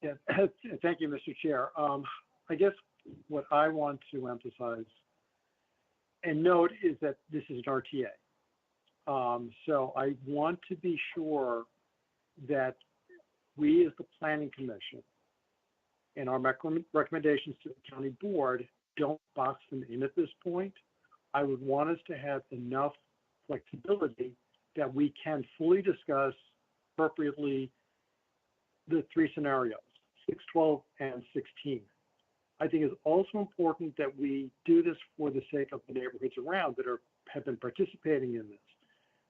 Yeah, thank you, Mr. Chair. I guess what I want to emphasize and note is that this is an RTA. So I want to be sure that we as the Planning Commission and our recommendations to the county board don't box them in at this point. I would want us to have enough flexibility that we can fully discuss appropriately the three scenarios, 6, 12, and 16. I think it's also important that we do this for the sake of the neighborhoods around that have been participating in this,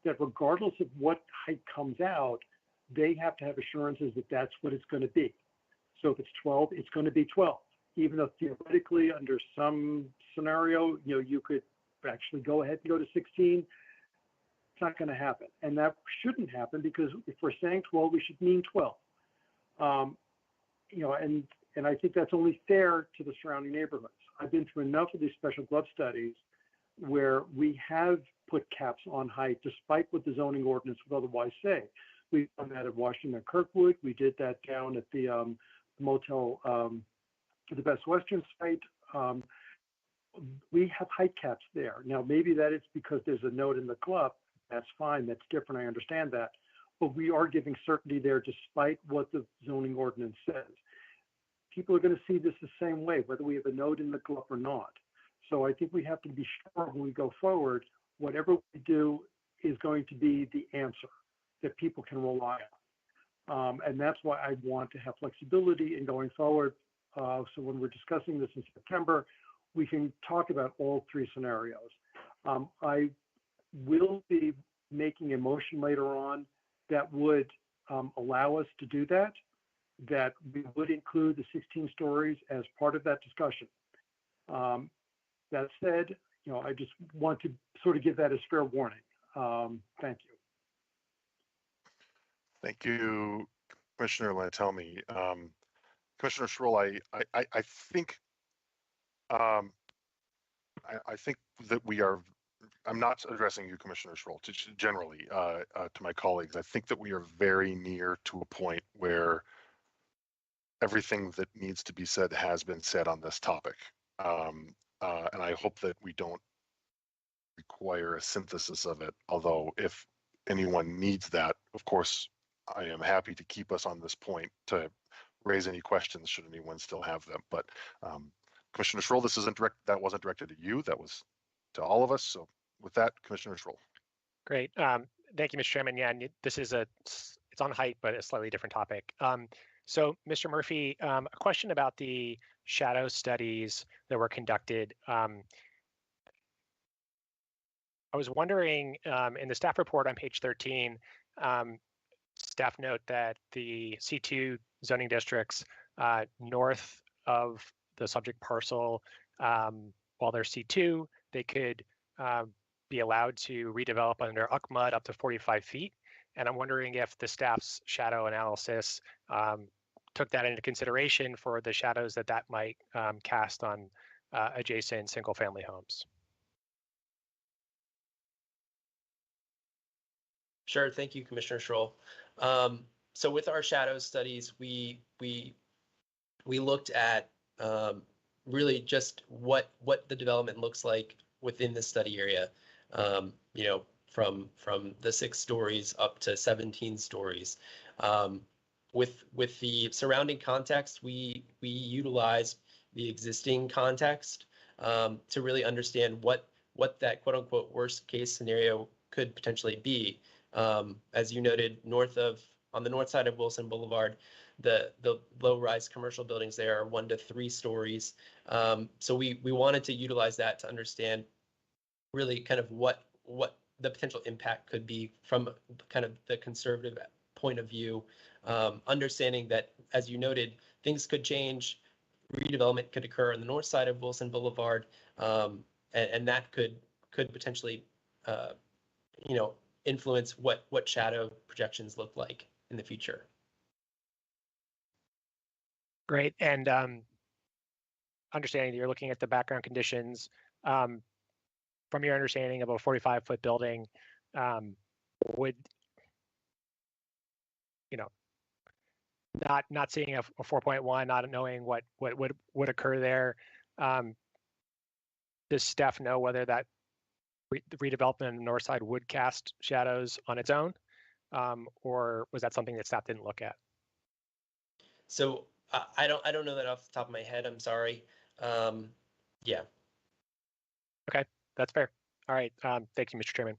that regardless of what height comes out, they have to have assurances that that's what it's going to be. So if it's 12, it's going to be 12, even though theoretically under some scenario, you could actually go ahead and go to 16. It's not going to happen. And that shouldn't happen, because if we're saying 12, we should mean 12. And I think that's only fair to the surrounding neighborhoods. I've been through enough of these special glove studies where we have put caps on height despite what the zoning ordinance would otherwise say. We've done that at Washington Kirkwood. We did that down at the motel, the Best Western site. We have height caps there. Now, maybe that is because there's a note in the glove. That's fine. That's different. I understand that. But we are giving certainty there despite what the zoning ordinance says. People are going to see this the same way, whether we have a note in the glove or not. So I think we have to be sure when we go forward, whatever we do is going to be the answer that people can rely on. And that's why I want to have flexibility in going forward. So when we're discussing this in September, we can talk about all three scenarios. I will be making a motion later on that would allow us to do that we would include the 16 stories as part of that discussion. That said, I just want to sort of give that as fair warning. Thank you. Thank you, Commissioner Lentellme. Commissioner Schroll, I think I think that we are. I'm not addressing you, Commissioner Schroll, generally to my colleagues. I think that we are very near to a point where everything that needs to be said has been said on this topic. And I hope that we don't require a synthesis of it, although if anyone needs that, of course, I am happy to keep us on this point to raise any questions should anyone still have them. But Commissioner Schroll, that wasn't directed at you, that was to all of us. So with that, Commissioner Schroll. Great. Thank you, Mr. Chairman. Yeah, and this is it's on height, but a slightly different topic. So, Mr. Murphy, a question about the shadow studies that were conducted. I was wondering, in the staff report on page 13, staff note that the C2 zoning districts north of the subject parcel, while they're C2, they could be allowed to redevelop under UCMUD up to 45 feet. And I'm wondering if the staff's shadow analysis took that into consideration for the shadows that might cast on adjacent single-family homes. Sure, thank you, Commissioner Schroll. So with our shadow studies, we looked at really just what the development looks like within the study area. From the 6 stories up to 17 stories. With the surrounding context, we utilize the existing context to really understand what that quote unquote worst case scenario could potentially be. As you noted, on the north side of Wilson Boulevard, the low-rise commercial buildings there are 1 to 3 stories. So we wanted to utilize that to understand really kind of what what the potential impact could be from kind of the conservative point of view, understanding that, as you noted, things could change, redevelopment could occur on the north side of Wilson Boulevard, and that could potentially, influence what shadow projections look like in the future. Great. And understanding that you're looking at the background conditions, from your understanding of a 45-foot building, would, not seeing a 4.1, not knowing what would occur there, does staff know whether that the redevelopment on the north side would cast shadows on its own, or was that something that staff didn't look at? So I don't know that off the top of my head. I'm sorry. Yeah. Okay, that's fair. All right. Thank you, Mr. Chairman.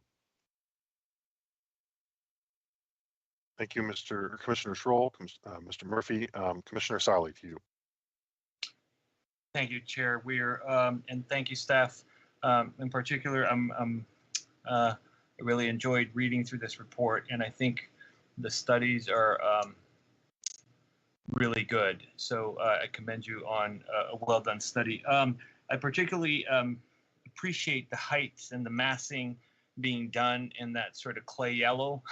Thank you, Commissioner Schroll, Mr. Murphy. Commissioner Sarli, to you. Thank you, Chair Weir, and thank you, staff. In particular, I really enjoyed reading through this report, and I think the studies are really good. So I commend you on a well-done study. I particularly appreciate the heights and the massing being done in that sort of clay yellow,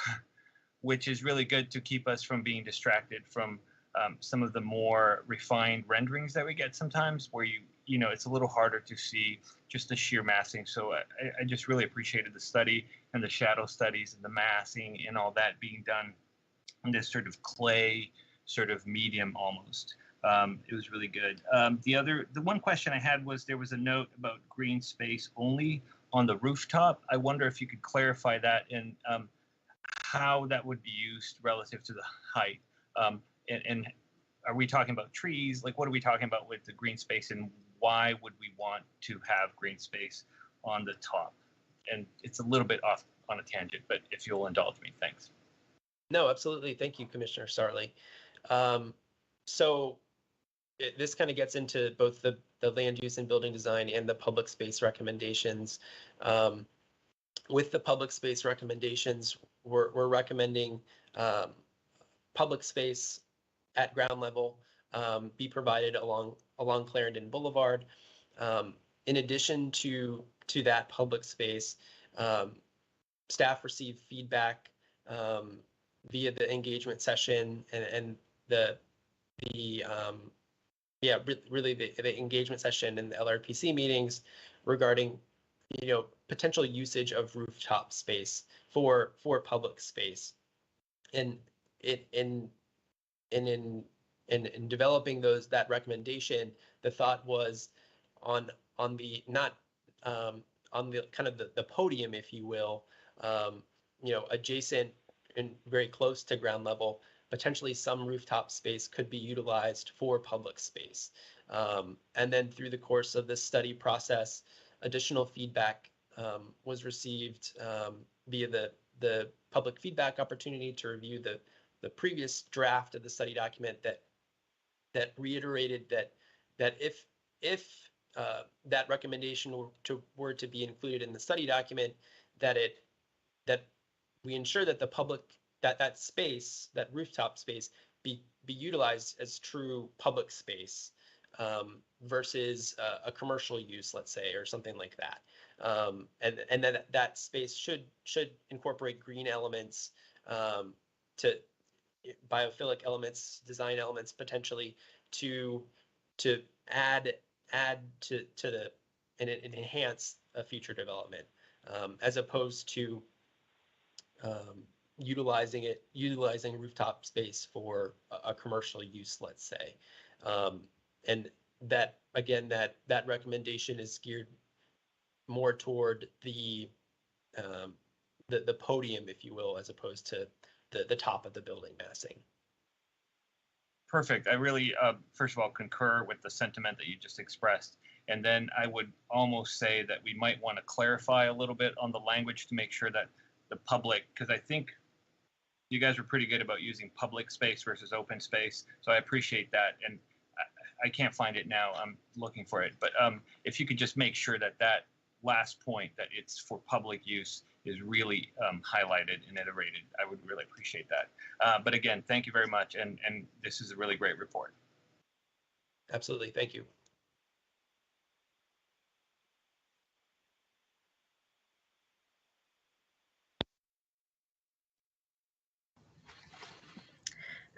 which is really good to keep us from being distracted from some of the more refined renderings that we get sometimes, where it's a little harder to see just the sheer massing. So I just really appreciated the study and the shadow studies and the massing and all that being done in this sort of clay sort of medium almost. It was really good. The one question I had was, there was a note about green space only on the rooftop. I wonder if you could clarify that and how that would be used relative to the height. And are we talking about trees? Like, what are we talking about with the green space, and why would we want to have green space on the top? And it's a little bit off on a tangent, but if you'll indulge me, thanks. No, absolutely. Thank you, Commissioner Sarli. This kind of gets into both the land use and building design and the public space recommendations. With the public space recommendations, we're recommending public space at ground level be provided along Clarendon Boulevard. In addition to that public space, staff received feedback via the engagement session and the engagement session and the LRPC meetings regarding potential usage of rooftop space for public space. And in developing that recommendation, the thought was on the kind of the podium, if you will, adjacent and very close to ground level, potentially some rooftop space could be utilized for public space. And then through the course of this study process, additional feedback was received via the public feedback opportunity to review the previous draft of the study document that reiterated that if that recommendation were to be included in the study document, that we ensure that the public that space, that rooftop space, be utilized as true public space versus a commercial use, let's say, or something like that. And then that space should incorporate green elements, to biophilic elements, design elements, potentially to add to the and enhance a future development, as opposed to utilizing rooftop space for a commercial use, let's say. And that, again, that recommendation is geared more toward the podium, if you will, as opposed to the top of the building massing. Perfect. I really, first of all, concur with the sentiment that you just expressed. And then I would almost say that we might want to clarify a little bit on the language to make sure that the public, because I think you guys were pretty good about using public space versus open space. So I appreciate that. And I can't find it now. I'm looking for it. But if you could just make sure that last point that it's for public use is really highlighted and iterated. I would really appreciate that. But again, thank you very much. And this is a really great report. Absolutely. Thank you.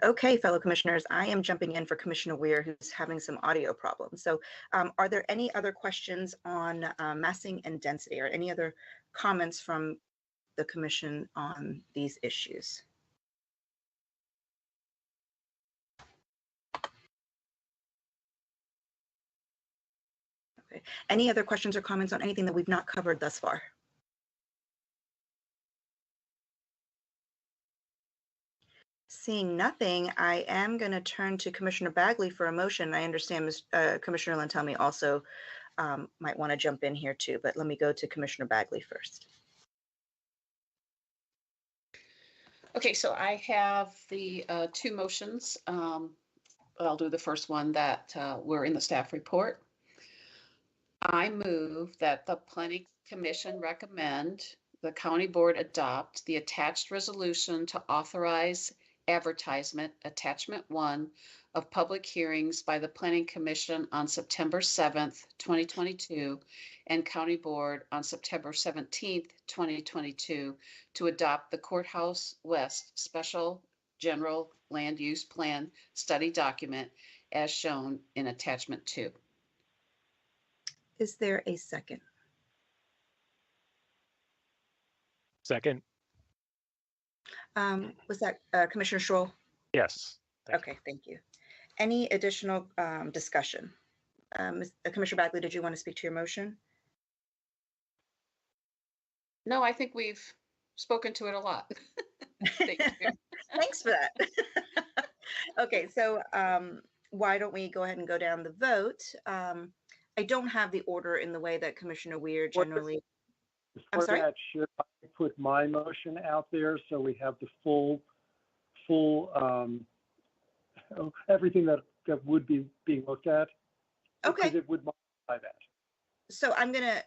Okay, fellow commissioners, I am jumping in for Commissioner Weir, who's having some audio problems. So are there any other questions on massing and density or any other comments from the commission on these issues? Okay. Any other questions or comments on anything that we've not covered thus far? Seeing nothing, I am going to turn to Commissioner Bagley for a motion. I understand Commissioner Lantelmi also might want to jump in here too, but let me go to Commissioner Bagley first. Okay, so I have the two motions. I'll do the first one that were in the staff report. I move that the Planning Commission recommend the county board adopt the attached resolution to authorize advertisement, attachment 1 of public hearings by the Planning Commission on September 7th, 2022, and County Board on September 17th, 2022, to adopt the Courthouse West Special General Land Use Plan Study Document as shown in attachment 2. Is there a second? Second. Was that Commissioner Schroll? Yes. Okay, thank you. Any additional discussion? Commissioner Bagley, did you want to speak to your motion? No, I think we've spoken to it a lot. Thank you. Thanks for that. Okay, so why don't we go ahead and go down the vote? I don't have the order in the way that Commissioner Weir generally. I'm sorry? Should I put my motion out there so we have the full everything that would be being looked at? Okay. Because it would modify that. So I'm gonna,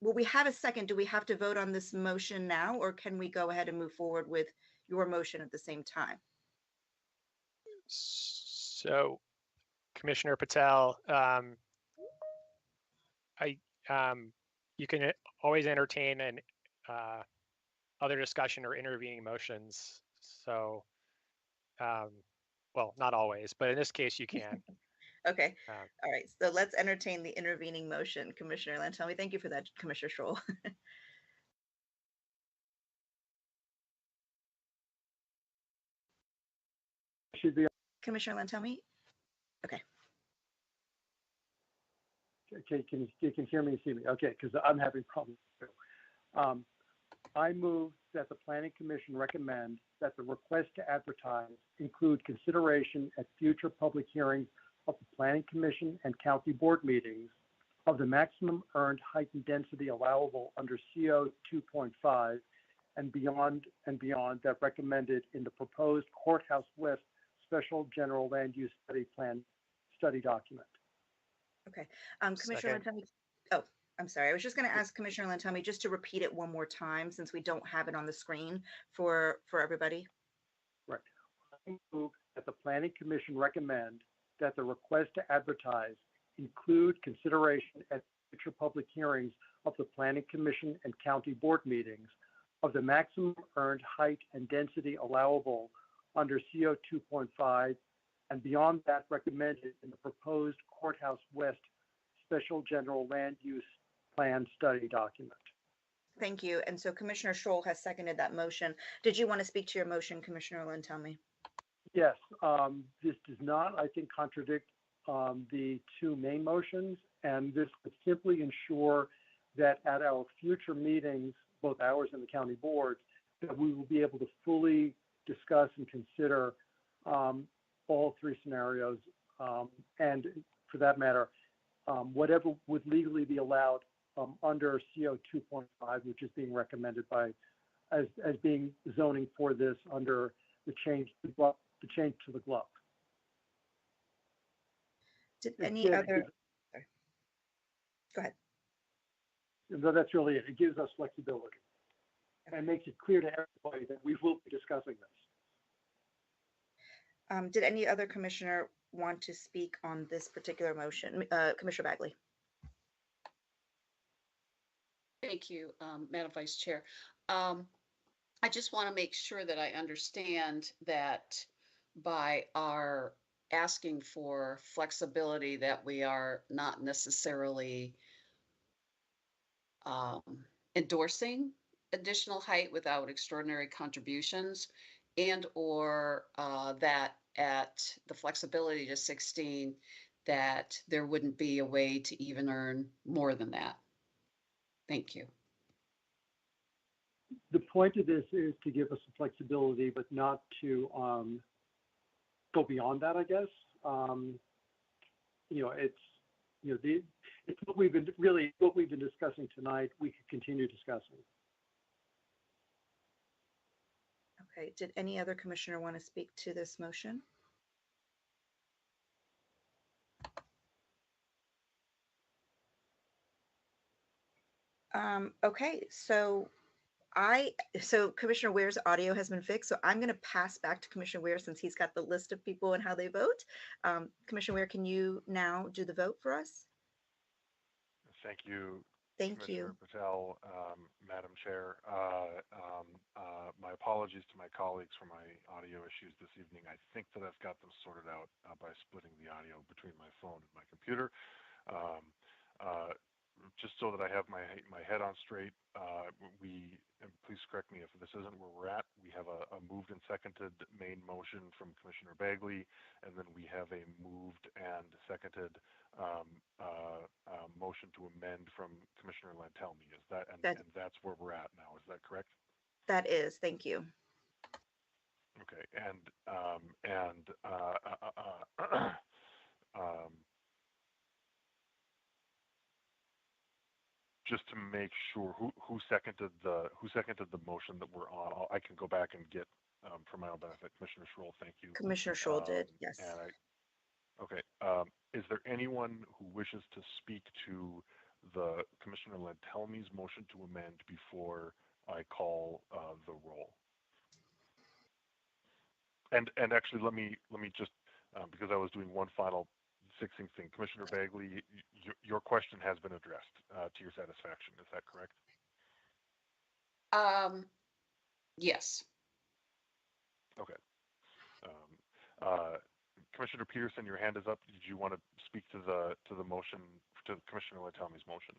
well, we have a second. Do we have to vote on this motion now, or can we go ahead and move forward with your motion at the same time? So, Commissioner Patel, you can always entertain an other discussion or intervening motions. So, well, not always, but in this case, you can. Okay. All right. So let's entertain the intervening motion. Commissioner Lantelmi, thank you for that, Commissioner Schroll. Should be. Commissioner Lantelmi? Okay. Okay, you can hear me and see me. Okay, because I'm having problems too. I move that the Planning Commission recommend that the request to advertise include consideration at future public hearings of the Planning Commission and County Board meetings of the maximum earned height and density allowable under CO 2.5 and beyond that recommended in the proposed Courthouse West Special General Land Use Study Plan study document. Okay. Commissioner Lantelmi, oh, I'm sorry. I was just going to ask Commissioner Lantelmi just to repeat it one more time since we don't have it on the screen for everybody. Right. I move that the Planning Commission recommend that the request to advertise include consideration at future public hearings of the Planning Commission and County Board meetings of the maximum earned height and density allowable under CO 2.5 and beyond that recommended in the proposed Courthouse West Special General Land Use Plan study document. Thank you. And so Commissioner Schroll has seconded that motion. Did you want to speak to your motion, Commissioner Lantelmi? Yes, this does not, I think, contradict the two main motions, and this would simply ensure that at our future meetings, both ours and the county boards, that we will be able to fully discuss and consider all three scenarios, and for that matter, whatever would legally be allowed under CO 2.5, which is being recommended by as being zoning for this under the change to the GLUP. Did any other? Sorry. Go ahead. that's really it. It gives us flexibility and makes it clear to everybody that we will be discussing this. Did any other commissioner want to speak on this particular motion? Commissioner Bagley. Thank you, Madam Vice Chair. I just want to make sure that I understand that by our asking for flexibility that we are not necessarily endorsing additional height without extraordinary contributions, and or that at the flexibility to 16, that there wouldn't be a way to even earn more than that. Thank you. The point of this is to give us some flexibility, but not to go beyond that, I guess. It's what we've been discussing tonight. We could continue discussing. Okay, did any other commissioner want to speak to this motion? Okay, so Commissioner Ware's audio has been fixed, so I'm going to pass back to Commissioner Ware since he's got the list of people and how they vote. Commissioner Ware, can you now do the vote for us? Thank you. Thank Commissioner you. Patel, Madam Chair. My apologies to my colleagues for my audio issues this evening. I think that I've got them sorted out by splitting the audio between my phone and my computer. Just so that I have my head on straight, and please correct me if this isn't where we're at, we have a moved and seconded main motion from Commissioner Bagley, and then we have a moved and seconded motion to amend from Commissioner Lantelmi. Is that, and that's where we're at now, is that correct? That is, thank you. Okay, and just to make sure, who seconded the motion that we're on? I can go back and get for my own benefit. Commissioner Schroll, thank you. Commissioner Schroll did, yes. Okay. Is there anyone who wishes to speak to the Commissioner Lantelmi's motion to amend before I call the roll? And actually, let me just because I was doing one final fixing thing. Commissioner Bagley, your question has been addressed to your satisfaction. Is that correct? Yes. Okay. Commissioner Peterson, your hand is up. Did you want to speak to the motion, to Commissioner Lantelmi's motion?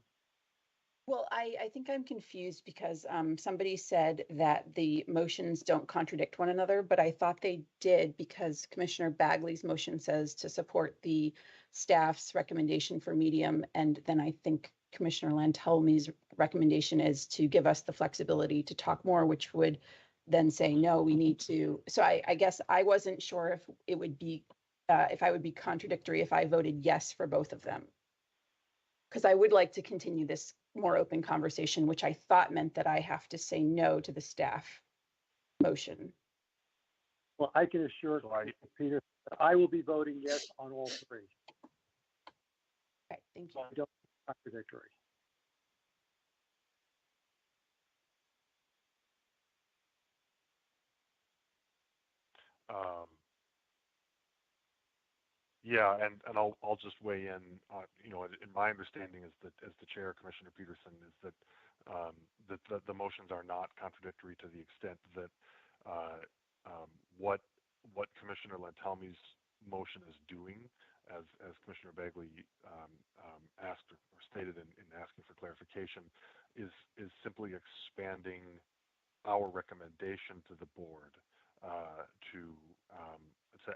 Well, I think I'm confused because somebody said that the motions don't contradict one another, but I thought they did because Commissioner Bagley's motion says to support the staff's recommendation for medium, and then I think Commissioner Lantelmi's recommendation is to give us the flexibility to talk more, which would then say, no, we need to. So I guess I wasn't sure if it would be, if I would be contradictory if I voted yes for both of them. Because I would like to continue this more open conversation, which I thought meant that I have to say no to the staff motion. Well, I can assure Peter, I will be voting yes on all three. Okay, thank you. So I don't contradictory. Yeah, and I'll just weigh in. In my understanding is that, as the chair, Commissioner Peterson, is that the motions are not contradictory to the extent that what Commissioner Lantelmi's motion is doing, as Commissioner Bagley asked or stated in asking for clarification, is simply expanding our recommendation to the board to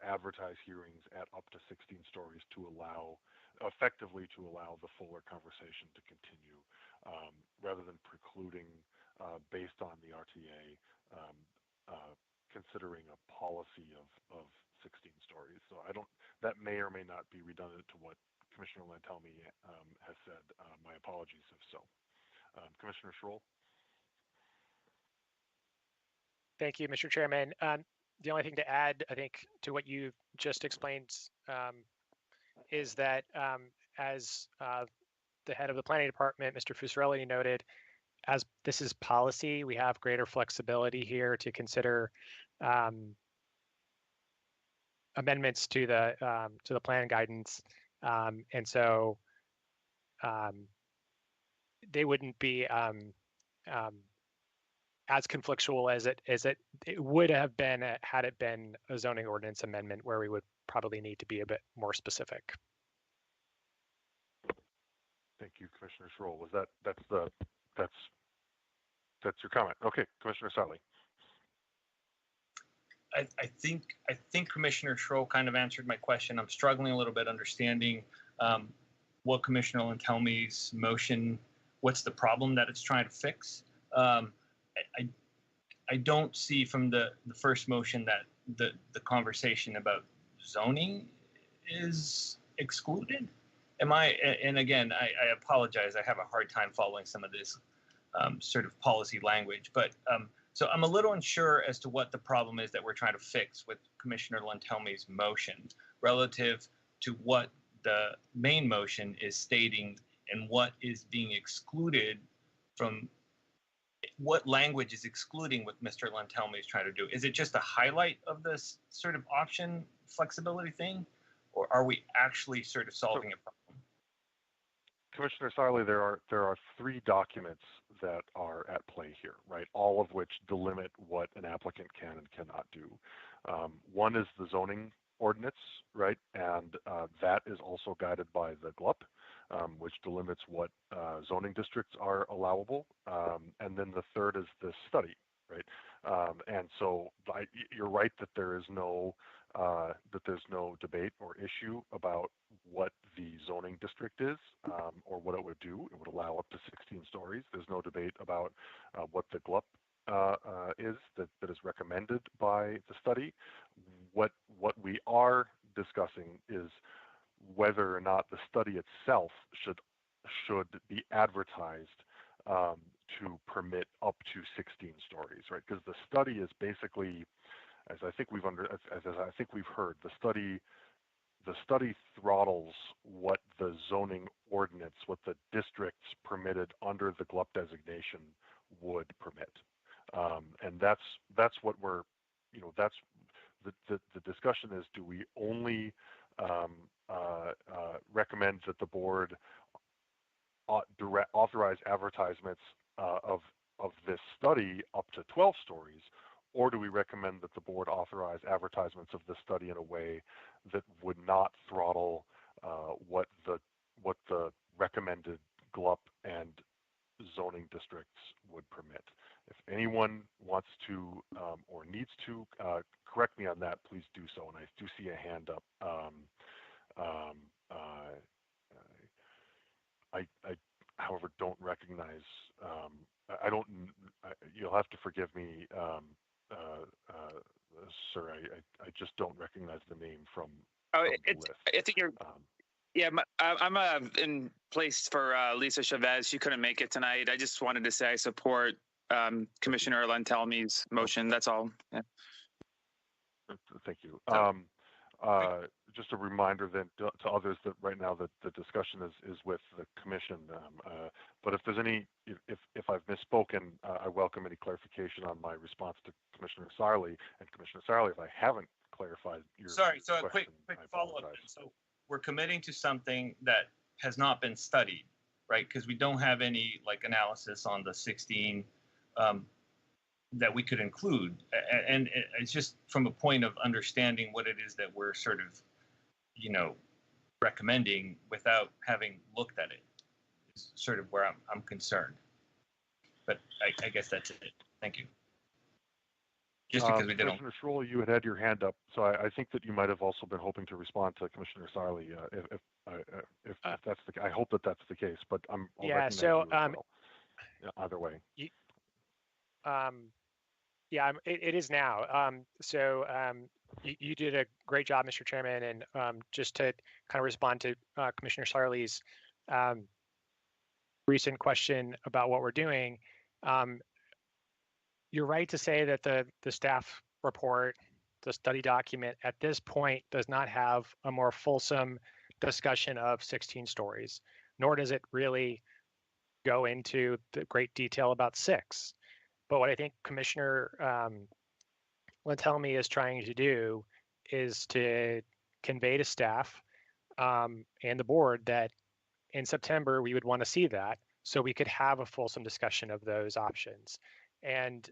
advertise hearings at up to 16 stories to allow, effectively to allow the fuller conversation to continue, rather than precluding, based on the RTA, considering a policy of 16 stories. So that may or may not be redundant to what Commissioner Lantelmi has said. My apologies if so. Commissioner Schroll? Thank you, Mr. Chairman. The only thing to add, I think, to what you just explained is that as the head of the planning department, Mr. Fusarelli, noted, as this is policy, we have greater flexibility here to consider amendments to the plan guidance, and so they wouldn't be as conflictual as it would have been had it been a zoning ordinance amendment where we would probably need to be a bit more specific. Thank you, Commissioner Schroll. Was that's your comment? Okay, Commissioner Sarli. I think Commissioner Schroll kind of answered my question. I'm struggling a little bit understanding what Commissioner Lantelmi's motion, what's the problem that it's trying to fix. I don't see from the first motion that the conversation about zoning is excluded. And again, I apologize. I have a hard time following some of this sort of policy language, but so I'm a little unsure as to what the problem is that we're trying to fix with Commissioner Lantelmi's motion relative to what the main motion is stating and what is being excluded from what language is excluding what Mr. Lantelmi is trying to do. Is it just a highlight of this sort of option flexibility thing, or are we actually sort of solving a problem? Commissioner Sarli, there are 3 documents that are at play here, right? All of which delimit what an applicant can and cannot do. One is the zoning ordinance, right? And that is also guided by the GLUP, which delimits what zoning districts are allowable. And then the third is the study, right? And so you're right that there's no debate or issue about what the zoning district is or what it would do. It would allow up to 16 stories. There's no debate about what the GLUP is that is recommended by the study. What we are discussing is whether or not the study itself should be advertised to permit up to 16 stories, right? Because the study is basically, as I think we've heard, the study throttles what the zoning ordinance, what the districts permitted under the GLUP designation would permit, and that's what we're, that's the discussion is: do we only recommend that the board authorize advertisements of this study up to 12 stories, or do we recommend that the board authorize advertisements of the study in a way that would not throttle what the recommended GLUP and zoning districts would permit? If anyone wants to or needs to correct me on that, please do so. And I do see a hand up. I however, don't recognize. You'll have to forgive me, sir. I just don't recognize the name from. Oh, I think you're. Yeah, I'm in place for Lisa Chavez. She couldn't make it tonight. I just wanted to say I support Commissioner Lantelmi's motion. That's all. Yeah. Thank you. Just a reminder then to others that right now the discussion is with the commission. But if there's if I've misspoken, I welcome any clarification on my response to Commissioner Sarli. And Commissioner Sarli, if I haven't clarified your Sorry, so question, a quick follow-up. So we're committing to something that has not been studied, right? Because we don't have any analysis on the 16 that we could include, and it's just from a point of understanding what it is that we're sort of, recommending without having looked at it is sort of where I'm concerned. But I guess that's it. Thank you. Just because we didn't. Commissioner Schroll, you had your hand up, so I think that you might have also been hoping to respond to Commissioner Sarli. If that's I hope that's the case, but I'll so well. Either way. Yeah, it is now. You did a great job, Mr. Chairman, and just to kind of respond to Commissioner Sarli's recent question about what we're doing, you're right to say that the staff report, the study document at this point does not have a more fulsome discussion of 16 stories, nor does it really go into the great detail about 6. But what I think Commissioner Lantelmi is trying to do is to convey to staff and the board that in September we would want to see that so we could have a fulsome discussion of those options. And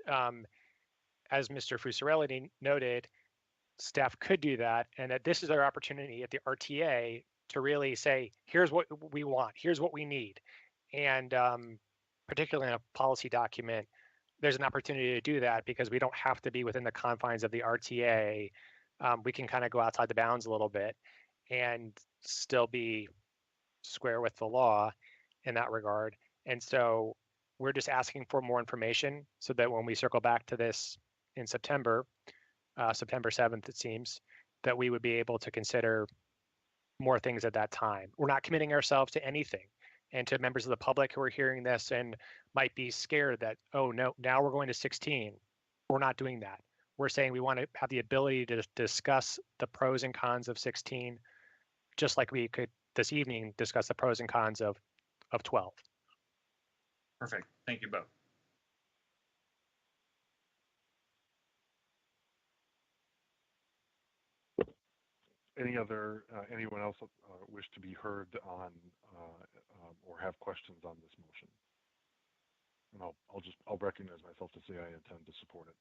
as Mr. Fusarelli noted, staff could do that, and that this is our opportunity at the RTA to really say, here's what we want, here's what we need. And particularly in a policy document, there's an opportunity to do that because we don't have to be within the confines of the RTA. We can kind of go outside the bounds a little bit and still be square with the law in that regard. And so we're just asking for more information so that when we circle back to this in September, September 7th, it seems, that we would be able to consider more things at that time. We're not committing ourselves to anything. And to members of the public who are hearing this and might be scared that, oh, no, now we're going to 16. We're not doing that. We're saying we want to have the ability to discuss the pros and cons of 16, just like we could this evening discuss the pros and cons of 12. Perfect. Thank you both. Anyone else wish to be heard on or have questions on this motion? And I'll recognize myself to say I intend to support it.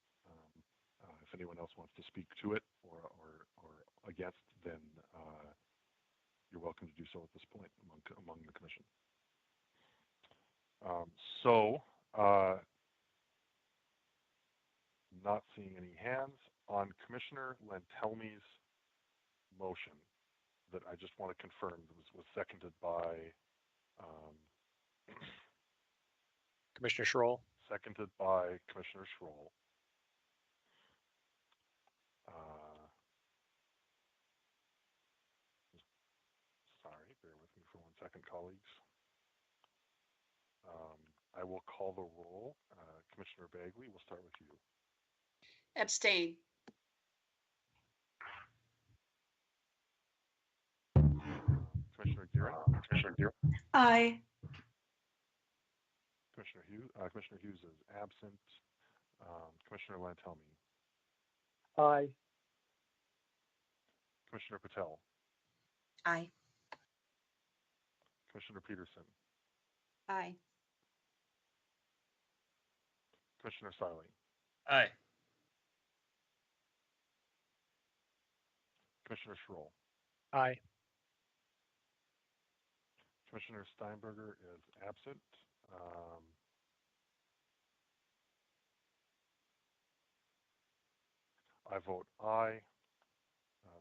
If anyone else wants to speak to it or against, then you're welcome to do so at this point among the commission. Not seeing any hands on Commissioner Lantelmi's motion that I just want to confirm was seconded by Commissioner Schroll. Seconded by Commissioner Schroll. Sorry, bear with me for 1 second, colleagues. I will call the roll. Commissioner Bagley, we'll start with you. Abstain. Commissioner Gearin. Aye. Commissioner Hughes is absent. Commissioner Lantelmi. Aye. Commissioner Patel. Aye. Commissioner Peterson. Aye. Commissioner Siley. Aye. Commissioner Schroll. Aye. Commissioner Steinberger is absent. I vote aye.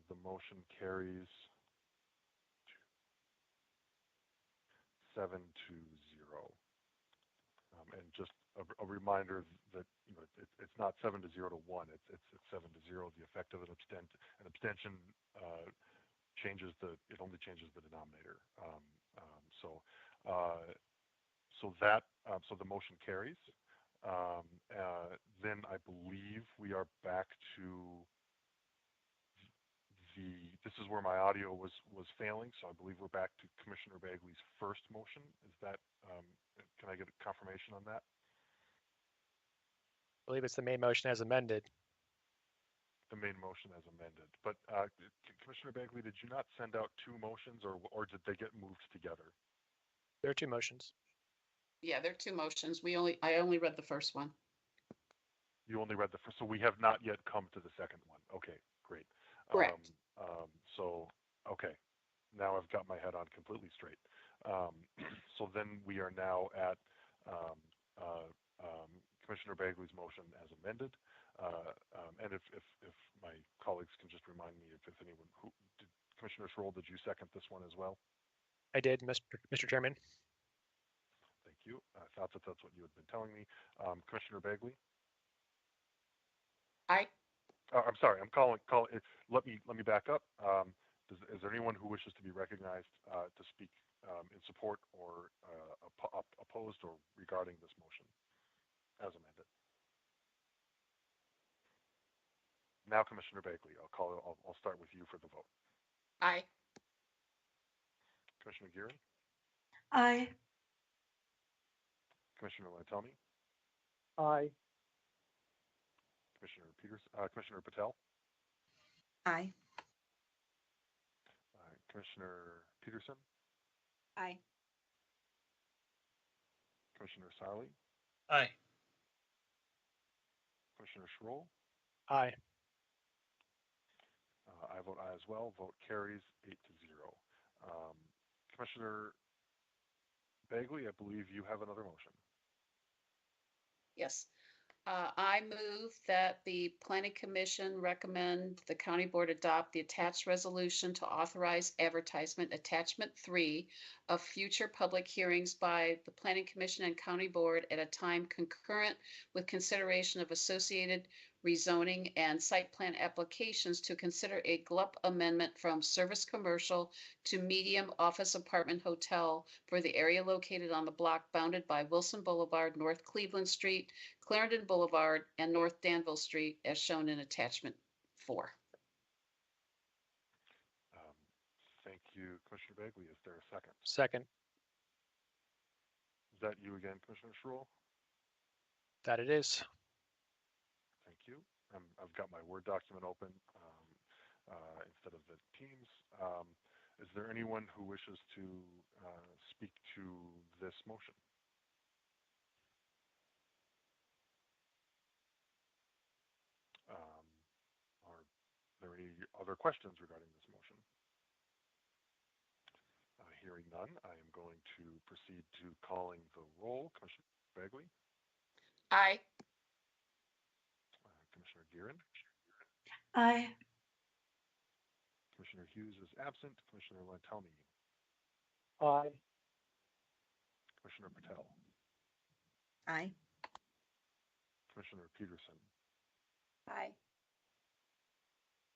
The motion carries 7-0. And just a reminder that it's not 7-0 to 1. It's 7-0. The effect of an abstention changes it only changes the denominator. So the motion carries. Then I believe we are back to this is where my audio was failing, so I believe we're back to Commissioner Bagley's first motion. Is that, can I get a confirmation on that? I believe it's the main motion as amended. The main motion as amended. But Commissioner Bagley, did you not send out 2 motions or did they get moved together? There are 2 motions. Yeah, there are 2 motions. I only read the first one. You only read the first, so we have not yet come to the second one. Okay, great. Correct. Okay, now I've got my head on completely straight. So then we are now at Commissioner Bagley's motion as amended. And if my colleagues can just remind me if anyone Commissioner Schroll, did you second this one as well? I did, Mr. Chairman. Thank you. I thought that's what you had been telling me. Commissioner Bagley? Aye. I'm sorry. I'm calling. Let me back up. Is there anyone who wishes to be recognized to speak in support or opposed or regarding this motion as amended? Now, Commissioner Bagley, I'll start with you for the vote. Aye. Commissioner Gearin? Aye. Commissioner Lantelmi, Aye. Commissioner Patel, Aye. Commissioner Peterson, Aye. Commissioner Sarli, Aye. Commissioner Schroll. Aye. I vote aye as well. Vote carries 8-0. Commissioner Bagley, I believe you have another motion. Yes. I move that the Planning Commission recommend the County Board adopt the attached resolution to authorize advertisement attachment 3 of future public hearings by the Planning Commission and County Board at a time concurrent with consideration of associated rezoning and site plan applications to consider a GLUP amendment from service commercial to medium office apartment hotel for the area located on the block bounded by Wilson Boulevard, North Cleveland Street, Clarendon Boulevard, and North Danville Street, as shown in attachment 4. Thank you, Commissioner Bagley. Is there a second? Second. Is that you again, Commissioner Schroll? That it is. Thank you. I've got my Word document open instead of the Teams. Is there anyone who wishes to speak to this motion? Are there any other questions regarding this motion? Hearing none, I am going to proceed to calling the roll. Commissioner Bagley? Aye. Commissioner Gearin? Aye. Commissioner Hughes is absent. Commissioner Lantelmi? Aye. Commissioner Patel? Aye. Commissioner Peterson? Aye.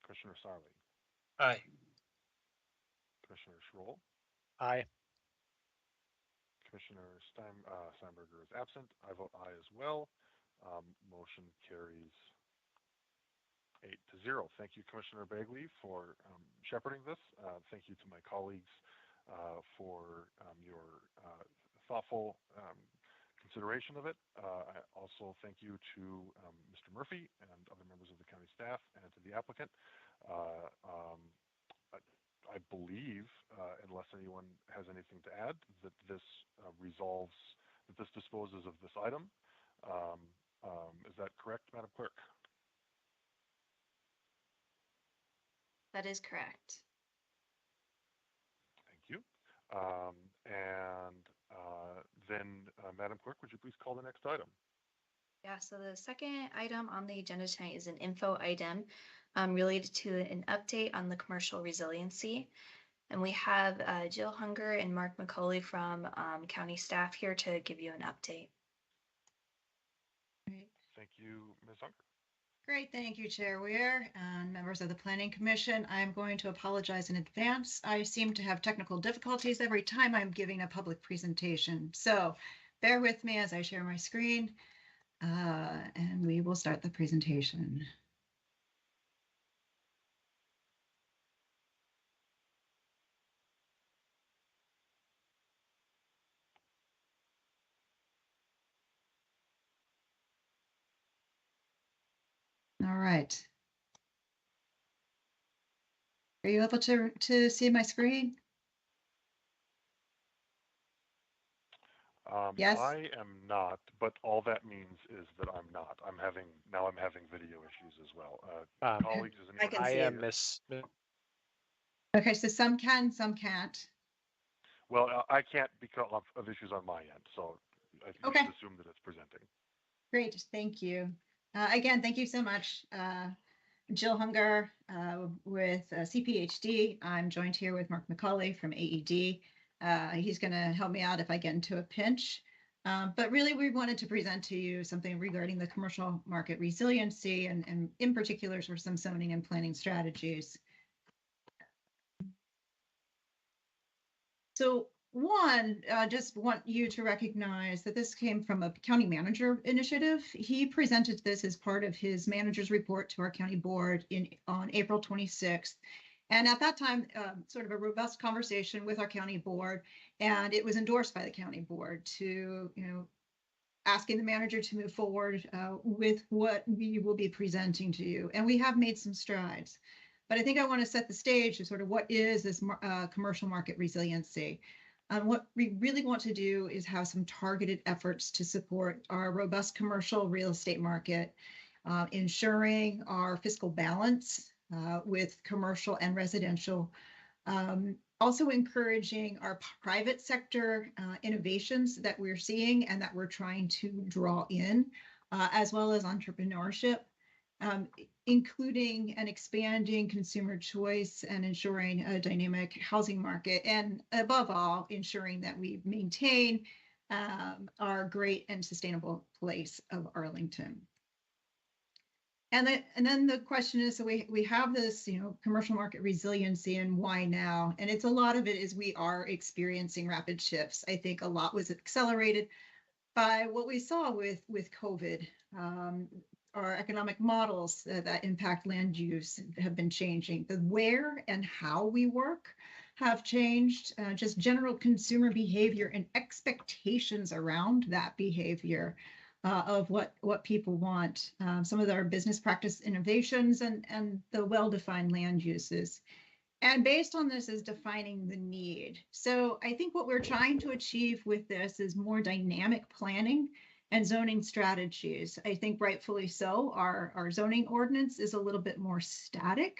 Commissioner Sarli? Aye. Commissioner Schroll? Aye. Commissioner Steinberger is absent. I vote aye as well. Motion carries 8-0. Thank you, Commissioner Bagley, for shepherding this. Thank you to my colleagues for your thoughtful consideration of it. I also thank you to Mr. Murphy and other members of the county staff and to the applicant. I believe, unless anyone has anything to add, that this disposes of this item. Is that correct, Madam Clerk? That is correct. Thank you. Then, Madam Clerk, would you please call the next item? Yeah, so the second item on the agenda tonight is an info item related to an update on the commercial resiliency. And we have Jill Hunger and Mark McCauley from county staff here to give you an update. Thank you, Ms. Hunger. Great, thank you, Chair Weir and members of the Planning Commission. I'm going to apologize in advance. I seem to have technical difficulties every time I'm giving a public presentation. So bear with me as I share my screen and we will start the presentation. All right. Are you able to see my screen? Yes. I am not, but all that means is that I'm not. I'm having video issues as well. Colleagues, is anyone? I am Miss. Okay, so some can, some can't. Well, I can't because of issues on my end, so I Okay. should assume that it's presenting. Great, thank you. Again, thank you so much. Jill Hunger with CPHD. I'm joined here with Mark McCauley from AED. He's going to help me out if I get into a pinch. But really, we wanted to present to you something regarding the commercial market resiliency and in particular, sort of some zoning and planning strategies. So one, just want you to recognize that this came from a county manager initiative. He presented this as part of his manager's report to our county board on April 26th. And at that time, sort of a robust conversation with our county board And it was endorsed by the county board to, asking the manager to move forward with what we will be presenting to you. And we have made some strides. But I think I want to set the stage of sort of what is this commercial market resiliency. What we really want to do is have some targeted efforts to support our robust commercial real estate market, ensuring our fiscal balance with commercial and residential, also encouraging our private sector innovations that we're seeing and that we're trying to draw in, as well as entrepreneurship, including and expanding consumer choice and ensuring a dynamic housing market, and above all, ensuring that we maintain our great and sustainable place of Arlington. And then the question is, so we have this, commercial market resiliency, and why now? And it's a lot of it is we are experiencing rapid shifts. I think a lot was accelerated by what we saw with COVID. Our economic models that impact land use have been changing. The where and how we work have changed. Just general consumer behavior and expectations around that behavior. Of what people want, some of our business practice innovations and the well-defined land uses. And based on this is defining the need. So I think what we're trying to achieve with this is more dynamic planning and zoning strategies. I think rightfully so, our zoning ordinance is a little bit more static,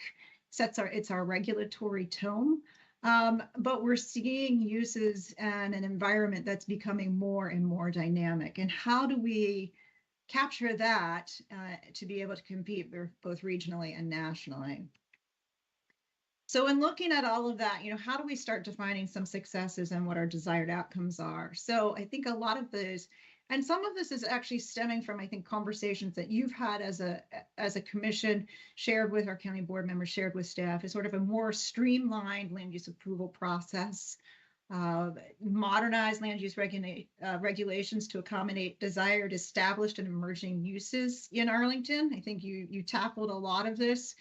it's our regulatory tone. But we're seeing uses and an environment that's becoming more and more dynamic. And how do we capture that to be able to compete both regionally and nationally? So in looking at all of that, how do we start defining some successes and what our desired outcomes are? So I think a lot of those, and some of this is actually stemming from, I think, conversations that you've had as a commission, shared with our county board members, shared with staff, is sort of a more streamlined land use approval process, modernized land use regulations to accommodate desired, established, and emerging uses in Arlington. I think you tackled a lot of this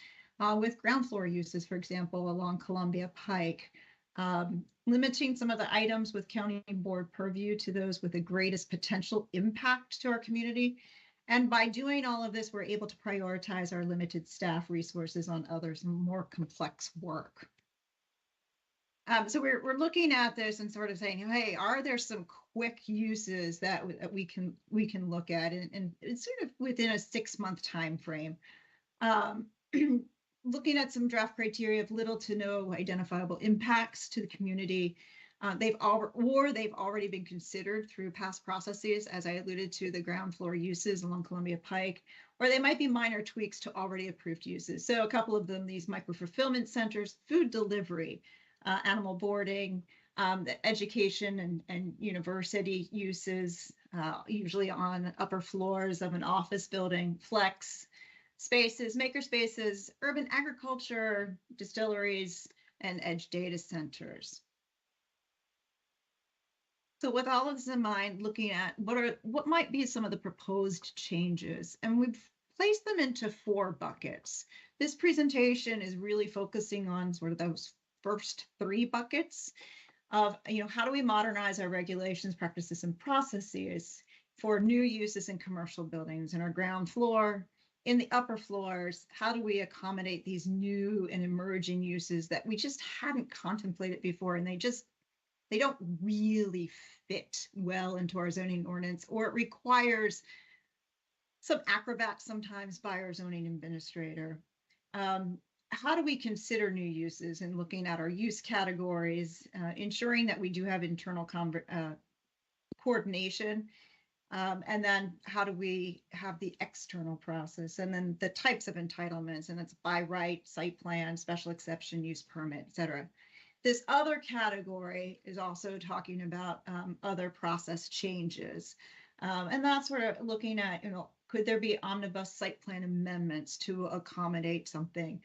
with ground floor uses, for example, along Columbia Pike. Limiting some of the items with county board purview to those with the greatest potential impact to our community. And by doing all of this, we're able to prioritize our limited staff resources on others' more complex work. So we're looking at this and sort of saying, hey, are there some quick uses that we can look at? And it's sort of within a 6-month time frame. Looking at some draft criteria of little to no identifiable impacts to the community. They've already been considered through past processes, as I alluded to, the ground floor uses along Columbia Pike, or they might be minor tweaks to already approved uses. So a couple of them, these micro-fulfillment centers, food delivery, animal boarding, the education and university uses, usually on upper floors of an office building, flex spaces, maker spaces, urban agriculture, distilleries, and edge data centers. So with all of this in mind, looking at what might be some of the proposed changes, and we've placed them into 4 buckets. This presentation is really focusing on sort of those first 3 buckets of, how do we modernize our regulations, practices, and processes for new uses in commercial buildings in our ground floor. In the upper floors, how do we accommodate these new and emerging uses that we just hadn't contemplated before, and they don't really fit well into our zoning ordinance, or it requires some acrobats sometimes by our zoning administrator. How do we consider new uses and looking at our use categories, ensuring that we do have internal coordination? And then how do we have the external process, and then the types of entitlements, and it's by right, site plan, special exception, use permit, et cetera. This other category is also talking about other process changes. And that's sort of looking at, could there be omnibus site plan amendments to accommodate something?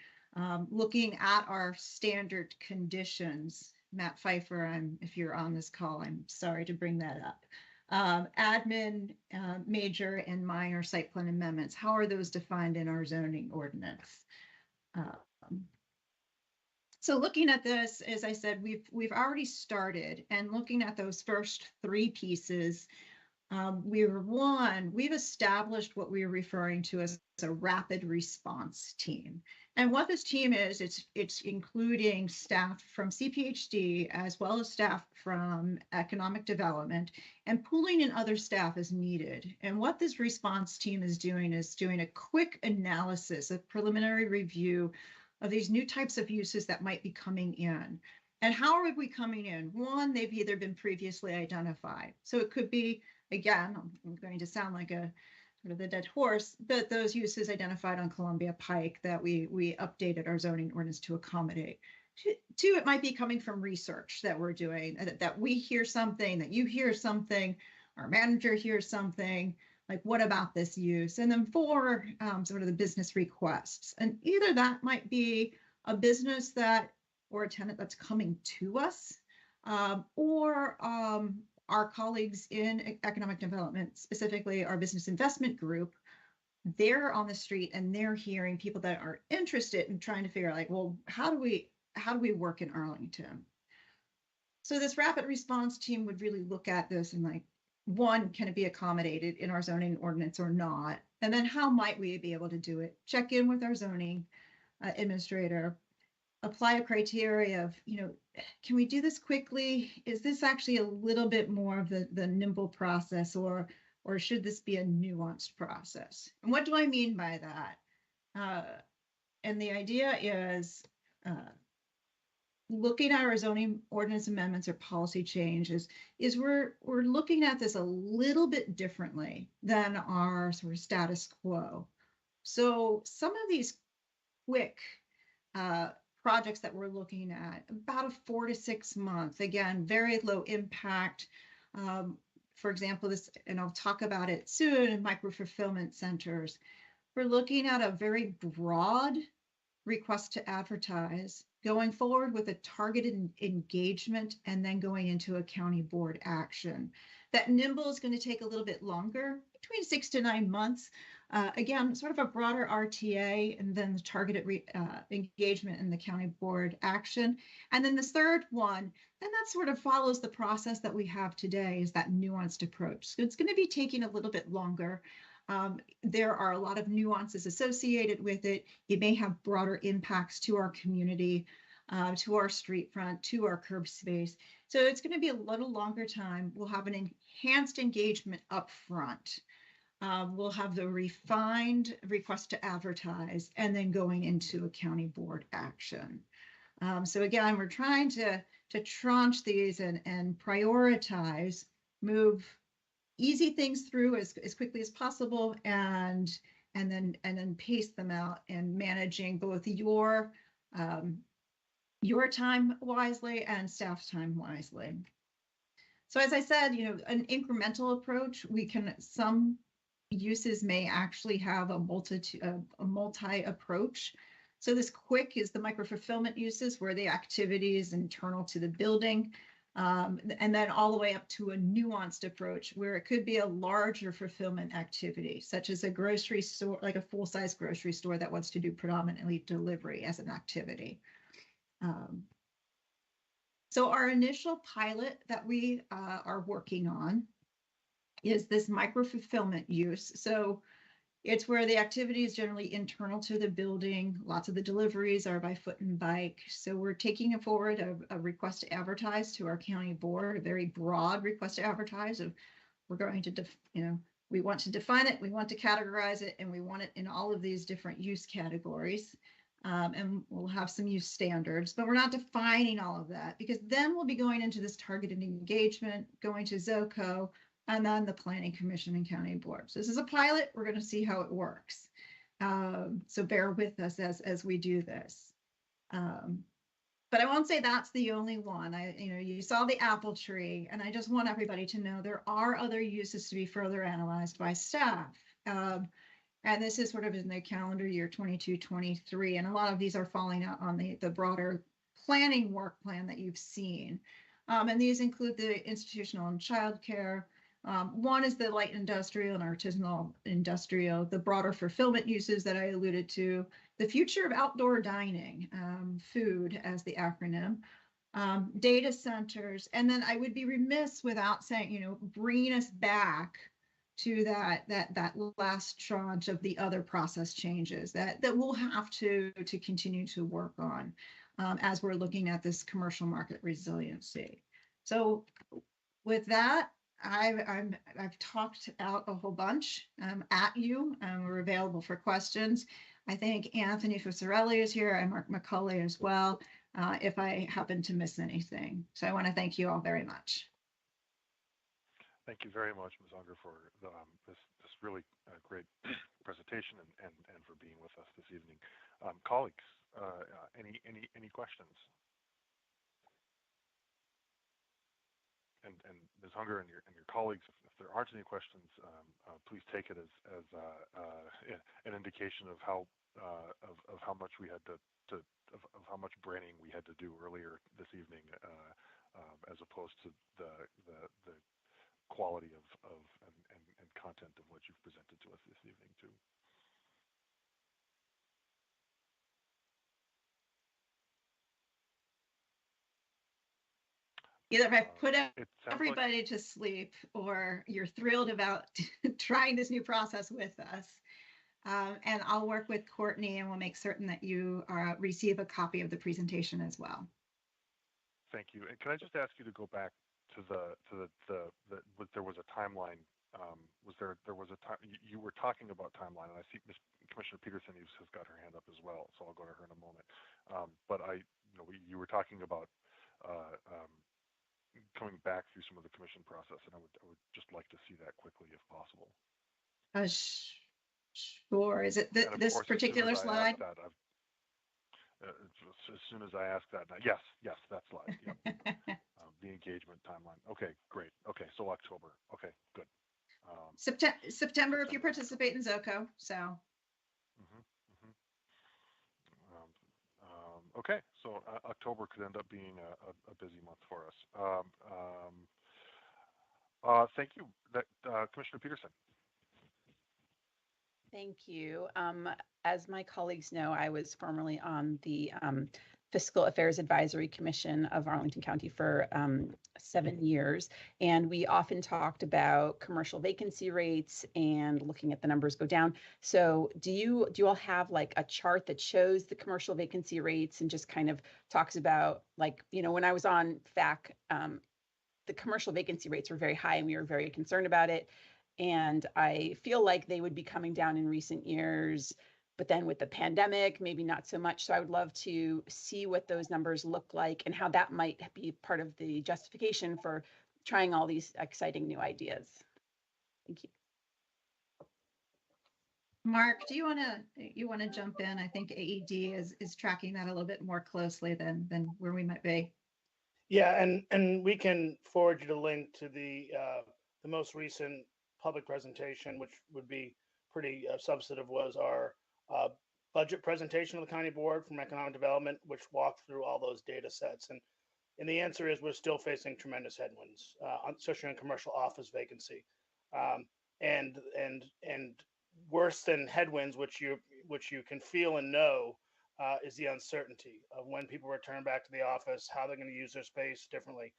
Looking at our standard conditions. Matt Pfeiffer, if you're on this call, I'm sorry to bring that up. Admin, major and minor site plan amendments. How are those defined in our zoning ordinance? So looking at this, as I said, we've already started, and looking at those first three pieces, we've established what we're referring to as a rapid response team. And what this team is, it's including staff from CPHD as well as staff from economic development, and pooling in other staff as needed. And what this response team is doing a quick analysis, a preliminary review of these new types of uses that might be coming in. And how are we coming in? One, they've either been previously identified. So it could be, again, I'm going to sound like a sort of the dead horse, but those uses identified on Columbia Pike that we updated our zoning ordinance to accommodate. Two, it might be coming from research that we're doing, that we hear something, that you hear something, our manager hears something, like, what about this use? And then four, sort of the business requests. And either that might be a business or a tenant that's coming to us, or our colleagues in economic development, specifically our business investment group, they're on the street and they're hearing people that are interested in trying to figure out, like, well, how do we work in Arlington? So this rapid response team would really look at this and, like, one, can it be accommodated in our zoning ordinance or not? And then how might we be able to do it? Check in with our zoning administrator, apply a criteria of, can we do this quickly? Is this actually a little bit more of the nimble process, or should this be a nuanced process? And what do I mean by that? And the idea is looking at our zoning ordinance amendments or policy changes is we're looking at this a little bit differently than our sort of status quo. So some of these quick projects that we're looking at, about a 4 to 6 month, again, very low impact. For example, this, and I'll talk about it soon, micro fulfillment centers. We're looking at a very broad request to advertise, going forward with a targeted engagement, and then going into a county board action. That nimble is going to take a little bit longer, between 6 to 9 months. Again, sort of a broader RTA, and then the targeted engagement in the county board action. And then this third one, and that sort of follows the process that we have today, is that nuanced approach. So it's going to be taking a little bit longer. There are a lot of nuances associated with it. It may have broader impacts to our community, to our street front, to our curb space. So it's going to be a little longer time. We'll have an enhanced engagement up front. We'll have the refined request to advertise, and then going into a county board action. So again, we're trying to tranche these and prioritize, move easy things through as quickly as possible, and then pace them out, and managing both your time wisely and staff's time wisely. So as I said, an incremental approach, some uses may actually have a multi approach. So this quick is the micro fulfillment uses, where the activity is internal to the building. And then all the way up to a nuanced approach, where it could be a larger fulfillment activity, such as a grocery store, like a full-size grocery store that wants to do predominantly delivery as an activity. So our initial pilot that we are working on is this micro fulfillment use. So it's where the activity is generally internal to the building. Lots of the deliveries are by foot and bike. So we're taking forward a request to advertise to our county board, a very broad request to advertise of, we're going to, we want to define it, we want to categorize it, and we want it in all of these different use categories. And we'll have some use standards, but we're not defining all of that, because then we'll be going into this targeted engagement, going to ZOCO, and then the Planning Commission and County Board. So this is a pilot. We're going to see how it works. So bear with us as we do this. But I won't say that's the only one. You saw the apple tree, and I just want everybody to know there are other uses to be further analyzed by staff. And this is sort of in the calendar year 22-23, and a lot of these are falling out on the broader planning work plan that you've seen. And these include the institutional and childcare. One is the light industrial and artisanal industrial, the broader fulfillment uses that I alluded to, the future of outdoor dining, food as the acronym, data centers, and then I would be remiss without saying, bringing us back to that last tranche of the other process changes that we'll have to continue to work on as we're looking at this commercial market resiliency. So with that, I've talked out a whole bunch at you. We're available for questions. I think Anthony Fucirelli is here and Mark McCauley as well, if I happen to miss anything. So I want to thank you all very much. Thank you very much, Ms. Unger, for this really great presentation and for being with us this evening. Colleagues, any questions? And Ms. Unger and your colleagues, if there aren't any questions, please take it as an indication of how much we had of how much braining we had to do earlier this evening, as opposed to the quality and content of what you've presented to us this evening too. Either I've put everybody to sleep or you're thrilled about trying this new process with us. And I'll work with Courtney and we'll make certain that you receive a copy of the presentation as well. Thank you. And can I just ask you to go back to there was a timeline. There was a time you were talking about timeline, and I see Commissioner Peterson has got her hand up as well, so I'll go to her in a moment. But you were talking about coming back through some of the commission process, and I would just like to see that quickly if possible. Sure. Is it this particular slide? As soon as I ask that, yes, that slide. Yep. The engagement timeline. Okay, great. Okay, so October. Okay, good. September if you participate in ZOCO. So. Okay, so October could end up being a busy month for us. Thank you, Commissioner Peterson. Thank you. As my colleagues know, I was formerly on the Fiscal Affairs Advisory Commission of Arlington County for 7 years, and we often talked about commercial vacancy rates and looking at the numbers go down. So do you all have like a chart that shows the commercial vacancy rates and just kind of talks about, like, when I was on FAC, the commercial vacancy rates were very high and we were very concerned about it. And I feel like they would be coming down in recent years, but then with the pandemic, maybe not so much. So I would love to see what those numbers look like and how that might be part of the justification for trying all these exciting new ideas. Thank you. Mark, do you want to jump in? I think AED is tracking that a little bit more closely than where we might be. Yeah, and we can forward you the link to the most recent public presentation, which would be pretty substantive, was our budget presentation of the county board from economic development, which walked through all those data sets. And the answer is we're still facing tremendous headwinds, especially on commercial office vacancy. And worse than headwinds, which you can feel and know, is the uncertainty of when people return back to the office, how they're going to use their space differently.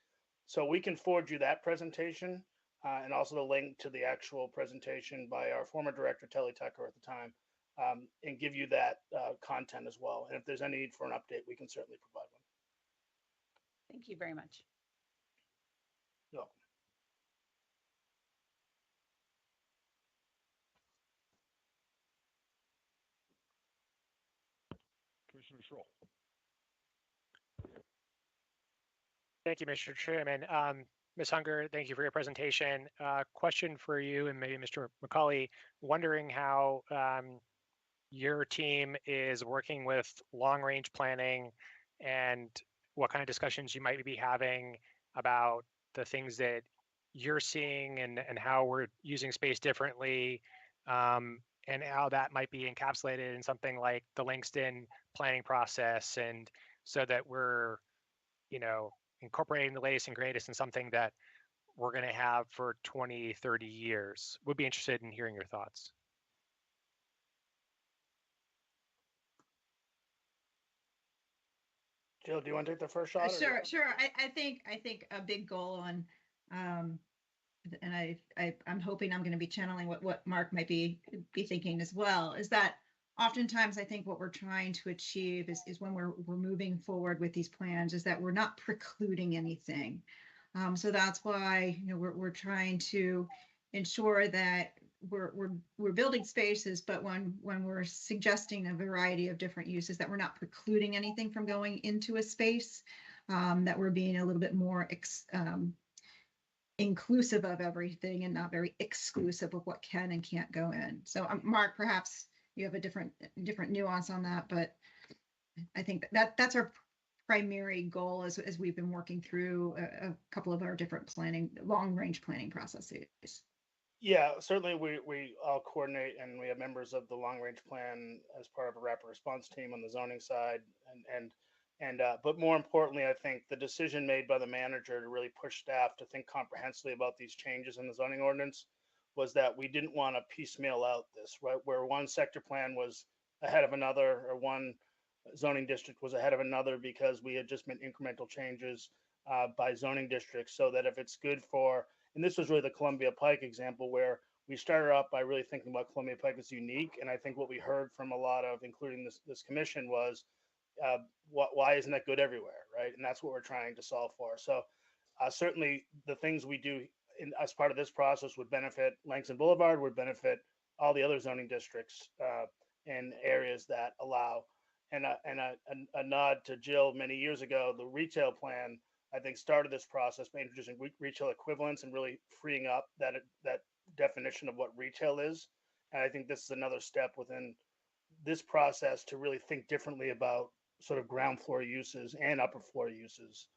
So we can forward you that presentation and also the link to the actual presentation by our former director, Telly Tucker, at the time, and give you that content as well. And if there's any need for an update, we can certainly provide one. Thank you very much. You're welcome. Commissioner Schroll. Thank you, Mr. Chairman. Ms. Unger, thank you for your presentation. Question for you and maybe Mr. McCauley, wondering how your team is working with long-range planning and what kind of discussions you might be having about the things that you're seeing and how we're using space differently, and how that might be encapsulated in something like the Langston planning process, and so that we're, incorporating the latest and greatest in something that we're going to have for 20, 30 years. Would be interested in hearing your thoughts. Jill, do you want to take the first shot? Sure. I think a big goal on, and I'm hoping I'm going to be channeling what Mark might be thinking as well, is that oftentimes I think what we're trying to achieve is when we're moving forward with these plans is that we're not precluding anything. So that's why, you know, we're trying to ensure that we're building spaces, but when we're suggesting a variety of different uses, that we're not precluding anything from going into a space, that we're being a little bit more inclusive of everything and not very exclusive of what can and can't go in. So Mark, perhaps you have a different nuance on that, but I think that's our primary goal as we've been working through a couple of our different long range planning processes. Yeah, certainly we all coordinate, and we have members of the long range plan as part of a rapid response team on the zoning side, but more importantly, I think the decision made by the manager to really push staff to think comprehensively about these changes in the zoning ordinance was that we didn't want to piecemeal out this, right? Where one sector plan was ahead of another, or one zoning district was ahead of another, because we had just made incremental changes by zoning districts, so that if it's good for, and this was really the Columbia Pike example, where we started off by really thinking about Columbia Pike as unique. And I think what we heard from a lot of, including this commission, was why isn't that good everywhere, right? And that's what we're trying to solve for. So certainly the things we do as part of this process would benefit Langston Boulevard, would benefit all the other zoning districts in areas that allow. And a nod to Jill, many years ago, the retail plan, I think, started this process by introducing retail equivalents and really freeing up that definition of what retail is. And I think this is another step within this process to really think differently about sort of ground floor uses and upper floor uses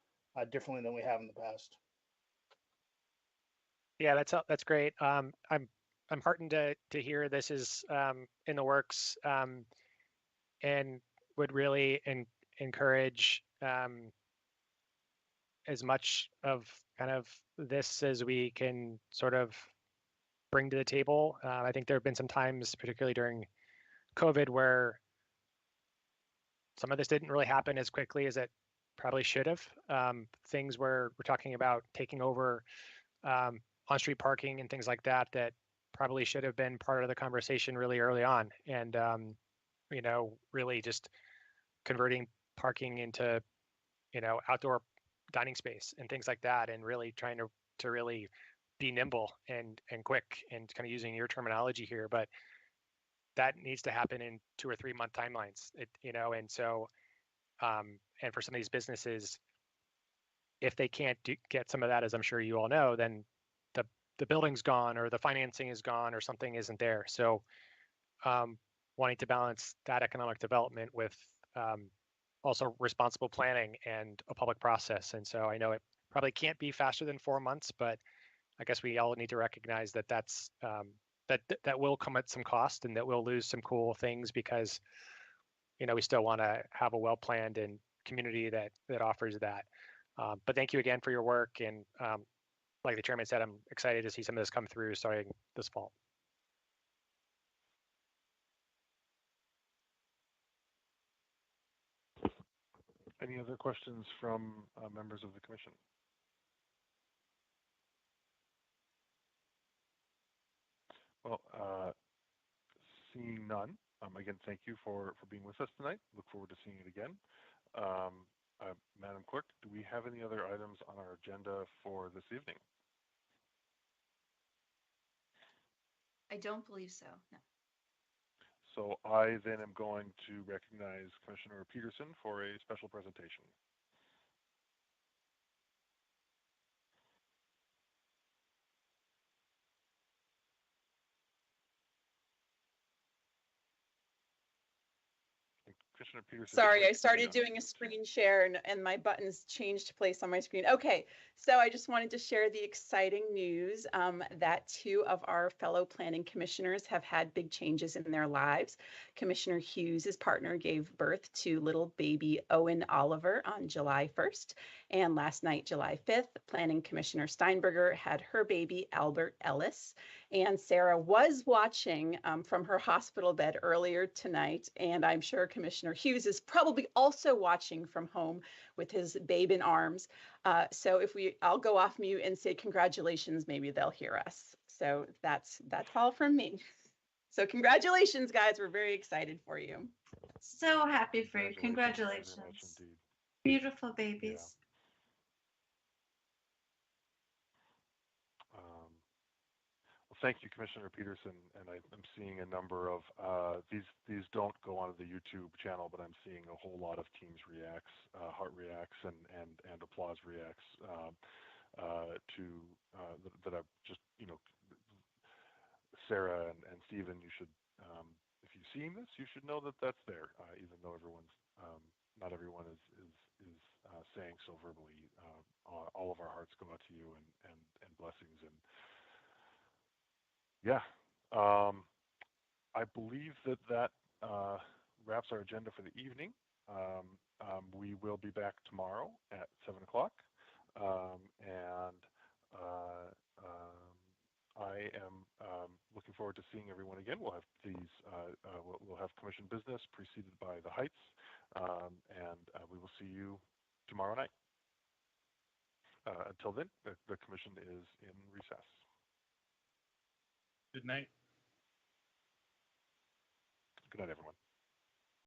differently than we have in the past. Yeah, that's great. I'm heartened to hear this is in the works, and would really encourage as much of kind of this as we can sort of bring to the table. I think there have been some times, particularly during COVID, where some of this didn't really happen as quickly as it probably should have. Things where we're talking about taking over on-street parking and things like that, that probably should have been part of the conversation really early on. And, you know, really just converting parking into, you know, outdoor dining space and things like that, and really trying to really be nimble and quick, and kind of using your terminology here, but that needs to happen in 2 or 3 month timelines, you know. And so and for some of these businesses, if they can't get some of that, as I'm sure you all know, then the building's gone, or the financing is gone, or something isn't there. So wanting to balance that economic development with also responsible planning and a public process. And so I know it probably can't be faster than 4 months, but I guess we all need to recognize that that's that will come at some cost, and that we'll lose some cool things, because, you know, we still want to have a well-planned and community that offers that. But thank you again for your work. And like the chairman said, I'm excited to see some of this come through starting this fall. Any other questions from members of the commission? Well, seeing none, again, thank you for being with us tonight. Look forward to seeing it again. Madam Clerk, do we have any other items on our agenda for this evening? I don't believe so, no. So I then am going to recognize Commissioner Peterson for a special presentation. Commissioner Peterson. Sorry, I started doing a screen share and my buttons changed place on my screen. Okay, So I just wanted to share the exciting news that two of our fellow planning commissioners have had big changes in their lives. Commissioner Hughes' partner gave birth to little baby Owen Oliver on July 1st. And last night, July 5th, Planning Commissioner Steinberger had her baby Albert Ellis. And Sarah was watching from her hospital bed earlier tonight. And I'm sure Commissioner Hughes is probably also watching from home with his babe in arms. So if I'll go off mute and say congratulations, maybe they'll hear us. So that's all from me. So congratulations, guys. We're very excited for you. So happy for you. Congratulations. Beautiful babies. Well, thank you, Commissioner Peterson. And I'm seeing a number of these don't go onto the YouTube channel, but I'm seeing a whole lot of Teams reacts, heart reacts, and applause reacts that are just, Sarah and Stephen. You should, if you've seen this, you should know that that's there, even though not everyone is saying so verbally. All of our hearts go out to you and blessings. And yeah, I believe that wraps our agenda for the evening. We will be back tomorrow at 7 o'clock. I am looking forward to seeing everyone again. We'll have we'll have commission business preceded by the Heights, and we will see you tomorrow night. Until then, the commission is in recess. Good night. Good night, everyone.